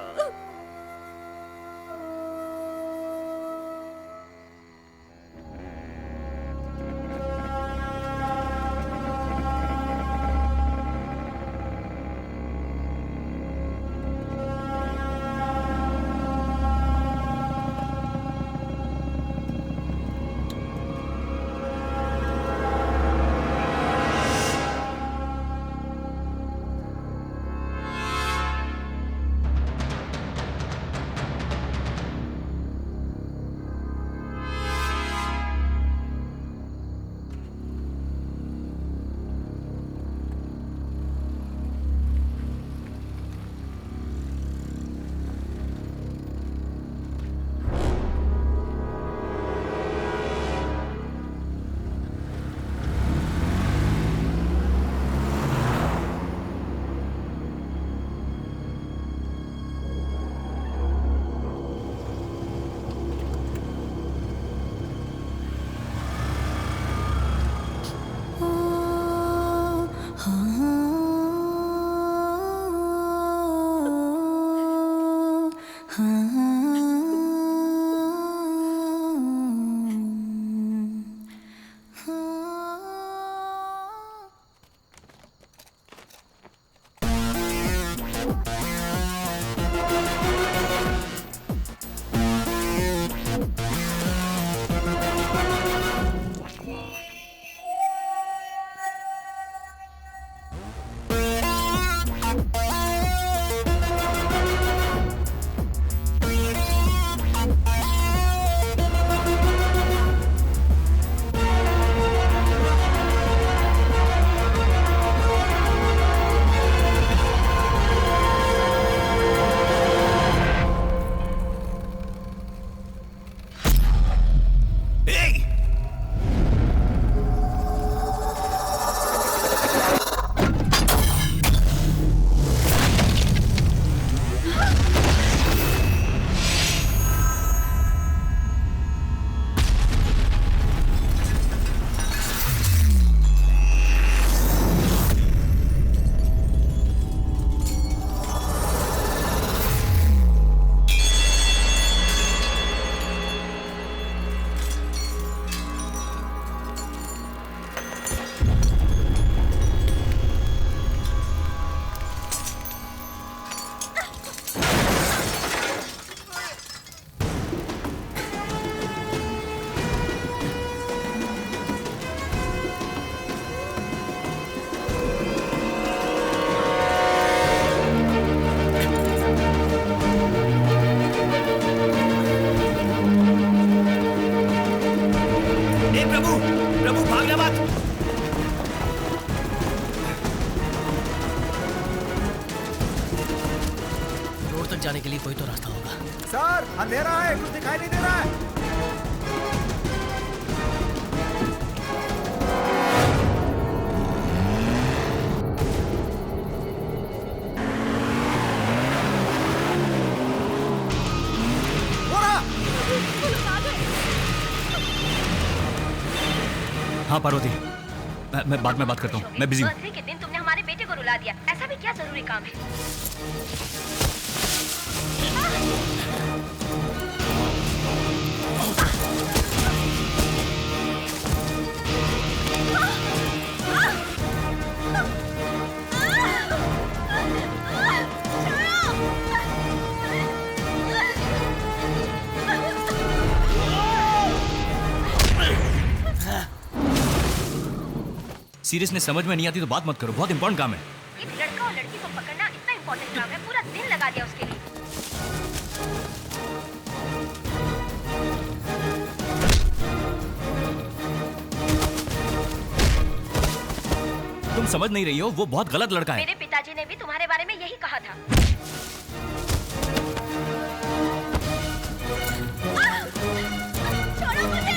S17: हाँ
S6: तक जाने के लिए कोई तो रास्ता होगा।
S8: सर अंधेरा है, कुछ दिखाई नहीं दे रहा है।
S3: हाँ पार्वती, मैं बाद में बात करता हूँ, मैं बिजी हूँ।
S5: बर्थडे के दिन तुमने हमारे बेटे को रुला दिया, ऐसा भी क्या जरूरी काम है?
S3: सीरियसनेस समझ में नहीं आती तो बात मत करो, बहुत इंपॉर्टेंट काम है।
S5: एक लड़का और लड़की को पकड़ना इतना इम्पोर्टेंट काम है, पूरा दिन लगा दिया उसके लिए।
S3: तुम समझ नहीं रही हो, वो बहुत गलत लड़का है।
S5: मेरे पिताजी ने भी तुम्हारे बारे में यही कहा था। छोड़ो मुझे!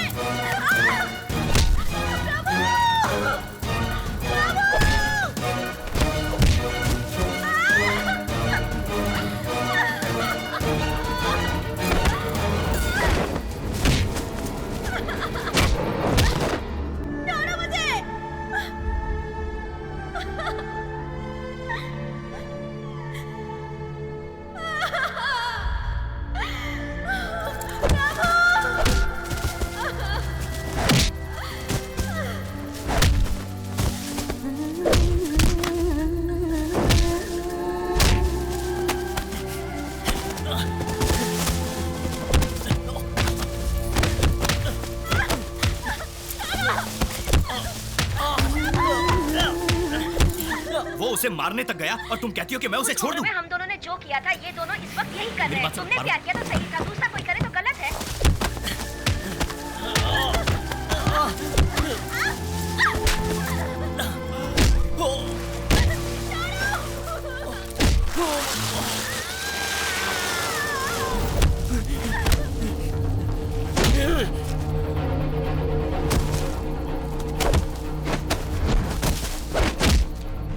S3: उसे मारने तक गया और तुम कहती हो कि मैं उसे छोड़ दूं?
S5: हम दोनों ने जो किया था ये दोनों इस वक्त यही कर रहे हैं। तुमने प्यार किया तो सही था, दूसरा कोई करे तो गलत है।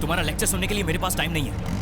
S3: तुम्हारा लेक्चर सुनने के लिए मेरे पास टाइम नहीं है।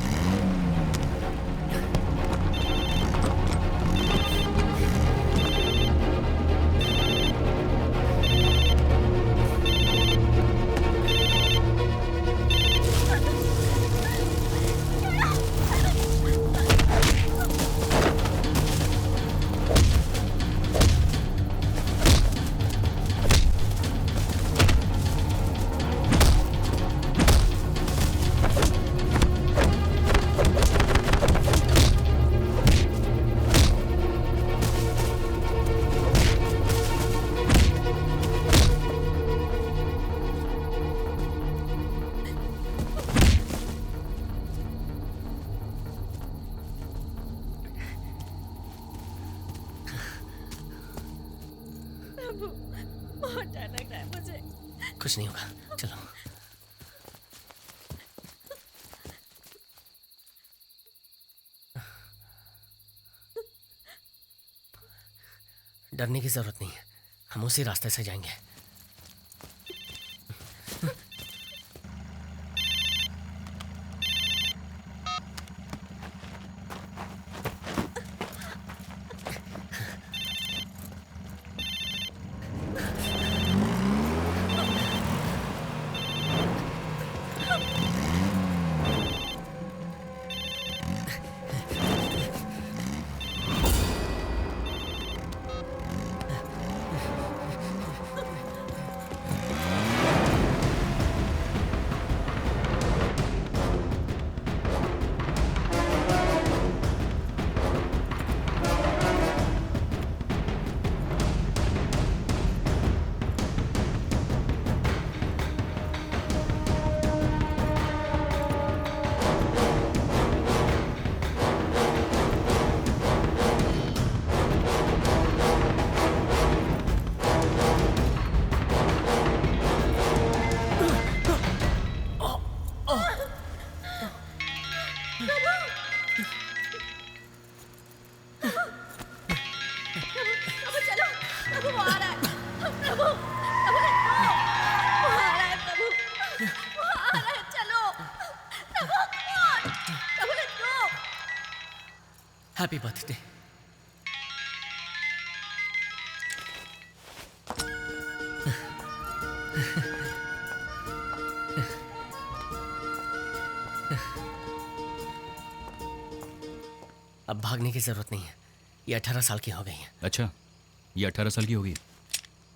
S11: बहुत डर लग रहा है मुझे।
S6: कुछ नहीं होगा, चलो। डरने की जरूरत नहीं है, हम उसी रास्ते से जाएंगे। Happy birthday. अब भागने की जरूरत नहीं है, ये 18 साल की हो गई है।
S3: अच्छा, ये 18 साल की होगी।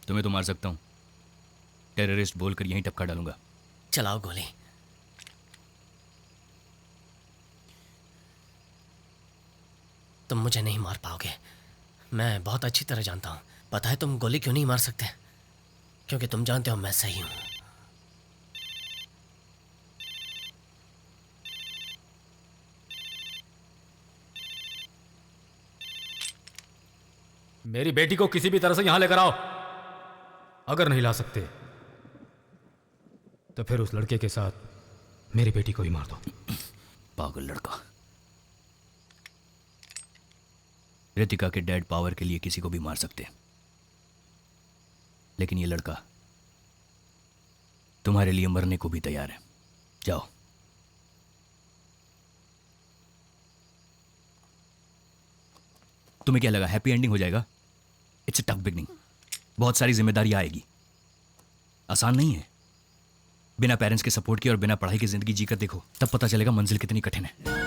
S3: तुम्हें तो मार सकता हूँ, टेररिस्ट बोलकर यहीं टपका डालूंगा।
S6: चलाओ गोली। तुम मुझे नहीं मार पाओगे, मैं बहुत अच्छी तरह जानता हूं। पता है तुम गोली क्यों नहीं मार सकते? क्योंकि तुम जानते हो मैं सही हूं।
S4: मेरी बेटी को किसी भी तरह से यहां लेकर आओ। अगर नहीं ला सकते तो फिर उस लड़के के साथ मेरी बेटी को ही मार दो।
S3: पागल लड़का। रितिका के डैड पावर के लिए किसी को भी मार सकते, लेकिन ये लड़का तुम्हारे लिए मरने को भी तैयार है। जाओ। तुम्हें क्या लगा हैप्पी एंडिंग हो जाएगा? It's a tough beginning. बहुत सारी जिम्मेदारी आएगी, आसान नहीं है। बिना पेरेंट्स के सपोर्ट के और बिना पढ़ाई की जिंदगी जीकर देखो, तब पता चलेगा मंजिल कितनी कठिन है।